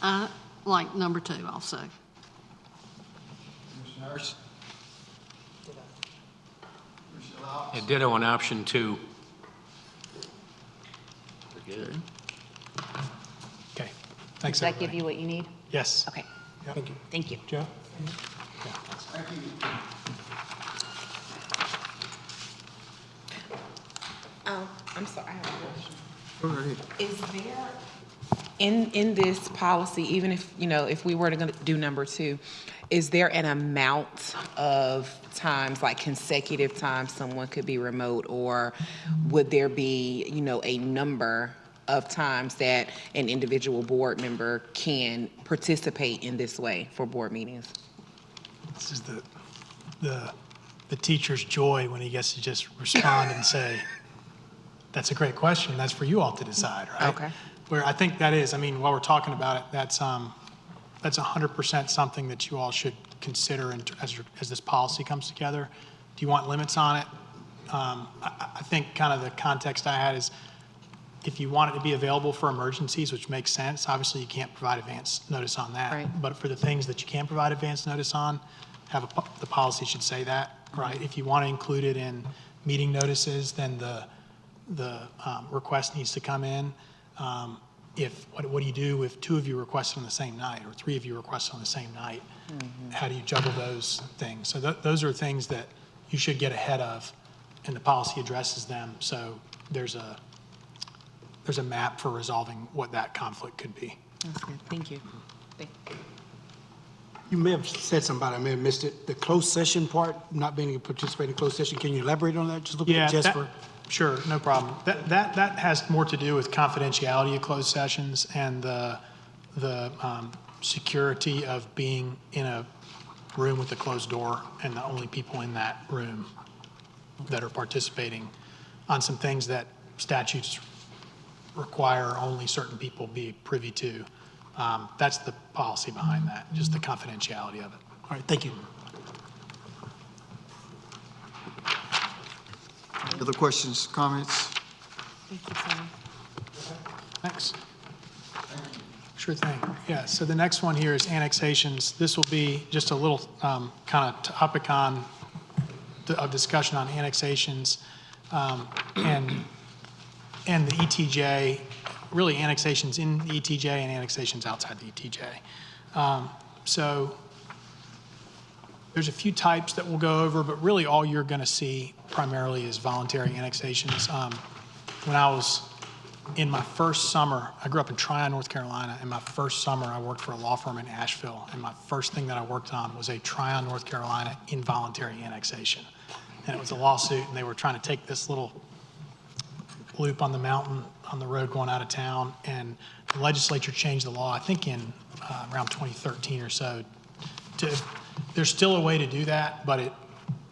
I like number 2 also. Commissioner Harris? Commissioner Lau? And ditto on option 2. Good. Okay, thanks, Does that give everybody. you what you need? Yes. Okay, Thank you. thank you. Joe? I'm sorry, I have a question. Go ahead. Is there, in this policy, even if, if we were to do number 2, is there an amount of times, like consecutive times someone could be remote, or would there be, a number of times that an individual board member can participate in this way for board meetings? This is the teacher's joy when he gets to just respond and say, that's a great question. That's for you all to decide, right? Okay. Where I think that is, while we're talking about it, that's 100% something that you all should consider as this policy comes together. Do you want limits on it? I think kind of the context I had is if you want it to be available for emergencies, which makes sense, obviously you can't provide advance notice on that. Right. But for the things that you can provide advance notice on, the policy should say that, right? If you want to include it in meeting notices, then the request needs to come in. What do you do if 2 of you request on the same night or 3 of you request on the same night? How do you juggle those things? So those are things that you should get ahead of, and the policy addresses them. So there's a map for resolving what that conflict could be. That's good. Thank you. You may have said something about it, I may have missed it. The closed session part, not being able to participate in closed session, can you elaborate on that just a little bit? Just for Sure, no problem. That has more to do with confidentiality of closed sessions and the security of being in a room with a closed door and the only people in that room that are participating on some things that statutes require only certain people be privy to. That's the policy behind that, just the confidentiality of it. All right, thank you. Other questions, comments? Thanks. Sure thing. Yeah, so the next one here is annexations. This will be just a little kind of topic of discussion on annexations and the ETJ, really annexations in the ETJ and annexations outside the ETJ. So there's a few types that we'll go over, but really all you're going to see primarily is voluntary annexations. When I was in my first summer, I grew up in Tryon, North Carolina. In my first summer, I worked for a law firm in Asheville, and my first thing that I worked on was a Tryon, North Carolina involuntary annexation. And it was a lawsuit, and they were trying to take this little loop on the mountain on the road going out of town, and the legislature changed the law, I think in around 2013 or so. There's still a way to do that, but it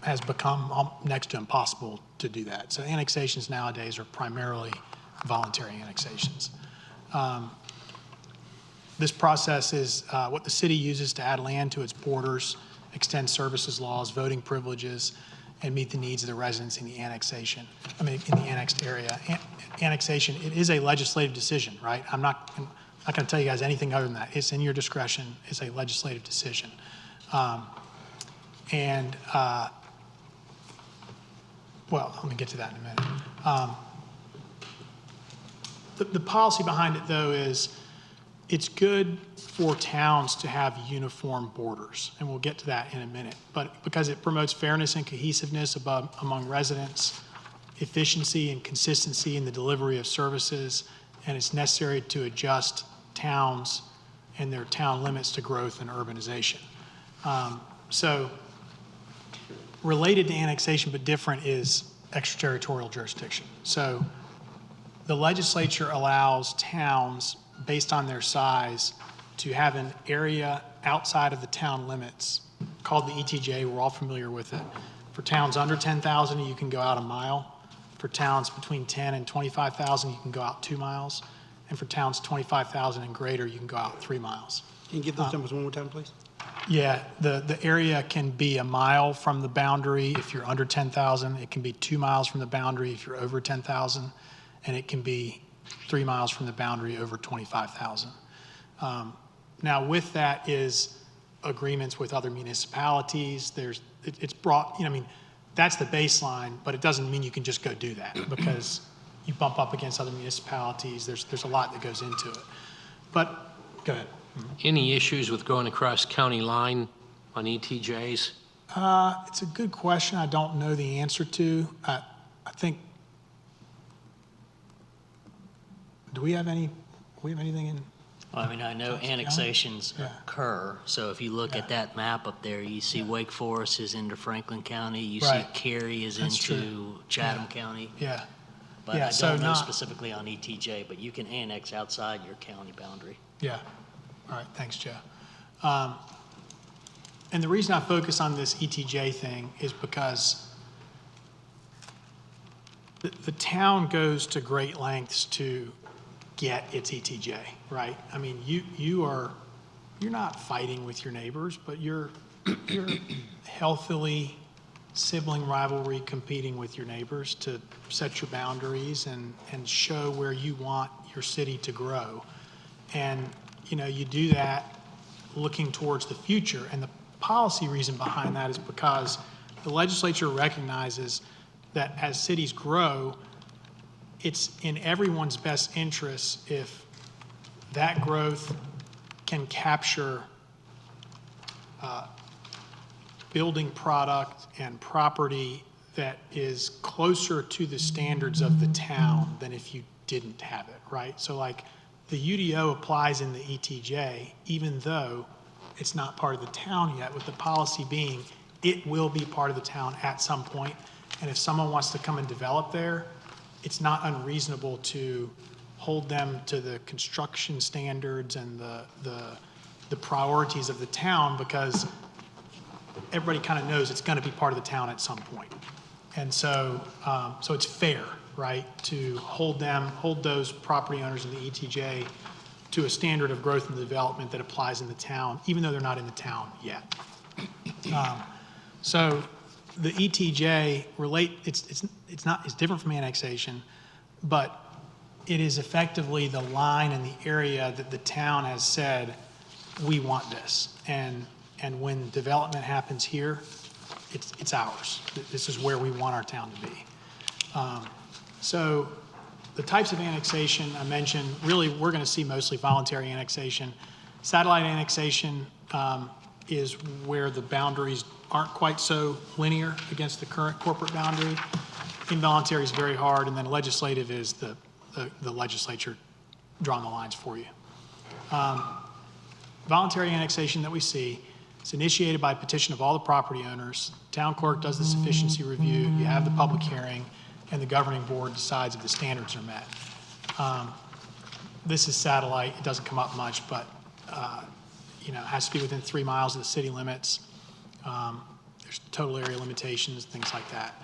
has become next to impossible to do that. So annexations nowadays are primarily voluntary annexations. This process is what the city uses to add land to its borders, extend services laws, voting privileges, and meet the needs of the residents in the annexation, in the annexed area. Annexation, it is a legislative decision, right? I'm not going to tell you guys anything other than that. It's in your discretion. It's a legislative decision. well, let me get to that in a minute. The policy behind it, though, is it's good for towns to have uniform borders, and we'll get to that in a minute. But because it promotes fairness and cohesiveness among residents, efficiency and consistency in the delivery of services, and it's necessary to adjust towns and their town limits to growth and urbanization. So related to annexation but different is extraterritorial jurisdiction. So the legislature allows towns, based on their size, to have an area outside of the town limits called the ETJ. We're all familiar with it. For towns under 10,000, you can go out a mile. For towns between 10 and 25,000, you can go out 2 miles. And for towns 25,000 and greater, you can go out 3 miles. Can you give those numbers one more time, please? Yeah, the area can be a mile from the boundary if you're under 10,000. It can be 2 miles from the boundary if you're over 10,000. And it can be 3 miles from the boundary over 25,000. Now, with that is agreements with other municipalities. It's brought, that's the baseline, but it doesn't mean you can just go do that because you bump up against other municipalities. There's a lot that goes into it. But, go ahead. Any issues with going across county line on ETJs? It's a good question I don't know the answer to. I think, do we have anything in? Well, I mean, I know annexations occur, so if you look at that map up there, you see Wake Forest is into Franklin County, you see Right. Cary is That's into true. Chatham County. Yeah. But Yeah, I so don't know not- specifically on ETJ, but you can annex outside your county boundary. Yeah. All right, thanks, Joe. And the reason I focus on this ETJ thing is because the town goes to great lengths to get its ETJ, right? I mean, you're not fighting with your neighbors, but you're healthily sibling rivalry competing with your neighbors to set your boundaries and show where you want your city to grow. And, you do that looking towards the future. And the policy reason behind that is because the legislature recognizes that as cities grow, it's in everyone's best interest if that growth can capture building product and property that is closer to the standards of the town than if you didn't have it, right? So like the UDO applies in the ETJ, even though it's not part of the town yet, with the policy being it will be part of the town at some point. And if someone wants to come and develop there, it's not unreasonable to hold them to the construction standards and the priorities of the town because everybody kind of knows it's going to be part of the town at some point. And so, so it's fair, right, to hold those property owners in the ETJ to a standard of growth and development that applies in the town, even though they're not in the town yet. So the ETJ it's different from annexation, but it is effectively the line in the area that the town has said, we want this. And when development happens here, it's ours. This is where we want our town to be. So the types of annexation I mentioned, really we're going to see mostly voluntary annexation. Satellite annexation is where the boundaries aren't quite so linear against the current corporate boundary. Involuntary is very hard, and then legislative is the legislature drawing the lines for you. Voluntary annexation that we see, it's initiated by petition of all the property owners. Town clerk does the sufficiency review, you have the public hearing, and the governing board decides if the standards are met. This is satellite, it doesn't come up much, but it has to be within 3 miles of the city limits. There's total area limitations, things like that.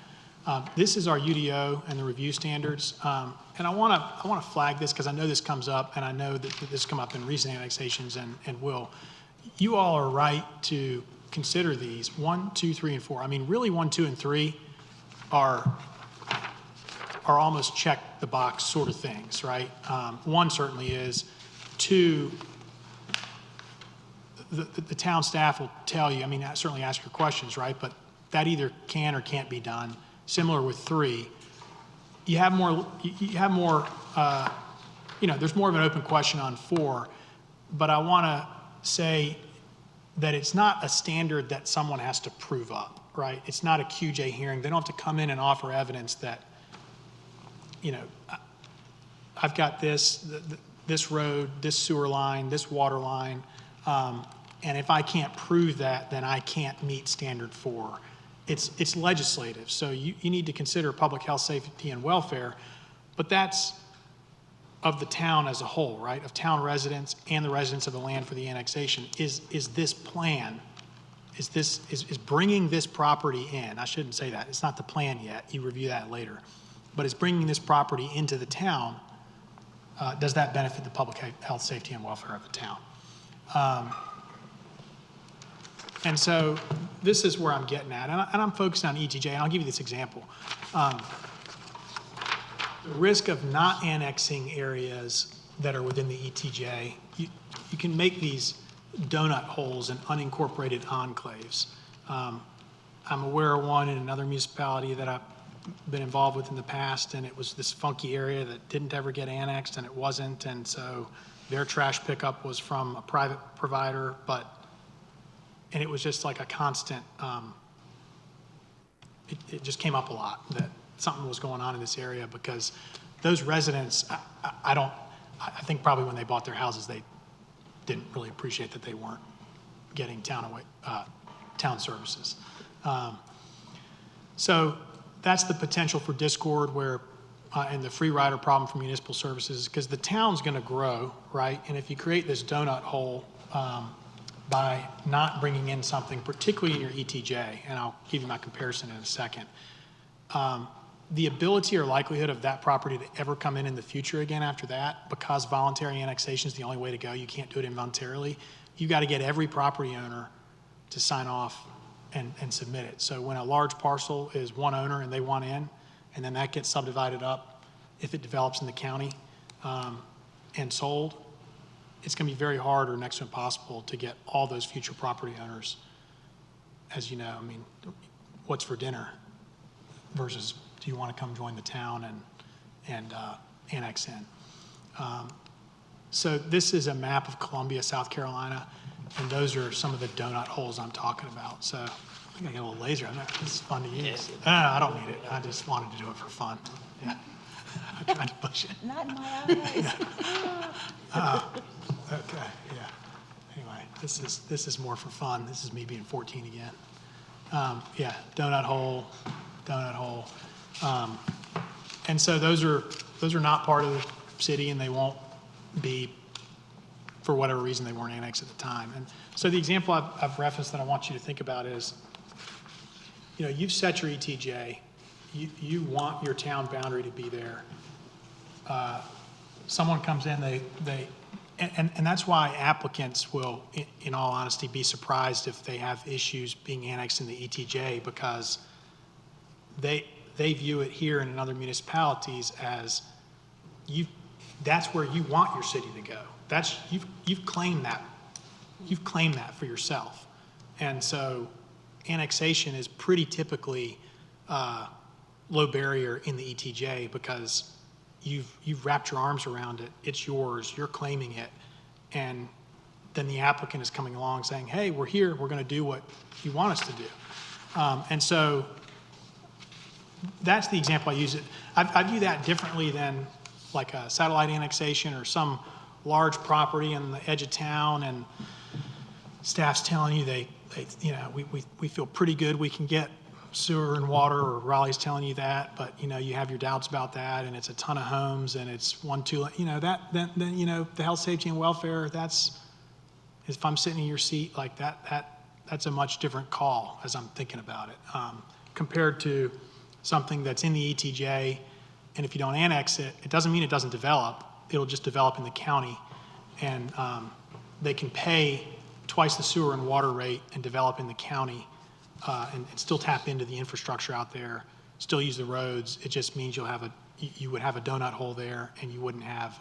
This is our UDO and the review standards. And I want to flag this because I know this comes up, and I know that this has come up in recent annexations and will. You all are right to consider these 1, 2, 3, and 4. I mean, really 1, 2, and 3 are almost check the box sort of things, right? 1 certainly is. 2, the town staff will tell you, I mean, certainly ask your questions, right? But that either can or can't be done. Similar with 3. You have more, there's more of an open question on 4, but I want to say that it's not a standard that someone has to prove up, right? It's not a QJ hearing. They don't have to come in and offer evidence that, I've got this road, this sewer line, this water line, and if I can't prove that, then I can't meet standard 4. It's legislative, so you need to consider public health, safety, and welfare, but that's of the town as a whole, right? Of town residents and the residents of the land for the annexation. Is this plan, is bringing this property in, I shouldn't say that, it's not the plan yet, you review that later, but is bringing this property into the town, does that benefit the public health, safety, and welfare of the town? And so this is where I'm getting at, and I'm focused on ETJ, and I'll give you this example. The risk of not annexing areas that are within the ETJ, you can make these donut holes and unincorporated enclaves. I'm aware of one in another municipality that I've been involved with in the past, and it was this funky area that didn't ever get annexed, and it wasn't, and so their trash pickup was from a private provider, and it was just like a constant, it just came up a lot that something was going on in this area because those residents, I think probably when they bought their houses, they didn't really appreciate that they weren't getting town services. So that's the potential for discord where, and the free rider problem for municipal services, because the town's going to grow, right? And if you create this donut hole by not bringing in something, particularly in your ETJ, and I'll give you my comparison in a second, the ability or likelihood of that property to ever come in the future again after that, because voluntary annexation is the only way to go, you can't do it involuntarily, you got to get every property owner to sign off and submit it. So when a large parcel is one owner and they want in, and then that gets subdivided up, if it develops in the county and sold, it's going to be very hard or next to impossible to get all those future property owners. As you know, I mean, what's for dinner versus do you want to come join the town and annex in? So this is a map of Columbia, South Carolina, and those are some of the donut holes I'm talking about. So I think I got a little laser on there. This is fun to use. No, I don't need it. I just wanted to do it for fun. Yeah. I tried to push it. Not in my eyes. Okay, yeah. Anyway, this is more for fun. This is me being 14 again. Yeah, donut hole. And so those are not part of the city, and they won't be, for whatever reason, they weren't annexed at the time. And so the example I've referenced that I want you to think about is, you've set your ETJ, you want your town boundary to be there. Someone comes in, and that's why applicants will, in all honesty, be surprised if they have issues being annexed in the ETJ, because they view it here and in other municipalities as that's where you want your city to go. You've claimed that. You've claimed that for yourself. And so annexation is pretty typically low barrier in the ETJ because you've wrapped your arms around it. It's yours. You're claiming it. And then the applicant is coming along saying, hey, we're here. We're going to do what you want us to do. And so that's the example I use. I view that differently than like a satellite annexation or some large property on the edge of town, and staff's telling you we feel pretty good we can get sewer and water, or Raleigh's telling you that, but you have your doubts about that, and it's a ton of homes, and it's 1, 2, the health, safety, and welfare. That's, if I'm sitting in your seat like that's a much different call as I'm thinking about it, compared to something that's in the ETJ, and if you don't annex it, it doesn't mean it doesn't develop. It'll just develop in the county, and they can pay twice the sewer and water rate and develop in the county, and still tap into the infrastructure out there, still use the roads. It just means you would have a donut hole there, and you wouldn't have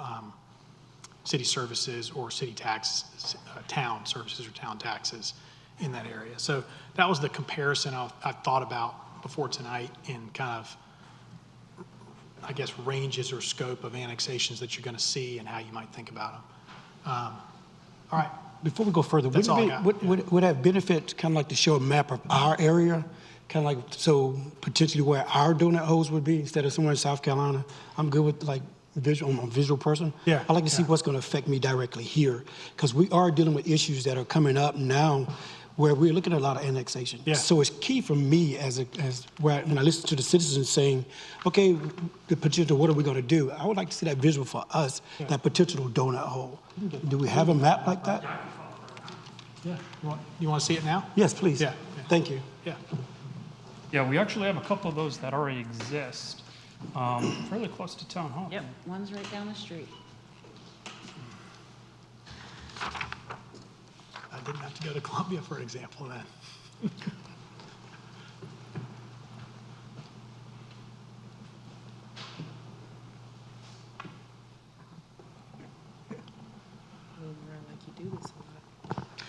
city services or city taxes, town services or town taxes in that area. So that was the comparison I thought about before tonight in kind of, I guess, ranges or scope of annexations that you're going to see and how you might think about them. All right. Before we go further, That's all I got. would that benefit kind of like to show a map of our area? Kind of like, so potentially where our donut holes would be instead of somewhere in South Carolina? I'm good with like visual, I'm a visual person. Yeah, I like to see what's going to affect me directly here because we are dealing with issues that are coming up now where we're looking at a lot of annexation. Yeah. So it's key for me when I listen to the citizens saying, okay, the potential, what are we going to do? I would like to see that visual for us, that potential donut hole. Do we have a map like that? Yeah. You want to see it now? Yes, please. Yeah. Thank you. Yeah. Yeah, we actually have a couple of those that already exist, fairly close to town hall. Yep, one's right down the street. I didn't have to go to Columbia for an example of that.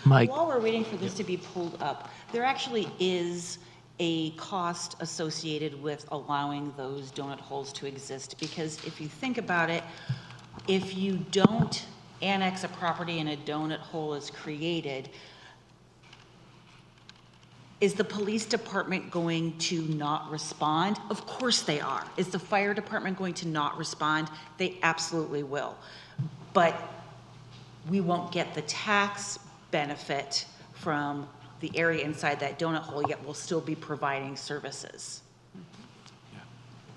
Mike. While we're waiting for this to be pulled up, there actually is a cost associated with allowing those donut holes to exist, because if you think about it, if you don't annex a property and a donut hole is created, is the police department going to not respond? Of course they are. Is the fire department going to not respond? They absolutely will. But we won't get the tax benefit from the area inside that donut hole, yet we'll still be providing services.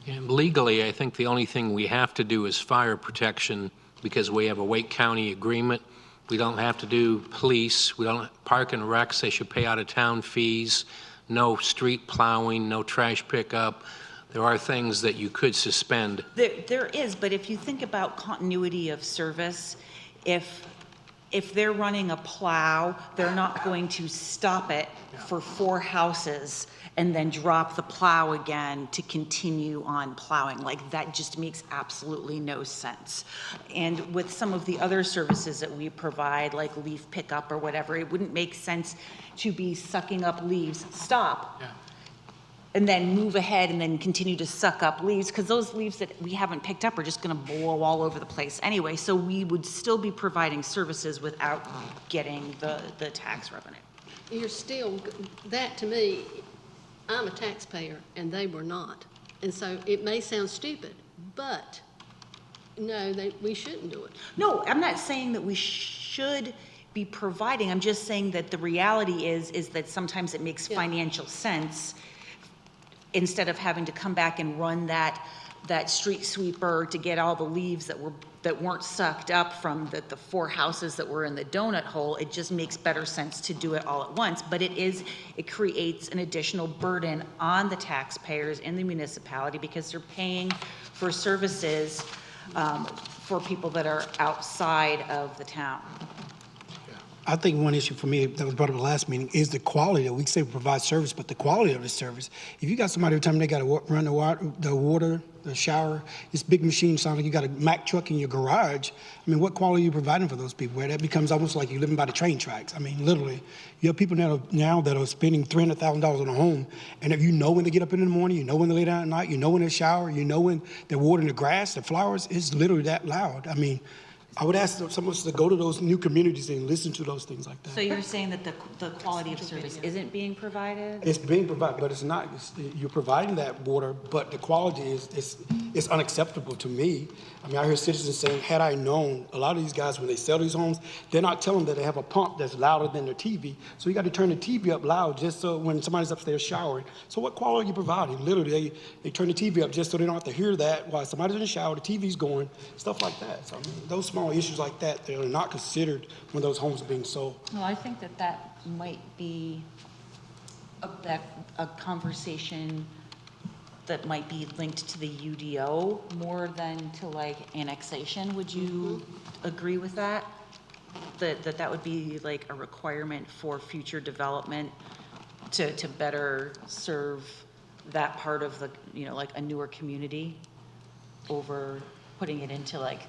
And legally, I think the only thing we have to do is fire protection because we have a Wake County agreement. We don't have to do police. We don't park and recs. They should pay out of town fees. No street plowing, no trash pickup. There are things that you could suspend. There is, but if you think about continuity of service, if they're running a plow, they're not going to stop it for 4 houses and then drop the plow again to continue on plowing. Like, that just makes absolutely no sense. And with some of the other services that we provide, like leaf pickup or whatever, it wouldn't make sense to be sucking up leaves, stop, and then move ahead and then continue to suck up leaves, because those leaves that we haven't picked up are just going to blow all over the place anyway. So we would still be providing services without getting the tax revenue. You're still, that to me, I'm a taxpayer and they were not. And so it may sound stupid, but no, we shouldn't do it. No, I'm not saying that we should be providing. I'm just saying that the reality is that sometimes it makes financial sense, instead of having to come back and run that street sweeper to get all the leaves that weren't sucked up from the 4 houses that were in the donut hole. It just makes better sense to do it all at once. But it creates an additional burden on the taxpayers in the municipality, because they're paying for services for people that are outside of the town. I think one issue for me that was brought up at the last meeting is the quality. We say we provide service, but the quality of the service. If you got somebody every time they got to run the water, the shower, this big machine sounds like you got a Mack truck in your garage. I mean, what quality are you providing for those people? Where that becomes almost like you're living by the train tracks. I mean, literally, you have people now that are spending $300,000 on a home, and if you know when they get up in the morning, you know when they lay down at night, you know when they shower, you know when they're watering the grass, the flowers, it's literally that loud. I mean, I would ask some of us to go to those new communities and listen to those things like that. So you're saying that the quality of service isn't being provided? It's being provided, but it's not. You're providing that water, but the quality is unacceptable to me. I mean, I hear citizens saying, had I known, a lot of these guys, when they sell these homes, they're not telling them that they have a pump that's louder than their TV. So you got to turn the TV up loud just so when somebody's upstairs showering. So what quality are you providing? Literally, they turn the TV up just so they don't have to hear that while somebody's in the shower, the TV's going, stuff like that. So I mean, those small issues like that, they're not considered when those homes are being sold. Well, I think that might be a conversation that might be linked to the UDO more than to like annexation. Would you agree with that? That would be like a requirement for future development to better serve that part of the, like a newer community over putting it into like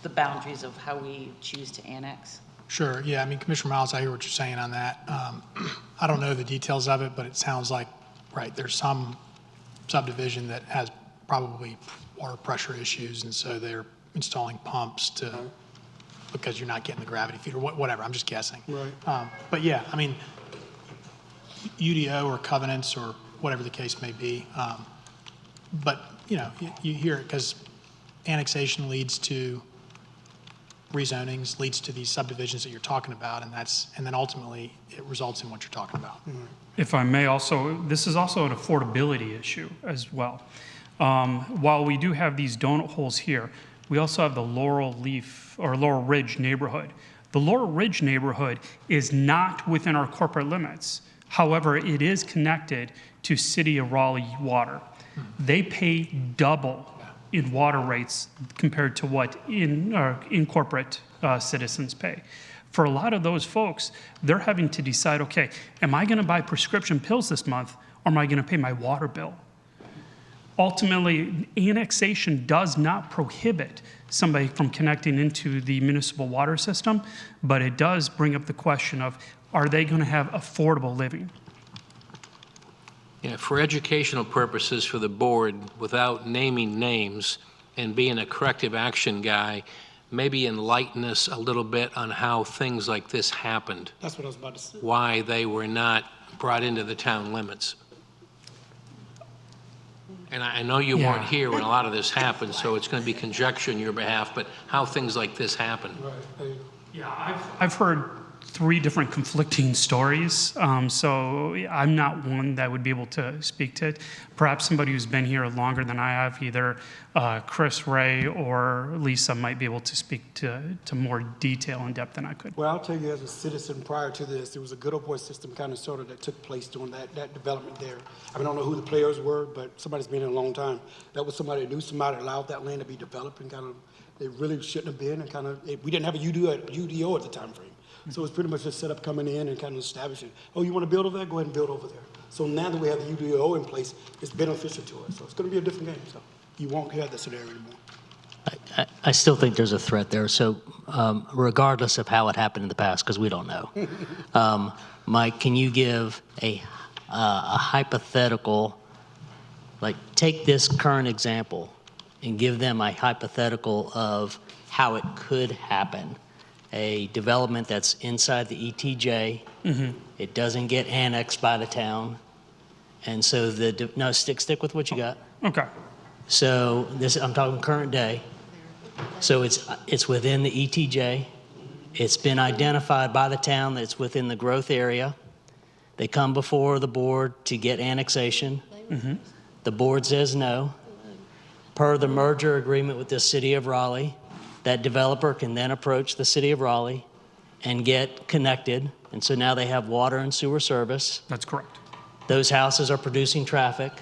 the boundaries of how we choose to annex? Sure, yeah, I mean, Commissioner Miles, I hear what you're saying on that. I don't know the details of it, but it sounds like right, there's some subdivision that has probably water pressure issues, and so they're installing pumps to, because you're not getting the gravity feed or whatever, I'm just guessing. Right. But yeah, I mean, UDO or covenants or whatever the case may be, but, you know, you hear it because annexation leads to rezonings, leads to these subdivisions that you're talking about, and then ultimately it results in what you're talking about. If I may also, this is also an affordability issue as well. While we do have these donut holes here, we also have the Laurel Ridge neighborhood. The Laurel Ridge neighborhood is not within our corporate limits. However, it is connected to City of Raleigh water. They pay double in water rates compared to what in corporate citizens pay. For a lot of those folks, they're having to decide, okay, am I gonna buy prescription pills this month, or am I gonna pay my water bill? Ultimately, annexation does not prohibit somebody from connecting into the municipal water system, but it does bring up the question of, are they gonna have affordable living? Yeah, for educational purposes for the board, without naming names and being a corrective action guy, maybe enlighten us a little bit on how things like this happened, That's what I was about to say. why they were not brought into the town limits. And I know you weren't here when a lot of this happened, so it's going to be conjecture on your behalf, but how things like this happen. Right. Yeah, I've heard 3 different conflicting stories, so I'm not one that would be able to speak to it. Perhaps somebody who's been here longer than I have, either Chris, Ray, or Lisa might be able to speak to more detail and depth than I could. Well, I'll tell you, as a citizen prior to this, there was a good old boy system kind of sort of that took place during that development there. I don't know who the players were, but somebody's been here a long time. That was somebody that knew somebody that allowed that land to be developed, and kind of, it really shouldn't have been, and kind of, we didn't have a UDO at the time frame. So it's pretty much just set up coming in and kind of establishing, oh, you want to build over there? Go ahead and build over there. So now that we have the UDO in place, it's beneficial to us. So it's going to be a different game. So you won't have that scenario anymore. I still think there's a threat there. So regardless of how it happened in the past, because we don't know, Mike, can you give a hypothetical, like take this current example and give them a hypothetical of how it could happen? A development that's inside the ETJ, it doesn't get annexed by the town, and so no, stick with what you got. Okay. So this, I'm talking current day. So it's within the ETJ. It's been identified by the town that it's within the growth area. They come before the board to get annexation. The board says no. Per the merger agreement with the City of Raleigh, that developer can then approach the City of Raleigh and get connected. And so now they have water and sewer service. That's correct. Those houses are producing traffic,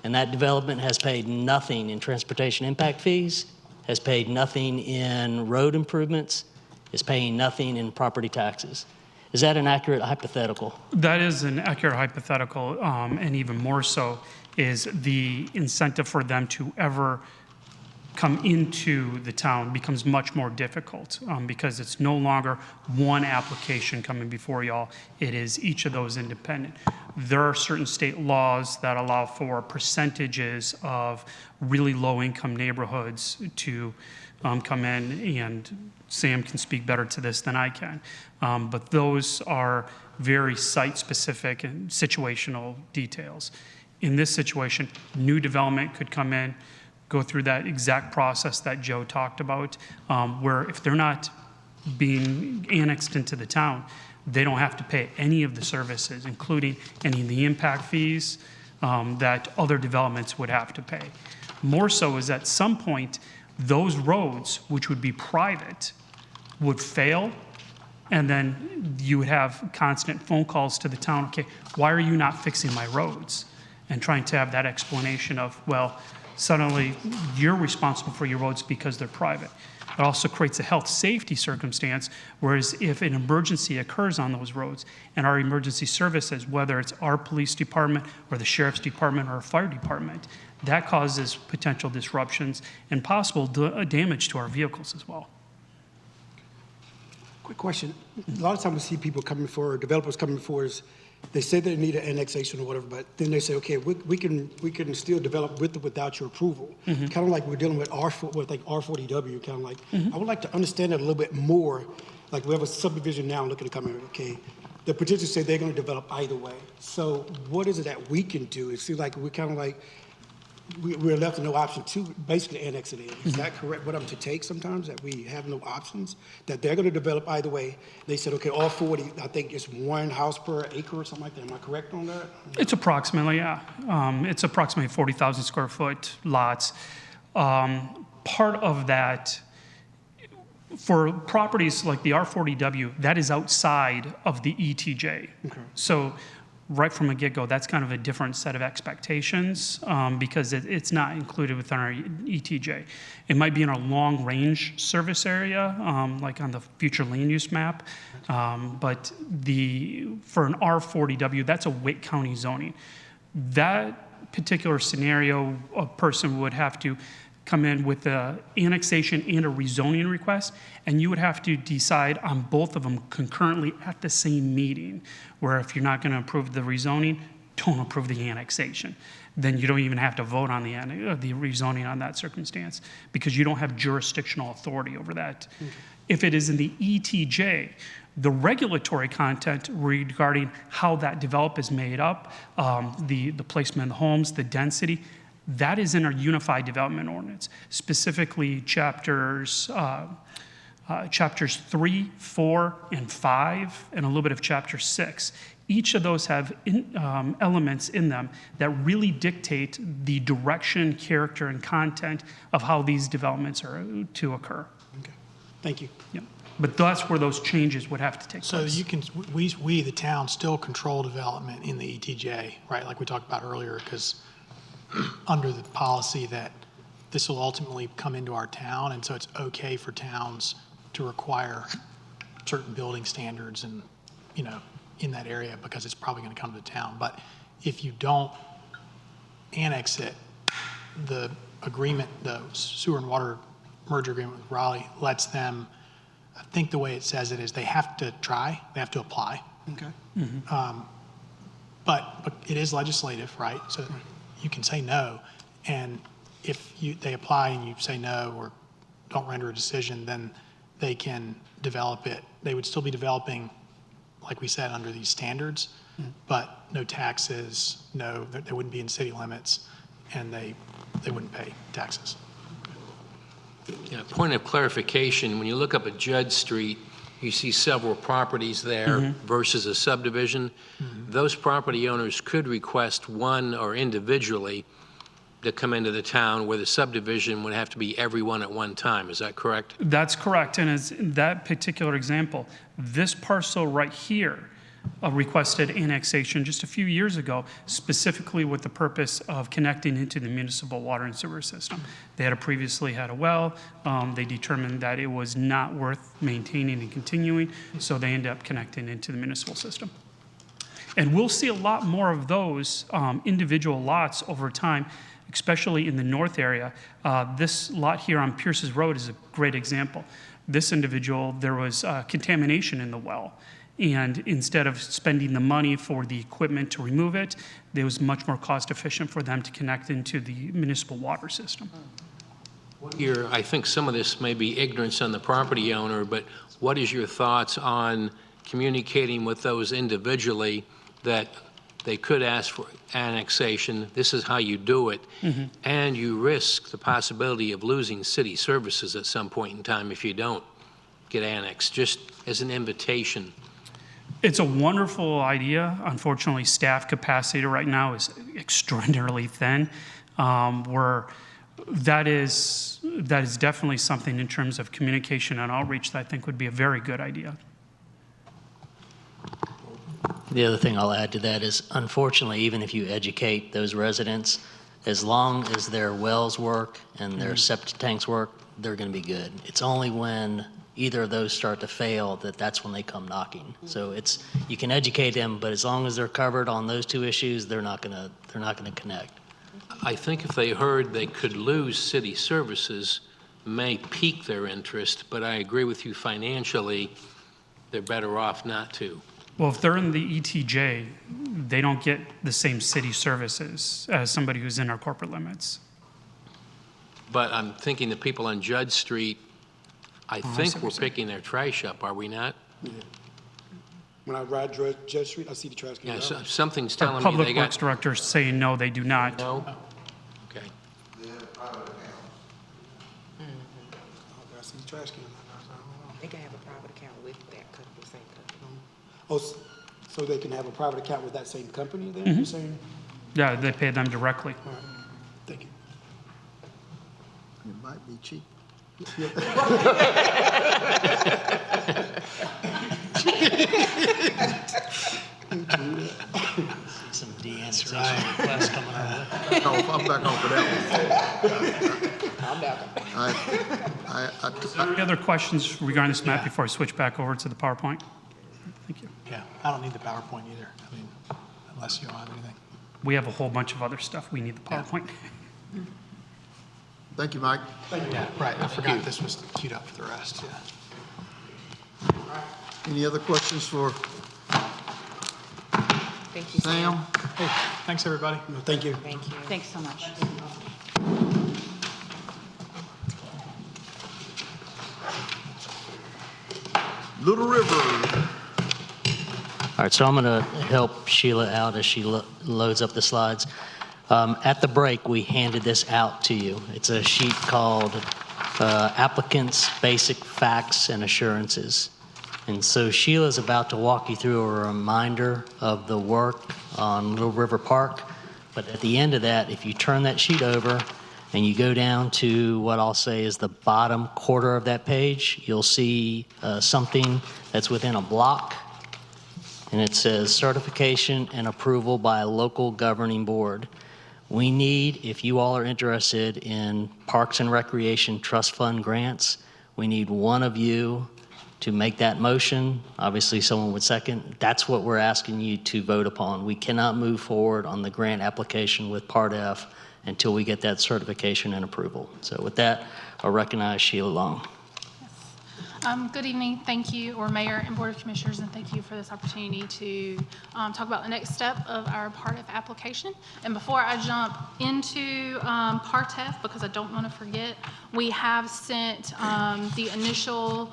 and that development has paid nothing in transportation impact fees, has paid nothing in road improvements, is paying nothing in property taxes. Is that an accurate hypothetical? That is an accurate hypothetical, and even more so is the incentive for them to ever come into the town becomes much more difficult because it's no longer one application coming before y'all. It is each of those independent. There are certain state laws that allow for percentages of really low-income neighborhoods to come in, and Sam can speak better to this than I can. But those are very site-specific and situational details. In this situation, new development could come in, go through that exact process that Joe talked about, where if they're not being annexed into the town, they don't have to pay any of the services, including any of the impact fees that other developments would have to pay. More so is at some point, those roads, which would be private, would fail, and then you would have constant phone calls to the town, okay, why are you not fixing my roads? And trying to have that explanation of, well, suddenly you're responsible for your roads because they're private. It also creates a health safety circumstance, whereas if an emergency occurs on those roads and our emergency services, whether it's our police department or the sheriff's department or our fire department, that causes potential disruptions and possible damage to our vehicles as well. Quick question. A lot of times we see people coming forward, developers coming forward, they say they need an annexation or whatever, but then they say, okay, we can still develop with or without your approval. Kind of like we're dealing with R40W, kind of like, I would like to understand that a little bit more. Like we have a subdivision now looking to come in, okay, the petitions say they're going to develop either way. So what is it that we can do? It seems like we're kind of like, we're left with no option to basically annex it in. Is that correct, what I'm to take sometimes, that we have no options? That they're going to develop either way? They said, okay, all 40, I think it's 1 house per acre or something like that. Am I correct on that? It's approximately, yeah. It's approximately 40,000 square foot lots. Part of that, for properties like the R40W, that is outside of the ETJ. Okay. So right from the get-go, that's kind of a different set of expectations because it's not included within our ETJ. It might be in our long-range service area, like on the future land use map, but for an R40W, that's a Wake County zoning. That particular scenario, a person would have to come in with the annexation and a rezoning request, and you would have to decide on both of them concurrently at the same meeting, where if you're not going to approve the rezoning, don't approve the annexation. Then you don't even have to vote on the rezoning on that circumstance because you don't have jurisdictional authority over that. Okay. If it is in the ETJ, the regulatory content regarding how that develop is made up, the placement of the homes, the density, that is in our Unified Development Ordinance, specifically chapters 3, 4, and 5, and a little bit of chapter 6. Each of those have elements in them that really dictate the direction, character, and content of how these developments are to occur. Okay, thank you. Yeah. But that's where those changes would have to take place. So you can, we, the town, still control development in the ETJ, right? Like we talked about earlier, because under the policy that this will ultimately come into our town, and so it's okay for towns to require certain building standards and, you know, in that area because it's probably going to come to the town. But if you don't annex it, the agreement, the sewer and water merger agreement with Raleigh lets them, I think the way it says it is they have to try, they have to apply. Okay. But it is legislative, right? So you can say no, and if they apply and you say no or don't render a decision, then they can develop it. They would still be developing, like we said, under these standards, but no taxes, no, they wouldn't be in city limits, and they wouldn't pay taxes. Yeah, point of clarification, when you look up at Judd Street, you see several properties there versus a subdivision. Those property owners could request one or individually to come into the town, where the subdivision would have to be everyone at one time. Is that correct? That's correct. And as in that particular example, this parcel right here requested annexation just a few years ago, specifically with the purpose of connecting into the municipal water and sewer system. They had previously had a well. They determined that it was not worth maintaining and continuing, so they ended up connecting into the municipal system. And we'll see a lot more of those individual lots over time, especially in the north area. This lot here on Pierce's Road is a great example. This individual, there was contamination in the well. And instead of spending the money for the equipment to remove it, it was much more cost efficient for them to connect into the municipal water system. Here, I think some of this may be ignorance on the property owner, but what is your thoughts on communicating with those individually that they could ask for annexation, this is how you do it, and you risk the possibility of losing city services at some point in time if you don't get annexed, just as an invitation? It's a wonderful idea. Unfortunately, staff capacity right now is extraordinarily thin. That is definitely something in terms of communication and outreach that I think would be a very good idea. The other thing I'll add to that is, unfortunately, even if you educate those residents, as long as their wells work and their septic tanks work, they're going to be good. It's only when either of those start to fail that's when they come knocking. So you can educate them, but as long as they're covered on those two issues, they're not going to connect. I think if they heard they could lose city services, may pique their interest, but I agree with you financially, they're better off not to. Well, if they're in the ETJ, they don't get the same city services as somebody who's in our corporate limits. But I'm thinking the people on Judd Street, I see think what we're you're saying. picking their trash up, are we not? When I ride Judge Street, I see the trash Yeah, cans. so- something's Our telling me they public works got, director's saying, no, they do not. no? Okay. I see the trash can. They can have a private account with that company, same company. Oh, so they can have a private account with that same company then, you're saying? Yeah, they pay them directly. All right, thank you. It might be cheap. Some de-annexation requests coming our way. I'm back on for that one. Any other questions regarding this map before I switch back over to the PowerPoint? Thank you. Yeah, I don't need the PowerPoint either, I mean, unless you don't have anything. We have a whole bunch of other stuff. We need the PowerPoint. Thank you, Mike. Yeah, right, I forgot this was queued up for the rest, yeah. Any other questions for Thank you, Sam? Hey, thanks, everybody. No, thank you. Thank you. Thanks so much. Little River. All right, so I'm going to help Sheila out as she loads up the slides. At the break, we handed this out to you. It's a sheet called Applicants' Basic Facts and Assurances. And so Sheila's about to walk you through a reminder of the work on Little River Park. But at the end of that, if you turn that sheet over and you go down to what I'll say is the bottom quarter of that page, you'll see something that's within a block. And it says certification and approval by a local governing board. We need, if you all are interested in Parks and Recreation Trust Fund grants, we need one of you to make that motion. Obviously, someone would second. That's what we're asking you to vote upon. We cannot move forward on the grant application with Part F until we get that certification and approval. So with that, I'll recognize Sheila Long. Good evening. Thank you, or Mayor and Board of Commissioners, and thank you for this opportunity to talk about the next step of our Part F application. And before I jump into Part F, because I don't want to forget, we have sent the initial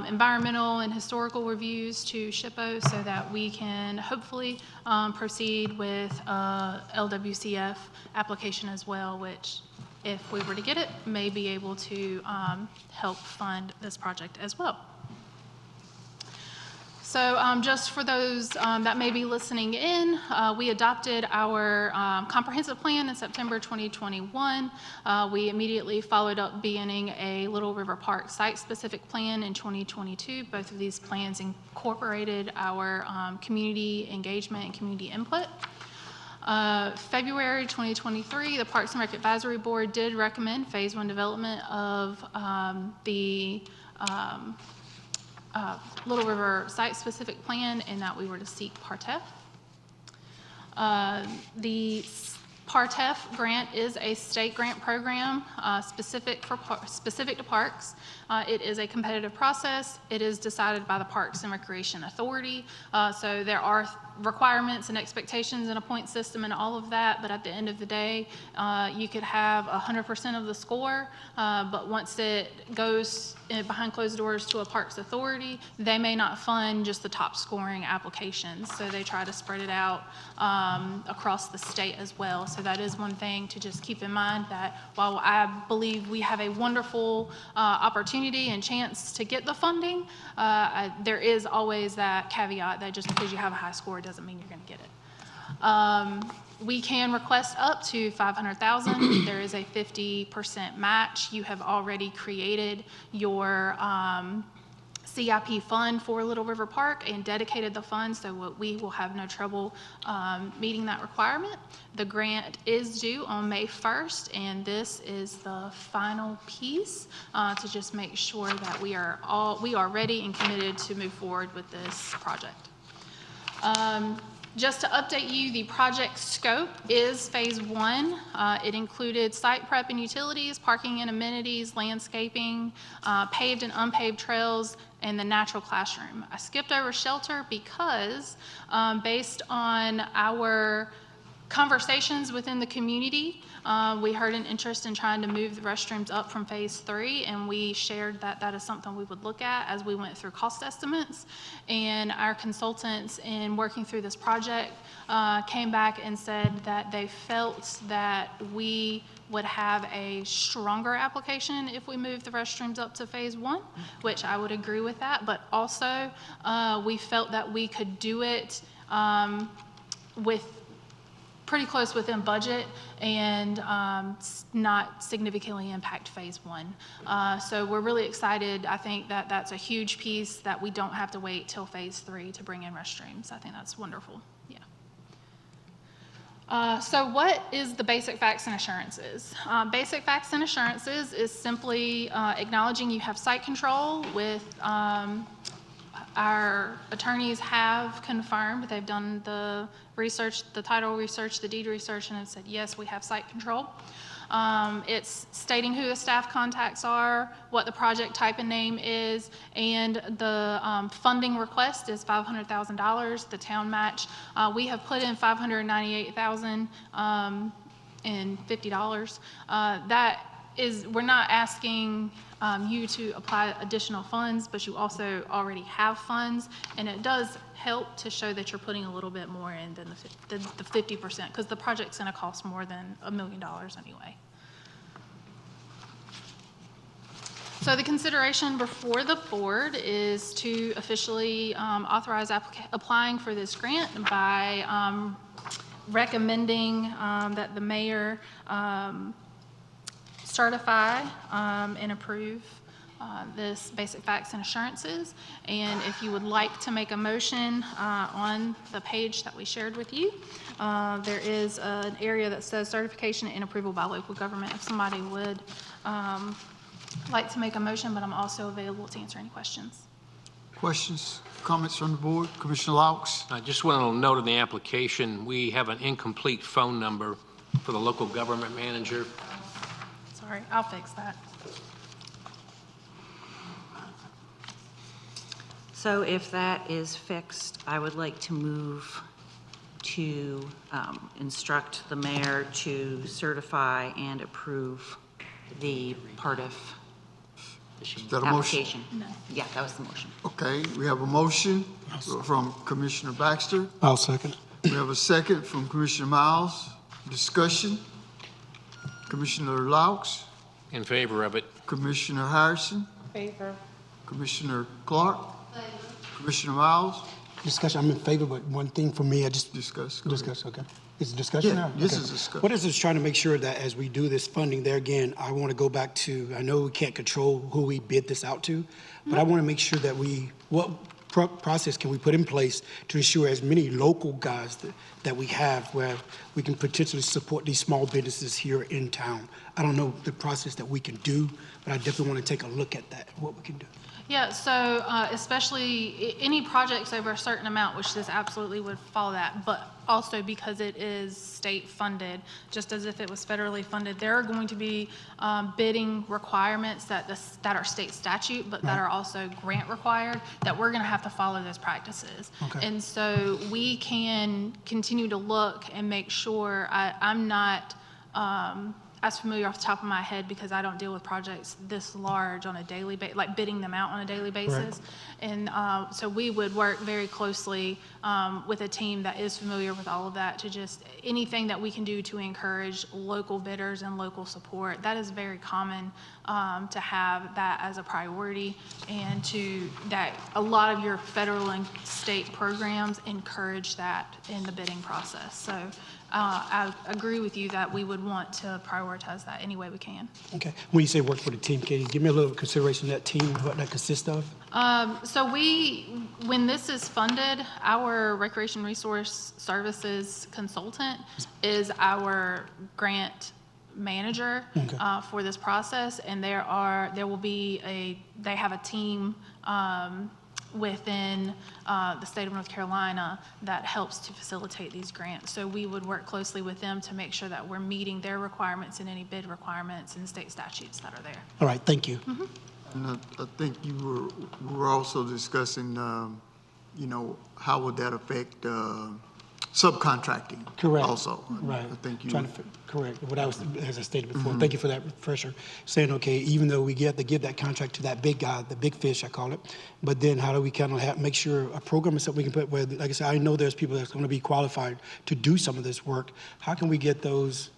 environmental and historical reviews to SHPO so that we can hopefully proceed with LWCF application as well, which, if we were to get it, may be able to help fund this project as well. So just for those that may be listening in, we adopted our comprehensive plan in September 2021. We immediately followed up beginning a Little River Park site-specific plan in 2022. Both of these plans incorporated our community engagement and community input. February 2023, the Parks and Rec Advisory Board did recommend Phase 1 development of the Little River site-specific plan, and that we were to seek Part F. The Part F grant is a state grant program specific to parks. It is a competitive process. It is decided by the Parks and Recreation Authority. So there are requirements and expectations and a point system and all of that, but at the end of the day, you could have 100% of the score, but once it goes behind closed doors to a Parks Authority, they may not fund just the top scoring applications. So they try to spread it out across the state as well. So that is one thing to just keep in mind, that while I believe we have a wonderful opportunity and chance to get the funding, there is always that caveat that just because you have a high score doesn't mean you're going to get it. We can request up to $500,000. There is a 50% match. You have already created your CIP fund for Little River Park and dedicated the funds, so we will have no trouble meeting that requirement. The grant is due on May 1st, and this is the final piece to just make sure that we are ready and committed to move forward with this project. Just to update you, the project scope is Phase 1. It included site prep and utilities, parking and amenities, landscaping, paved and unpaved trails, and the natural classroom. I skipped over shelter because based on our conversations within the community, we heard an interest in trying to move the restrooms up from Phase 3, and we shared that that is something we would look at as we went through cost estimates. And our consultants in working through this project came back and said that they felt that we would have a stronger application if we moved the restrooms up to Phase 1, which I would agree with that. But also, we felt that we could do it with pretty close within budget and not significantly impact Phase 1. So we're really excited. I think that that's a huge piece that we don't have to wait till Phase 3 to bring in restrooms. I think that's wonderful. Yeah. So what is the basic facts and assurances? Basic facts and assurances is simply acknowledging you have site control with our attorneys have confirmed, they've done the research, the title research, the deed research, and have said, yes, we have site control. It's stating who the staff contacts are, what the project type and name is, and the funding request is $500,000, the town match. We have put in $598,050. That is, we're not asking you to apply additional funds, but you also already have funds, and it does help to show that you're putting a little bit more in than the 50%, because the project's going to cost more than $1 million anyway. So the consideration before the board is to officially authorize applying for this grant by recommending that the mayor certify and approve this basic facts and assurances. And if you would like to make a motion on the page that we shared with you, there is an area that says certification and approval by local government. If somebody would like to make a motion, but I'm also available to answer any questions. Questions, comments from the board? Commissioner Laux? I just want to note in the application, we have an incomplete phone number for the local government manager. Sorry, I'll fix that. So if that is fixed, I would like to move to instruct the mayor to certify and approve the part of Is that a motion? application. No. Yeah, that was the motion. Okay, we have a motion from Commissioner Baxter. I'll second. We have a second from Commissioner Miles. Discussion. Commissioner Laux? In favor of it. Commissioner Harrison? Favor. Commissioner Clark? Commissioner Miles? Discussion, I'm in favor, but one thing for me, I just Discuss. okay. Is it discussion Yeah, now? this Okay. is discussion. What is this trying to make sure that as we do this funding there again, I want to go back to, I know we can't control who we bid this out to, but I want to make sure that what process can we put in place to ensure as many local guys that we have where we can potentially support these small businesses here in town? I don't know the process that we can do, but I definitely want to take a look at that, what we can do. Yeah, so especially any projects over a certain amount, which this absolutely would follow that, but also because it is state funded, just as if it was federally funded, there are going to be bidding requirements that are state statute, but that are also grant required, that we're going to have to follow those practices. Okay. And so we can continue to look and make sure. I'm not as familiar off the top of my head because I don't deal with projects this large on a daily basis, like bidding them out on a daily basis. Right. And so we would work very closely with a team that is familiar with all of that to just anything that we can do to encourage local bidders and local support. That is very common to have that as a priority, and that a lot of your federal and state programs encourage that in the bidding process. So I agree with you that we would want to prioritize that any way we can. Okay. When you say work for the team, can you give me a little consideration of that team, what that consists of? So when this is funded, our Recreation Resource Services consultant is our grant manager for this process, and they have a team within the state of North Carolina that helps to facilitate these grants. So we would work closely with them to make sure that we're meeting their requirements and any bid requirements and state statutes that are there. All right, thank you. And I think we were also discussing, you know, how would that affect subcontracting? Correct. Also. Right. I think you. Correct. What I was, as I stated before, thank you for that refresher. Saying, okay, even though we get to give that contract to that big guy, the big fish, I call it, but then how do we kind of make sure a program is something we can put where, like I said, I know there's people that's going to be qualified to do some of this work. How can we get those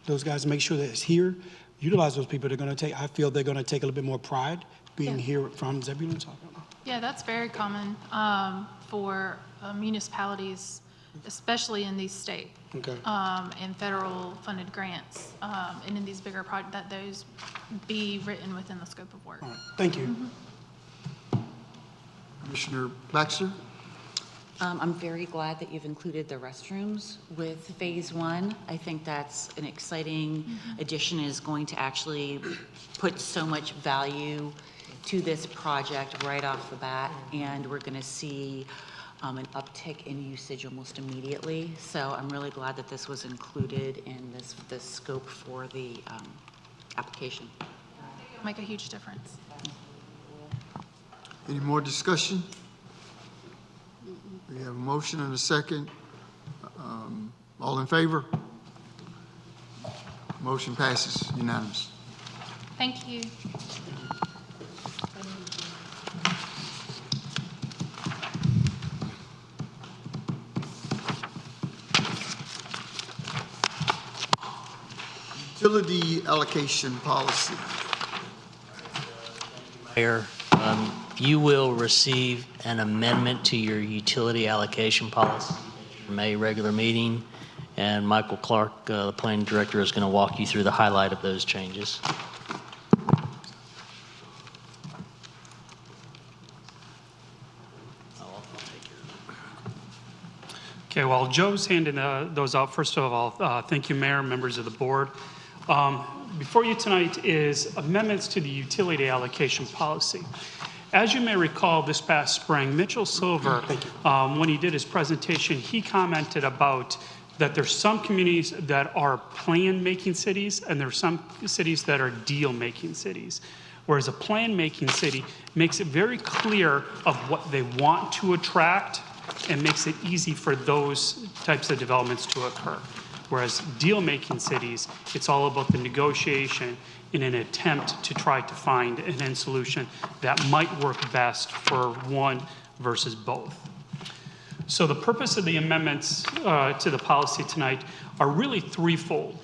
guys to make sure that it's here? Utilize those people that are going to take, I feel they're going to take a little bit more pride being here from Zebulon. Yeah, that's very common for municipalities, especially in these state and federal funded grants, and in these bigger projects, that those be written within the scope of work. All right. Thank you. Commissioner Baxter? I'm very glad that you've included the restrooms with phase one. I think that's an exciting addition, is going to actually put so much value to this project right off the bat, and we're going to see an uptick in usage almost immediately. So I'm really glad that this was included in this scope for the application. It'll make a huge difference. Any more discussion? We have a motion and a second. All in favor? Motion passes unanimous. Thank you. Utility allocation policy. Mayor, you will receive an amendment to your utility allocation policy at your May regular meeting, and Michael Clark, the planning director, is going to walk you through the highlight of those changes. Okay, while Joe's handing those out, first of all, thank you, Mayor, members of the board. Before you tonight is amendments to the utility allocation policy. As you may recall, this past spring, Mitchell Silver, when he did his presentation, he commented about that there's some communities that are plan-making cities and there's some cities that are deal-making cities. Whereas a plan-making city makes it very clear of what they want to attract and makes it easy for those types of developments to occur. Whereas deal-making cities, it's all about the negotiation in an attempt to try to find an end solution that might work best for one versus both. So the purpose of the amendments to the policy tonight are really threefold.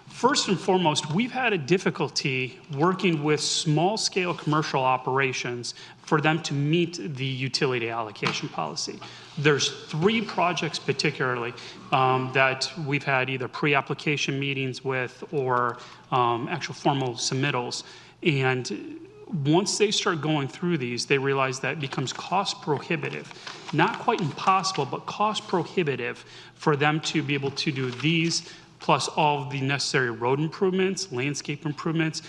First and foremost, we've had a difficulty working with small-scale commercial operations for them to meet the utility allocation policy. There's 3 projects particularly that we've had either pre-application meetings with or actual formal submittals. And once they start going through these, they realize that it becomes cost prohibitive. Not quite impossible, but cost prohibitive for them to be able to do these plus all of the necessary road improvements, landscape improvements,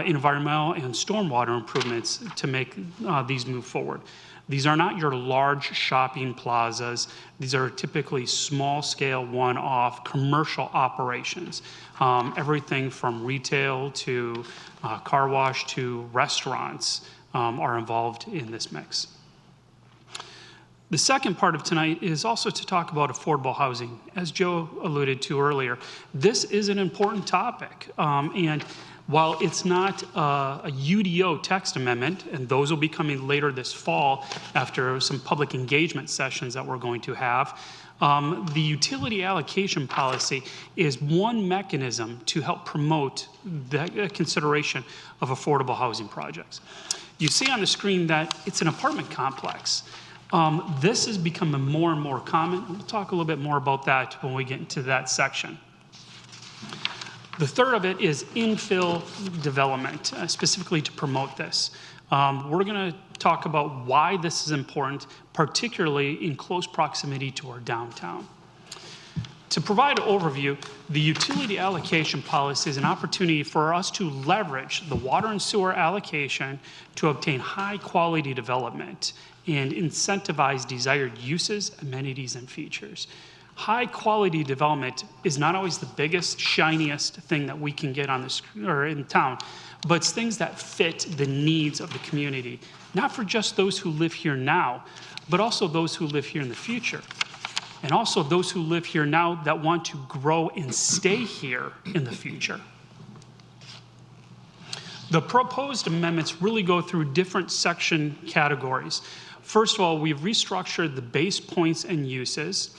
environmental and stormwater improvements to make these move forward. These are not your large shopping plazas. These are typically small-scale, one-off commercial operations. Everything from retail to car wash to restaurants are involved in this mix. The second part of tonight is also to talk about affordable housing. As Joe alluded to earlier, this is an important topic. And while it's not a UDO text amendment, and those will be coming later this fall after some public engagement sessions that we're going to have, the utility allocation policy is one mechanism to help promote the consideration of affordable housing projects. You see on the screen that it's an apartment complex. This is becoming more and more common. We'll talk a little bit more about that when we get into that section. The third of it is infill development, specifically to promote this. We're going to talk about why this is important, particularly in close proximity to our downtown. To provide an overview, the utility allocation policy is an opportunity for us to leverage the water and sewer allocation to obtain high-quality development and incentivize desired uses, amenities, and features. High-quality development is not always the biggest, shiniest thing that we can get on this or in town, but it's things that fit the needs of the community, not for just those who live here now, but also those who live here in the future. And also those who live here now that want to grow and stay here in the future. The proposed amendments really go through different section categories. First of all, we've restructured the base points and uses.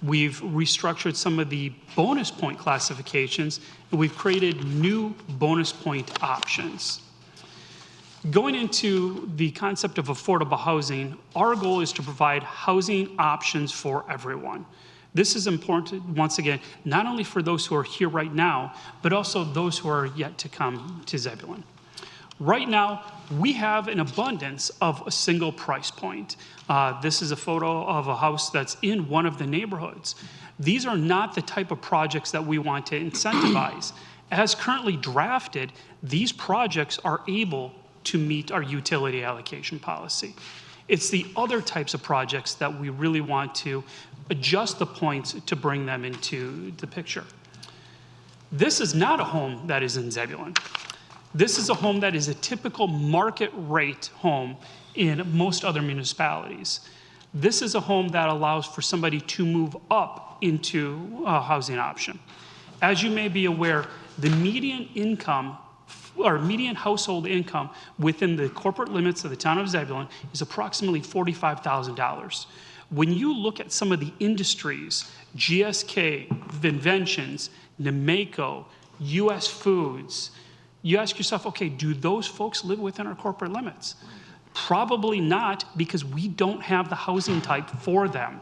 We've restructured some of the bonus point classifications, and we've created new bonus point options. Going into the concept of affordable housing, our goal is to provide housing options for everyone. This is important, once again, not only for those who are here right now, but also those who are yet to come to Zebulon. Right now, we have an abundance of a single price point. This is a photo of a house that's in one of the neighborhoods. These are not the type of projects that we want to incentivize. As currently drafted, these projects are able to meet our utility allocation policy. It's the other types of projects that we really want to adjust the points to bring them into the picture. This is not a home that is in Zebulon. This is a home that is a typical market rate home in most other municipalities. This is a home that allows for somebody to move up into a housing option. As you may be aware, the median income or median household income within the corporate limits of the town of Zebulon is approximately $45,000. When you look at some of the industries, GSK, Vinventions, Nameco, US Foods, you ask yourself, okay, do those folks live within our corporate limits? Probably not, because we don't have the housing type for them.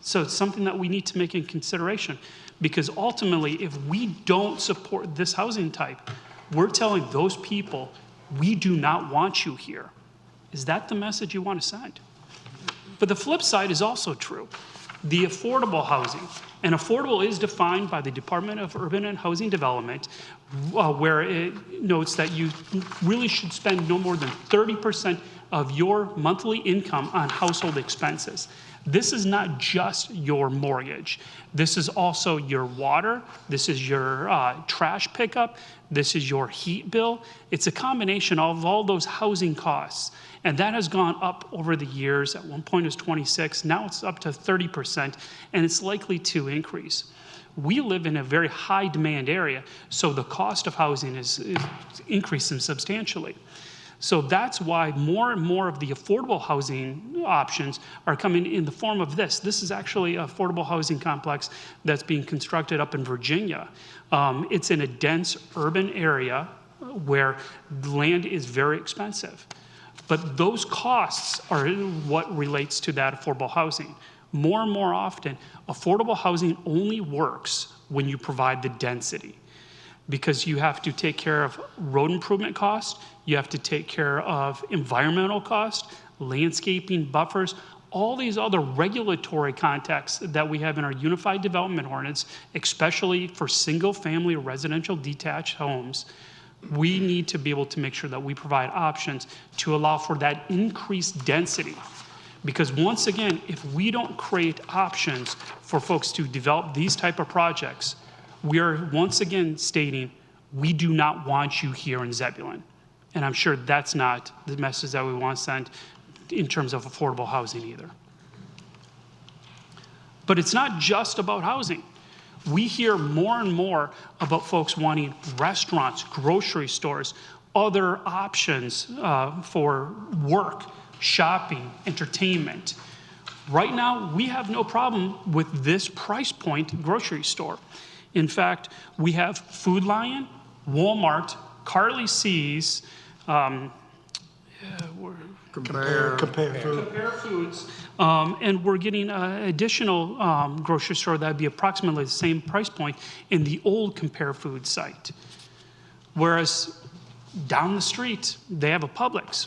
So it's something that we need to make in consideration, because ultimately, if we don't support this housing type, we're telling those people, we do not want you here. Is that the message you want to send? But the flip side is also true. The affordable housing, and affordable is defined by the Department of Urban and Housing Development, where it notes that you really should spend no more than 30% of your monthly income on household expenses. This is not just your mortgage. This is also your water. This is your trash pickup. This is your heat bill. It's a combination of all those housing costs. And that has gone up over the years. At one point it was 26, now it's up to 30%, and it's likely to increase. We live in a very high demand area, so the cost of housing is increasing substantially. So that's why more and more of the affordable housing options are coming in the form of this. This is actually an affordable housing complex that's being constructed up in Virginia. It's in a dense urban area where land is very expensive. But those costs are what relates to that affordable housing. More and more often, affordable housing only works when you provide the density, because you have to take care of road improvement costs, you have to take care of environmental costs, landscaping, buffers, all these other regulatory contexts that we have in our Unified Development Ordinance, especially for single-family residential detached homes. We need to be able to make sure that we provide options to allow for that increased density. Because once again, if we don't create options for folks to develop these type of projects, we are once again stating, we do not want you here in Zebulon. And I'm sure that's not the message that we want to send in terms of affordable housing either. But it's not just about housing. We hear more and more about folks wanting restaurants, grocery stores, other options for work, shopping, entertainment. Right now, we have no problem with this price point grocery store. In fact, we have Food Lion, Walmart, Carly C's, Compare Foods, and we're getting an additional grocery store that would be approximately the same price point in the old Compare Foods site. Whereas down the street, they have a Publix.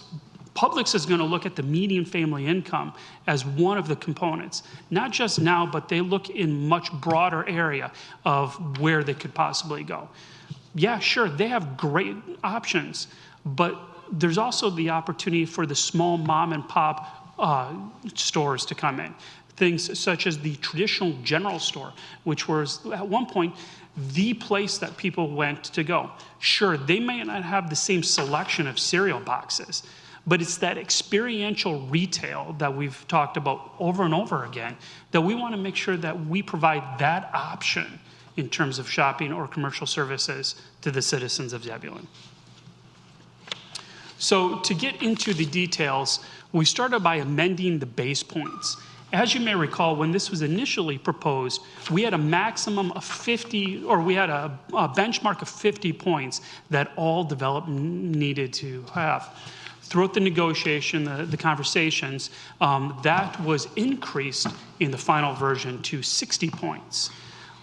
Publix is going to look at the median family income as one of the components, not just now, but they look in much broader area of where they could possibly go. Yeah, sure, they have great options, but there's also the opportunity for the small mom and pop stores to come in. Things such as the traditional general store, which was at one point the place that people went to go. Sure, they may not have the same selection of cereal boxes, but it's that experiential retail that we've talked about over and over again that we want to make sure that we provide that option in terms of shopping or commercial services to the citizens of Zebulon. So to get into the details, we started by amending the base points. As you may recall, when this was initially proposed, we had a maximum of 50, or we had a benchmark of 50 points that all development needed to have. Throughout the negotiation, the conversations, that was increased in the final version to 60 points.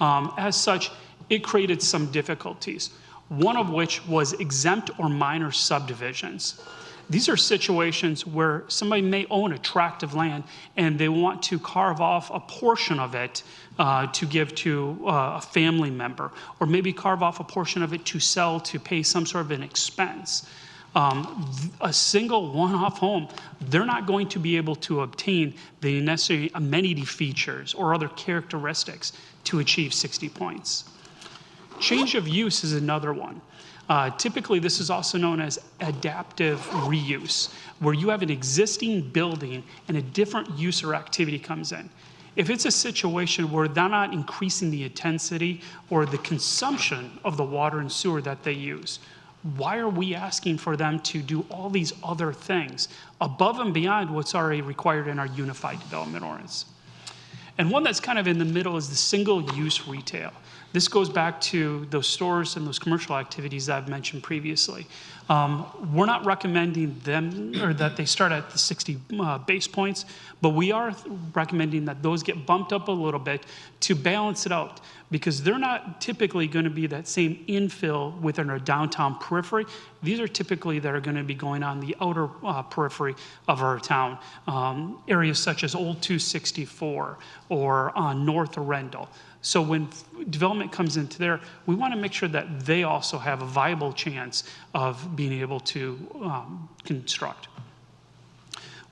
As such, it created some difficulties, one of which was exempt or minor subdivisions. These are situations where somebody may own a tract of land and they want to carve off a portion of it to give to a family member, or maybe carve off a portion of it to sell to pay some sort of an expense. A single one-off home, they're not going to be able to obtain the necessary amenity features or other characteristics to achieve 60 points. Change of use is another one. Typically, this is also known as adaptive reuse, where you have an existing building and a different use or activity comes in. If it's a situation where they're not increasing the intensity or the consumption of the water and sewer that they use, why are we asking for them to do all these other things above and beyond what's already required in our Unified Development Ordinance? And one that's kind of in the middle is the single-use retail. This goes back to those stores and those commercial activities that I've mentioned previously. We're not recommending them or that they start at the 60 base points, but we are recommending that those get bumped up a little bit to balance it out, because they're not typically going to be that same infill within our downtown periphery. These are typically that are going to be going on the outer periphery of our town, areas such as Old 264 or North Arundel. So when development comes into there, we want to make sure that they also have a viable chance of being able to construct.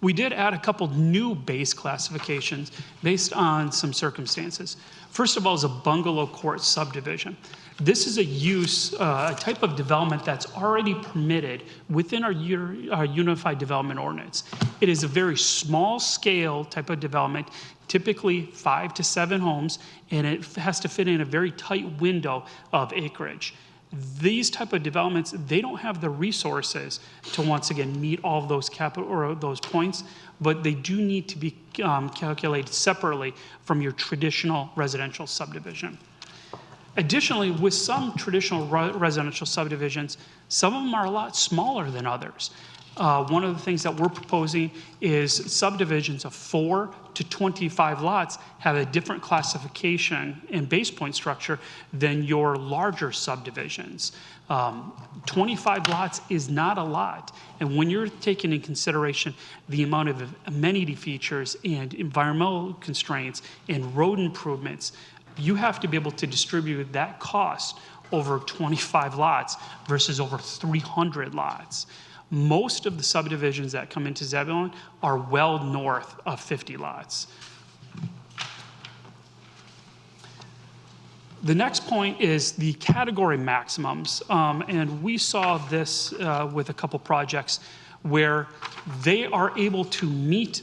We did add a couple new base classifications based on some circumstances. First of all is a bungalow court subdivision. This is a use, a type of development that's already permitted within our Unified Development Ordinance. It is a very small scale type of development, typically 5 to 7 homes, and it has to fit in a very tight window of acreage. These type of developments, they don't have the resources to once again meet all of those capital or those points, but they do need to be calculated separately from your traditional residential subdivision. Additionally, with some traditional residential subdivisions, some of them are a lot smaller than others. One of the things that we're proposing is subdivisions of 4 to 25 lots have a different classification and base point structure than your larger subdivisions. 25 lots is not a lot. And when you're taking in consideration the amount of amenity features and environmental constraints and road improvements, you have to be able to distribute that cost over 25 lots versus over 300 lots. Most of the subdivisions that come into Zebulon are well north of 50 lots. The next point is the category maximums. And we saw this with a couple projects where they are able to meet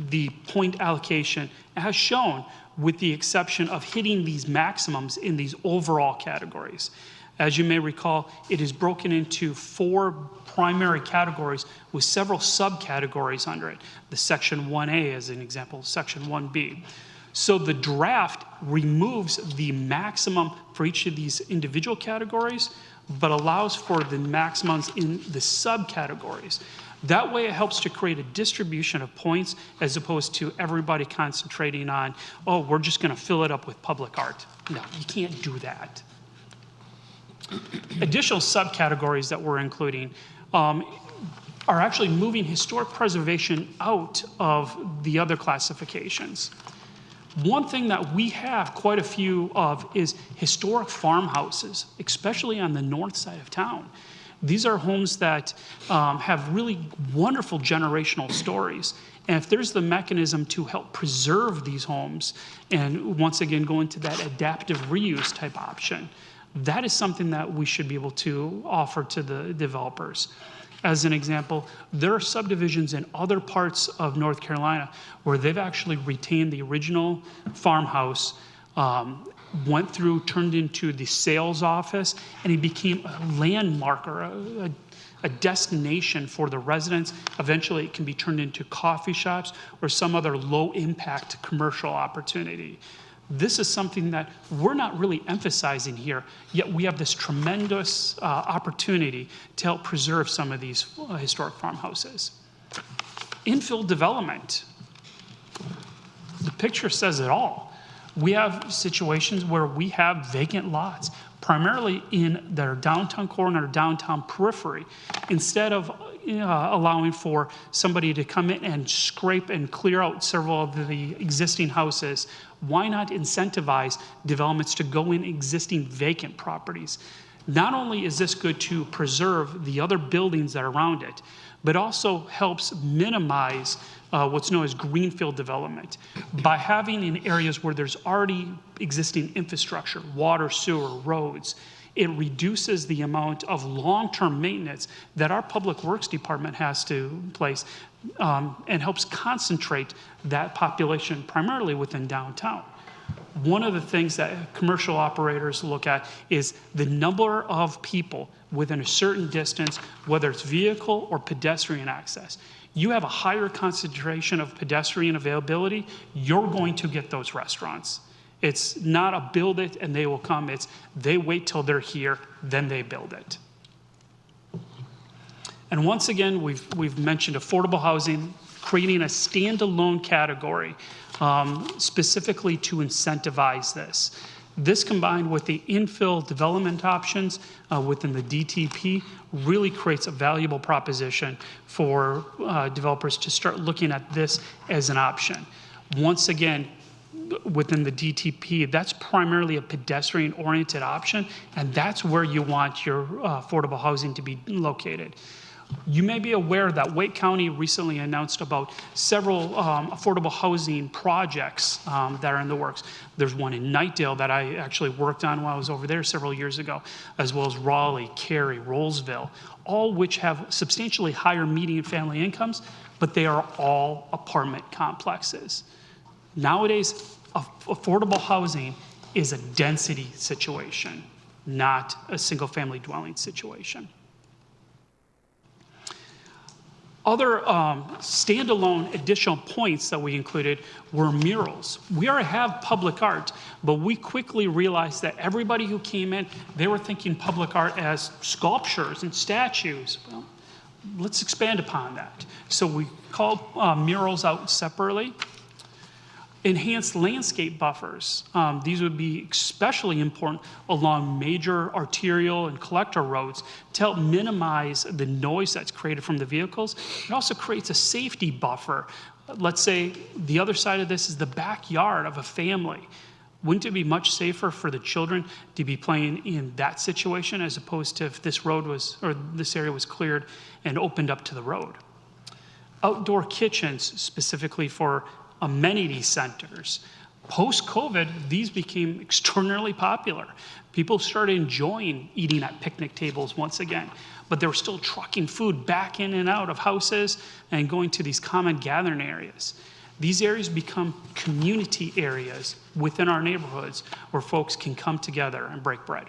the point allocation as shown, with the exception of hitting these maximums in these overall categories. As you may recall, it is broken into 4 primary categories with several subcategories under it. The Section 1A as an example, Section 1B. So the draft removes the maximum for each of these individual categories, but allows for the maximums in the subcategories. That way it helps to create a distribution of points as opposed to everybody concentrating on, oh, we're just going to fill it up with public art. No, you can't do that. Additional subcategories that we're including are actually moving historic preservation out of the other classifications. One thing that we have quite a few of is historic farmhouses, especially on the north side of town. These are homes that have really wonderful generational stories. And if there's the mechanism to help preserve these homes, and once again go into that adaptive reuse type option, that is something that we should be able to offer to the developers. As an example, there are subdivisions in other parts of North Carolina where they've actually retained the original farmhouse, went through, turned into the sales office, and it became a landmark or a destination for the residents. Eventually, it can be turned into coffee shops or some other low-impact commercial opportunity. This is something that we're not really emphasizing here, yet we have this tremendous opportunity to help preserve some of these historic farmhouses. Infill development. The picture says it all. We have situations where we have vacant lots, primarily in their downtown core and their downtown periphery. Instead of allowing for somebody to come in and scrape and clear out several of the existing houses, why not incentivize developments to go in existing vacant properties? Not only is this good to preserve the other buildings that are around it, but also helps minimize what's known as greenfield development. By having in areas where there's already existing infrastructure, water, sewer, roads, it reduces the amount of long-term maintenance that our Public Works Department has to place, and helps concentrate that population primarily within downtown. One of the things that commercial operators look at is the number of people within a certain distance, whether it's vehicle or pedestrian access. You have a higher concentration of pedestrian availability, you're going to get those restaurants. It's not a build it and they will come. It's they wait till they're here, then they build it. And once again, we've mentioned affordable housing, creating a standalone category specifically to incentivize this. This combined with the infill development options within the DTP really creates a valuable proposition for developers to start looking at this as an option. Once again, within the DTP, that's primarily a pedestrian-oriented option, and that's where you want your affordable housing to be located. You may be aware that Wake County recently announced about several affordable housing projects that are in the works. There's one in Knightdale that I actually worked on while I was over there several years ago, as well as Raleigh, Cary, Rollsville, all which have substantially higher median family incomes, but they are all apartment complexes. Nowadays, affordable housing is a density situation, not a single-family dwelling situation. Other standalone additional points that we included were murals. We already have public art, but we quickly realized that everybody who came in, they were thinking public art as sculptures and statues. Well, let's expand upon that. So we called murals out separately. Enhanced landscape buffers. These would be especially important along major arterial and collector roads to help minimize the noise that's created from the vehicles. It also creates a safety buffer. Let's say the other side of this is the backyard of a family. Wouldn't it be much safer for the children to be playing in that situation as opposed to if this road was, or this area was cleared and opened up to the road? Outdoor kitchens, specifically for amenity centers. Post-COVID, these became extraordinarily popular. People started enjoying eating at picnic tables once again, but they were still trucking food back in and out of houses and going to these common gathering areas. These areas become community areas within our neighborhoods where folks can come together and break bread.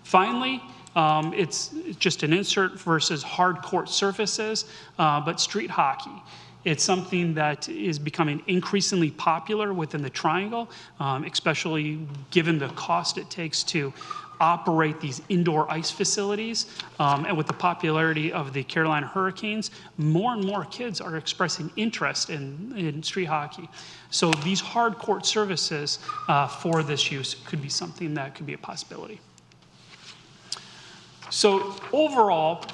Finally, it's just an insert versus hard court surfaces, but street hockey. It's something that is becoming increasingly popular within the Triangle, especially given the cost it takes to operate these indoor ice facilities. And with the popularity of the Carolina Hurricanes, more and more kids are expressing interest in street hockey. So these hard court services for this use could be something that could be a possibility. So overall,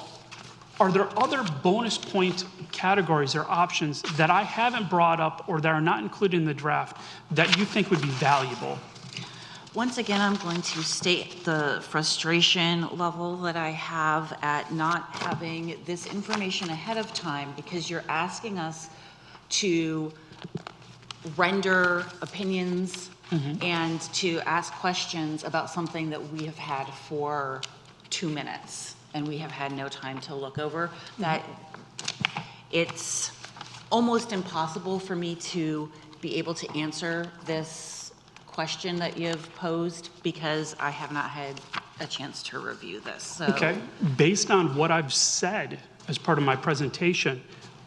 are there other bonus point categories or options that I haven't brought up or that are not included in the draft that you think would be valuable? Once again, I'm going to state the frustration level that I have at not having this information ahead of time, because you're asking us to render opinions and to ask questions about something that we have had for 2 minutes and we have had no time to look over. That it's almost impossible for me to be able to answer this question that you've posed because I have not had a chance to review this. So. Okay, based on what I've said as part of my presentation,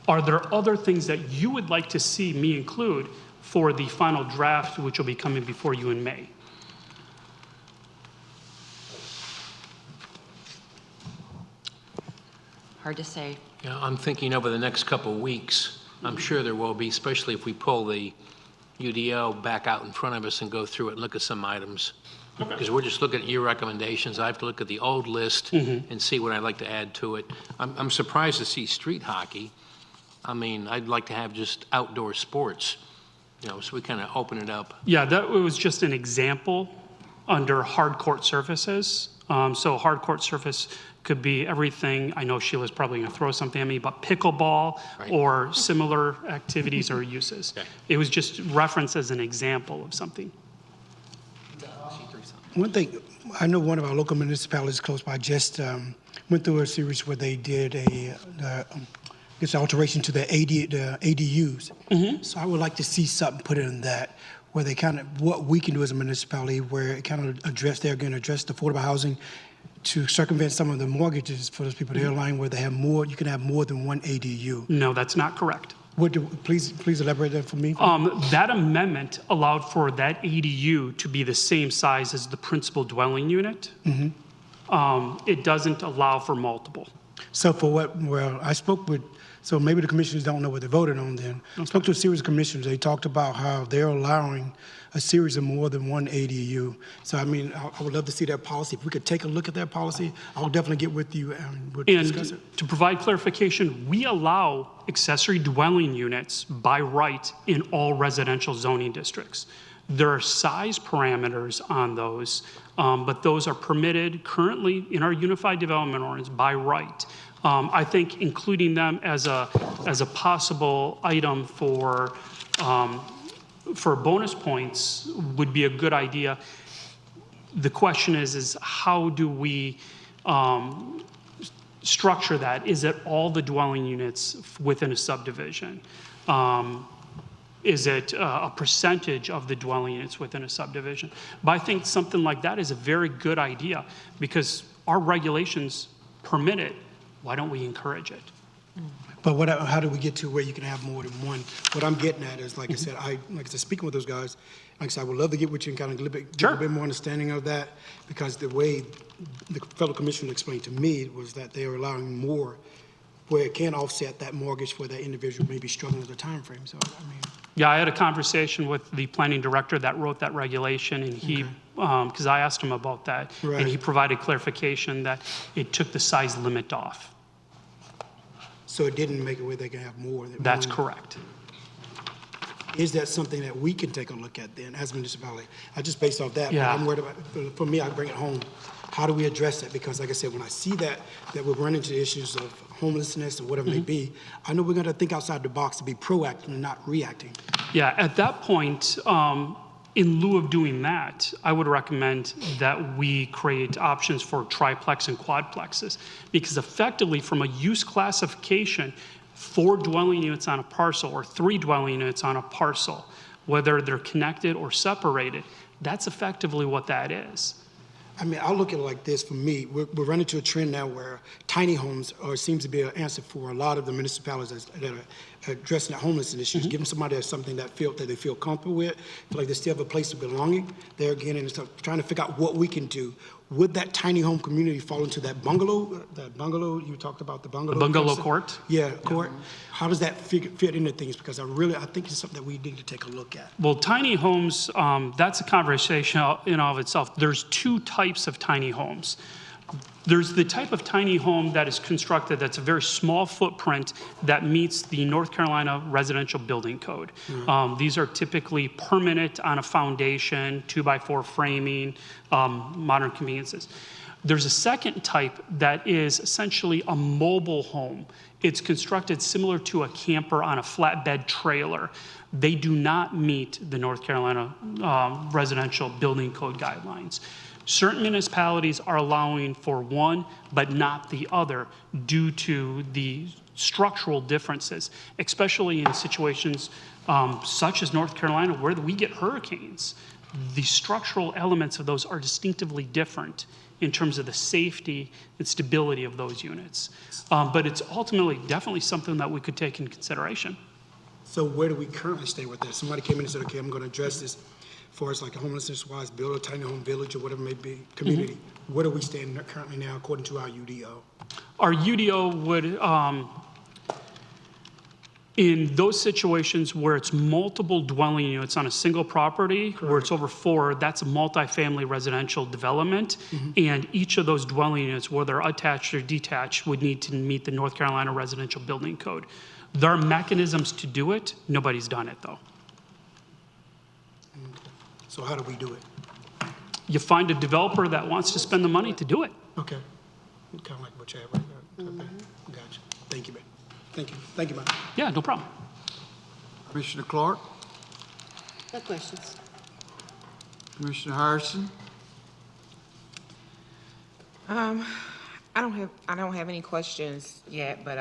are there other things that you would like to see me include for the final draft, which will be coming before you in May? Hard to say. Yeah, I'm thinking over the next couple of weeks, I'm sure there will be, especially if we pull the UDO back out in front of us and go through it and look at some items. Because we're just looking at your recommendations. I have to look at the old list and see what I'd like to add to it. I'm surprised to see street hockey. I mean, I'd like to have just outdoor sports, you know, so we kind of open it up. Yeah, that was just an example under hard court surfaces. So hard court surface could be everything. I know Sheila's probably going to throw something at me, but pickleball or similar activities or uses. Okay. It was just referenced as an example of something. One thing, I know one of our local municipalities close by just went through a series where they did this alteration to the ADUs. So I would like to see something put in that, where they kind of, what we can do as a municipality, where it kind of they're going to address the affordable housing to circumvent some of the mortgages for those people. They're line where they have more, you can have more than one ADU. No, that's not correct. Please elaborate that for me. That amendment allowed for that ADU to be the same size as the principal dwelling unit. It doesn't allow for multiple. So for what, well, I spoke with, so maybe the commissioners don't know what they voted on then. I spoke to a series of commissioners. They talked about how they're allowing a series of more than one ADU. So, I mean, I would love to see that policy. If we could take a look at that policy, I'll definitely get with you and we'll discuss it. And to provide clarification, we allow accessory dwelling units by right in all residential zoning districts. There are size parameters on those, but those are permitted currently in our Unified Development Ordinance by right. I think including them as a possible item for bonus points would be a good idea. The question is how do we structure that? Is it all the dwelling units within a subdivision? Is it a percentage of the dwelling units within a subdivision? But I think something like that is a very good idea because our regulations permit it. Why don't we encourage it? But how do we get to where you can have more than one? What I'm getting at is, like I said, speaking with those guys, like I said, I would love to get with you and kind of get a little bit more understanding of that, because the way the fellow commissioner explained to me was that they are allowing more where it can offset that mortgage for that individual may be struggling with the time frame. So, I mean. Yeah, I had a conversation with the planning director that wrote that regulation, and he, because I asked him about that, and he provided clarification that it took the size limit off. So it didn't make it where they can have more than That's one. correct. Is that something that we can take a look at then as a municipality? I just based off that, Yeah. but I'm worried about, for me, I bring it home. How do we address that? Because like I said, when I see that we're running into issues of homelessness or whatever it may be, I know we're gonna think outside the box to be proactive and not reacting. Yeah, at that point, in lieu of doing that, I would recommend that we create options for triplex and quadplexes, because effectively from a use classification, 4 dwelling units on a parcel or 3 dwelling units on a parcel, whether they're connected or separated, that's effectively what that is. I mean, I'll look at it like this. For me, we're running into a trend now where tiny homes seems to be an answer for a lot of the municipalities that are addressing the homelessness issues, giving somebody something that they feel comfortable with, feel like they still have a place of belonging. There again, and trying to figure out what we can do. Would that tiny home community fall into that bungalow? You talked about the bungalow. The bungalow court? Yeah, court. How does that fit into things? Because I think it's something that we need to take a look at. Well, tiny homes, that's a conversation in and of itself. There's 2 types of tiny homes. There's the type of tiny home that is constructed that's a very small footprint that meets the North Carolina Residential Building Code. These are typically permanent on a foundation, 2x4 framing, modern conveniences. There's a second type that is essentially a mobile home. It's constructed similar to a camper on a flatbed trailer. They do not meet the North Carolina Residential Building Code guidelines. Certain municipalities are allowing for one, but not the other, due to the structural differences, especially in situations such as North Carolina, where we get hurricanes. The structural elements of those are distinctively different in terms of the safety and stability of those units. But it's ultimately definitely something that we could take into consideration. So where do we currently stay with that? Somebody came in and said, okay, I'm going to address this as far as like a homelessness-wise, build a tiny home village or whatever it may be, community. Where do we stand currently now according to our UDO? Our UDO would, in those situations where it's multiple dwelling units on a single property, where it's over 4, that's a multifamily residential development. And each of those dwelling units, whether attached or detached, would need to meet the North Carolina Residential Building Code. There are mechanisms to do it. Nobody's done it, though. So how do we do it? You find a developer that wants to spend the money to do it. Okay. Kind of like what you have right there. Okay. Gotcha. Thank you, man. Thank you. Thank you, man. Yeah, no problem. Commissioner Clark, No questions. Commissioner Harrison. I don't have any questions yet, but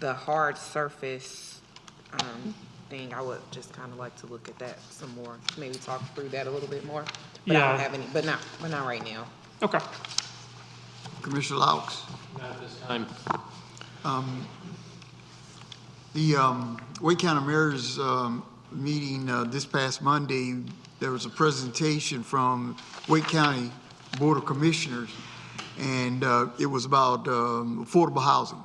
the hard surface thing, I would just kind of like to look at that some more. Maybe talk through that a little bit more. But I don't have any, but not right now. Okay. Commissioner Laux. Not at this time. The Wake County Mayor's meeting this past Monday, there was a presentation from Wake County Board of Commissioners, and it was about affordable housing.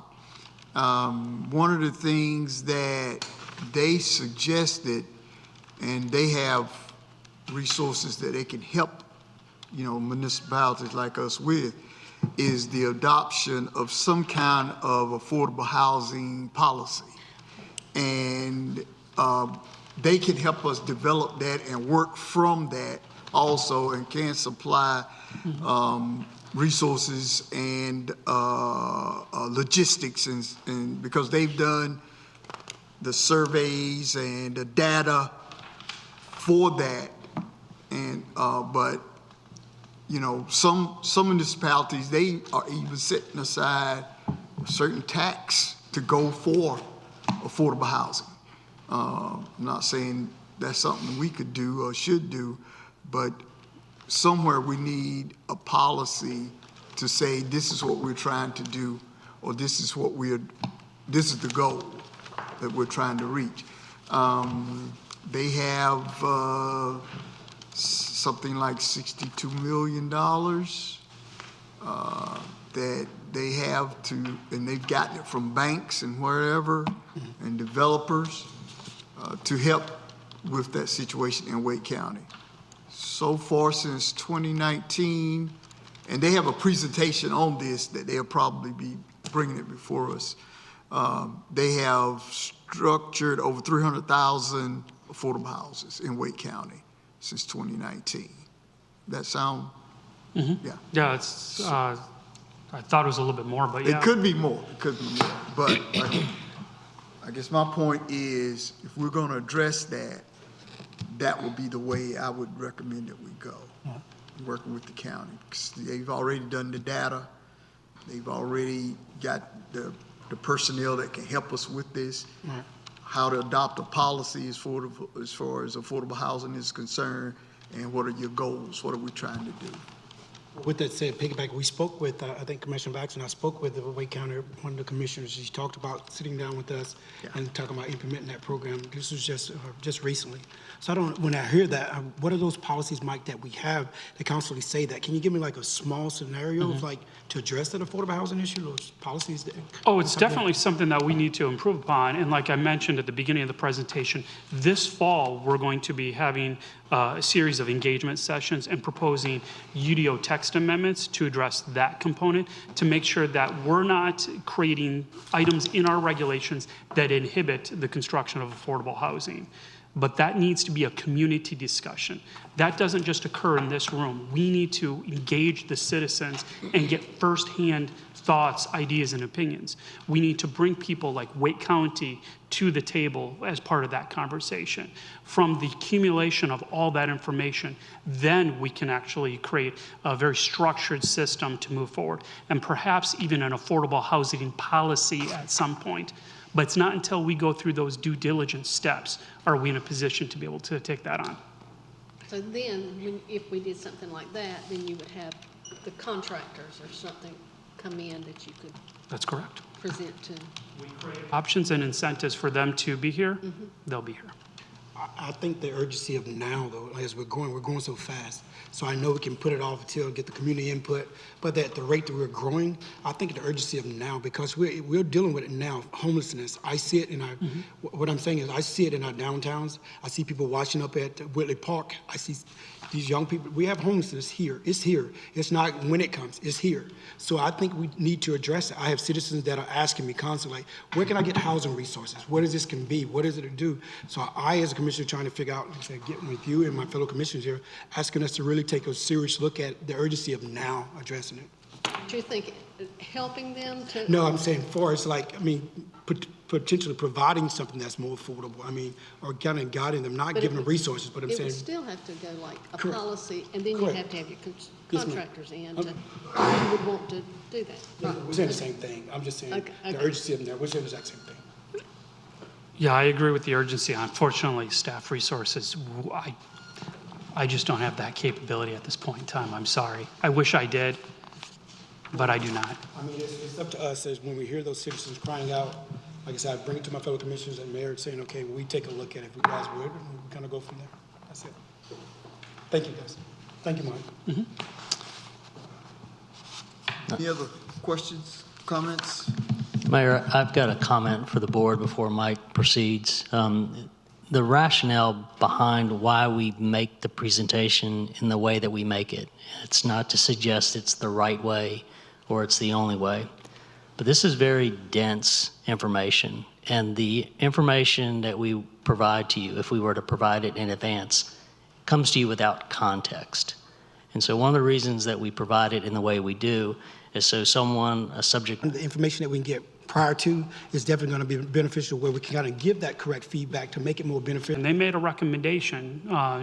One of the things that they suggested, and they have resources that they can help, municipalities like us with, is the adoption of some kind of affordable housing policy. And they can help us develop that and work from that also, and can supply resources and logistics, and because they've done the surveys and the data for that. And but some municipalities, they are even setting aside a certain tax to go for affordable housing. I'm not saying that's something we could do or should do, but somewhere we need a policy to say this is what we're trying to do, or this is this is the goal that we're trying to reach. They have something like $62 million that they have to, and they've gotten it from banks and wherever, and developers to help with that situation in Wake County. So far since 2019, and they have a presentation on this that they'll probably be bringing it before us. They have structured over 300,000 affordable houses in Wake County since 2019. That sound? Yeah. Yeah, it's, I thought it was a little bit more, but yeah. It could be more, but I guess my point is, if we're gonna address that, that would be the way I would recommend that we go, working with the county. 'Cause they've already done the data, they've already got the personnel that can help us with this, how to adopt a policy as far as affordable housing is concerned, and what are your goals, what are we trying to do? With that said, piggyback, we spoke with, I think Commissioner Baxter, I spoke with the Wake County, one of the commissioners. She talked about sitting down with us and talking about implementing that program. This was just recently. So when I hear that, what are those policies, Mike, that we have that constantly say that? Can you give me like a small scenario of like to address that affordable housing issue, those policies? Oh, it's definitely something that we need to improve upon. And like I mentioned at the beginning of the presentation, this fall, we're going to be having a series of engagement sessions and proposing UDO text amendments to address that component, to make sure that we're not creating items in our regulations that inhibit the construction of affordable housing. But that needs to be a community discussion. That doesn't just occur in this room. We need to engage the citizens and get firsthand thoughts, ideas, and opinions. We need to bring people like Wake County to the table as part of that conversation. From the accumulation of all that information, then we can actually create a very structured system to move forward, and perhaps even an affordable housing policy at some point. But it's not until we go through those due diligence steps are we in a position to be able to take that on. So then, if we did something like that, then you would have the contractors or something come in that you could That's correct. present to. Options and incentives for them to be here, they'll be here. I think the urgency of now, though, as we're going so fast. So I know we can put it off until get the community input, but at the rate that we're growing, I think the urgency of now, because we're dealing with it now, homelessness. I see it in our, what I'm saying is I see it in our downtowns. I see people washing up at Whitley Park. I see these young people. We have homelessness here. It's here. It's not when it comes. It's here. So I think we need to address it. I have citizens that are asking me constantly, like, where can I get housing resources? What is this can be? What is it to do? So I, as a commissioner, trying to figure out, like I said, getting with you and my fellow commissioners here, asking us to really take a serious look at the urgency of now addressing it. Do you think helping them to? No, I'm saying for it's like, I mean, potentially providing something that's more affordable. I mean, or kind of guiding them, not giving them resources, but I'm It saying. would still have to go like a Correct. policy, and then Correct. you have to have your Yes, ma'am. contractors in to, you would want to do that. Right. We're saying the same thing. I'm just saying Okay, the okay. urgency of that. We're saying the exact same thing. Yeah, I agree with the urgency. Unfortunately, staff resources, I just don't have that capability at this point in time. I'm sorry. I wish I did, but I do not. I mean, it's up to us as when we hear those citizens crying out, like I said, I bring it to my fellow commissioners and mayor saying, okay, well, we take a look at it if you guys would, and we kind of go from there. That's it. Thank you, guys. Thank you, Mike. Any other questions, comments? Mayor, I've got a comment for the board before Mike proceeds. The rationale behind why we make the presentation in the way that we make it, it's not to suggest it's the right way or it's the only way, but this is very dense information, and the information that we provide to you, if we were to provide it in advance, comes to you without context. And so one of the reasons that we provide it in the way we do is so someone, a subject. The information that we can get prior to is definitely going to be beneficial, where we can kind of give that correct feedback to make it more beneficial. And they made a recommendation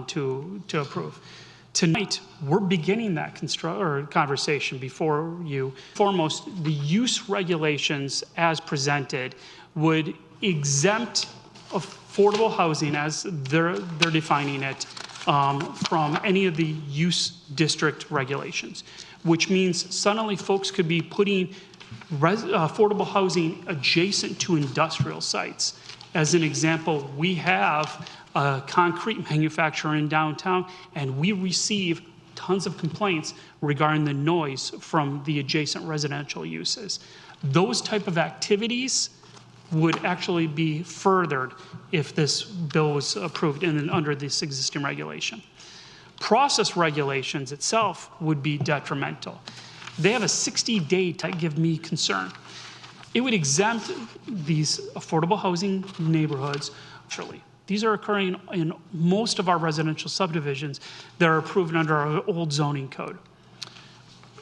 to approve. Tonight, we're beginning that conversation before you. Foremost, the use regulations as presented would exempt affordable housing as they're defining it from any of the use district regulations, which means suddenly folks could be putting affordable housing adjacent to industrial sites. As an example, we have a concrete manufacturer in downtown, and we receive tons of complaints regarding the noise from the adjacent residential uses. Those type of activities would actually be furthered if this bill was approved and under this existing regulation. Process regulations itself would be detrimental. They have a 60-day to give me concern. It would exempt these affordable housing neighborhoods. Actually, these are occurring in most of our residential subdivisions that are approved under our old zoning code.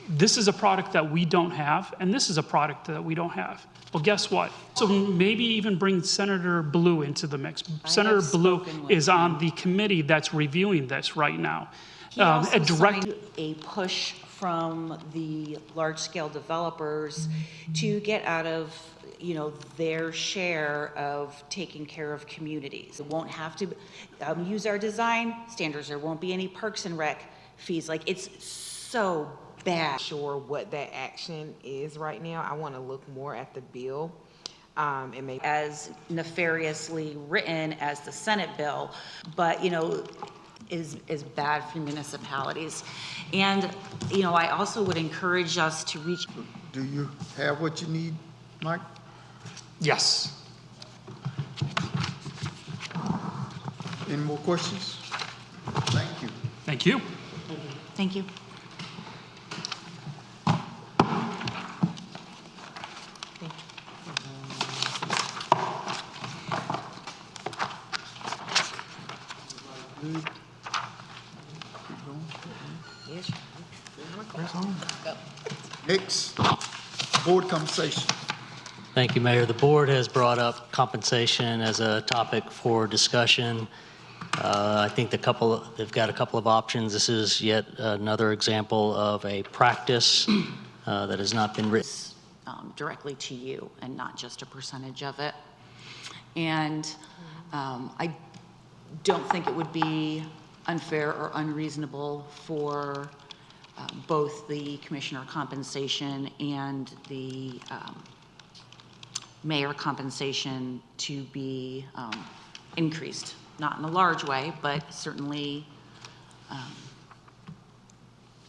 This is a product that we don't have, and this is a product that we don't have. Well, guess what? So maybe even bring Senator Blue into the mix. Senator Blue is on the committee that's reviewing this right now. He also signed a push from the large-scale developers to get out of, their share of taking care of communities. It won't have to use our design standards. There won't be any Parks and Rec fees. Like, it's so bad. Sure what that action is right now. I want to look more at the bill. And maybe as nefariously written as the Senate bill, but, is bad for municipalities. And, I also would encourage us to reach. Do you have what you need, Mike? Yes. Any more questions? Thank Thank you. Thank you. Next, board conversation. Thank you, Mayor. The board has brought up compensation as a topic for discussion. I think they've got a couple of options. This is yet another example of a practice that has not been written. Directly to you and not just a percentage of it. And I don't think it would be unfair or unreasonable for both the commissioner compensation and the mayor compensation to be increased. Not in a large way, but certainly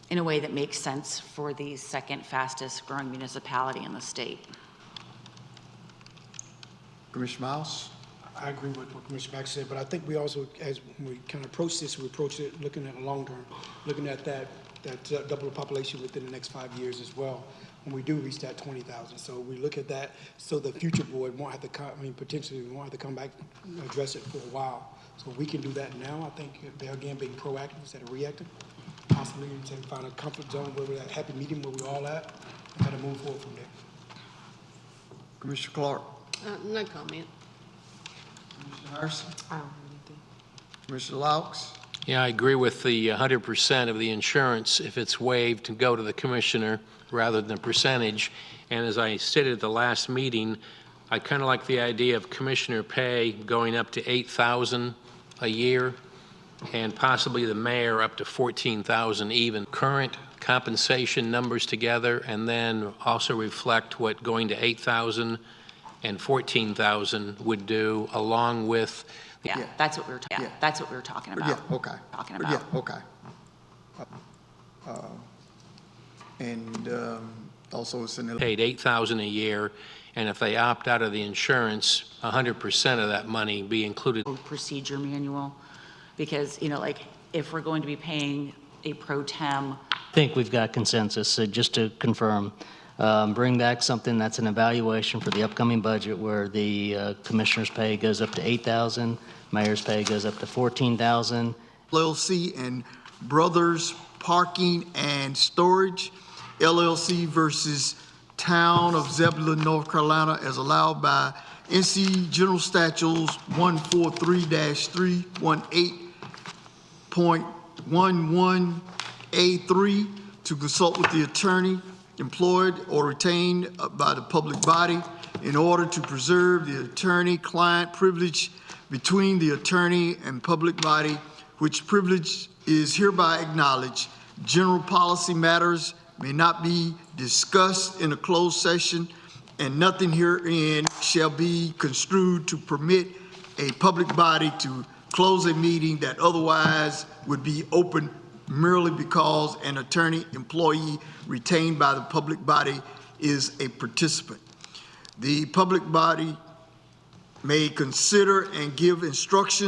in a way that makes sense for the second fastest growing municipality in the state. Commissioner Miles? I agree with what Commissioner Mack said, but I think we also, as we kind of approach this, we approach it looking at the long term, looking at that double the population within the next 5 years as well, when we do reach that 20,000. So we look at that, so the future board won't have to come, potentially we won't have to come back and address it for a while. So we can do that now. I think they're again being proactive instead of reactive. Possibly to find a comfort zone where we're at, happy medium where we're all at, and kind of move forward from there. Commissioner Clark? No comment. Commissioner Harrison? Commissioner Laux? Yeah, I agree with the 100% of the insurance, if it's waived, to go to the commissioner rather than percentage. And as I stated at the last meeting, I kind of like the idea of commissioner pay going up to $8,000 a year, and possibly the mayor up to $14,000 even. Current compensation numbers together, and then also reflect what going to $8,000 and $14,000 would do, along with. Yeah, that's what we were talking. That's what we were talking about. Yeah, okay. Talking about. Yeah, okay. And also it's in the. Paid $8,000 a year, and if they opt out of the insurance, 100% of that money be included. Procedure manual, because, you know, like, if we're going to be paying a pro tem. I think we've got consensus. So just to confirm, bring back something that's an evaluation for the upcoming budget where the commissioner's pay goes up to $8,000, mayor's pay goes up to $14,000. LLC and Brothers Parking and Storage, LLC versus Town of Zebulon, North Carolina, as allowed by NC General Statutes 143-3.11A3 to consult with the attorney employed or retained by the public body in order to preserve the attorney-client privilege between the attorney and public body, which privilege is hereby acknowledged. General policy matters may not be discussed in a closed session, and nothing herein shall be construed to permit a public body to close a meeting that otherwise would be open merely because an attorney employee retained by the public body is a participant. The public body may consider and give instructions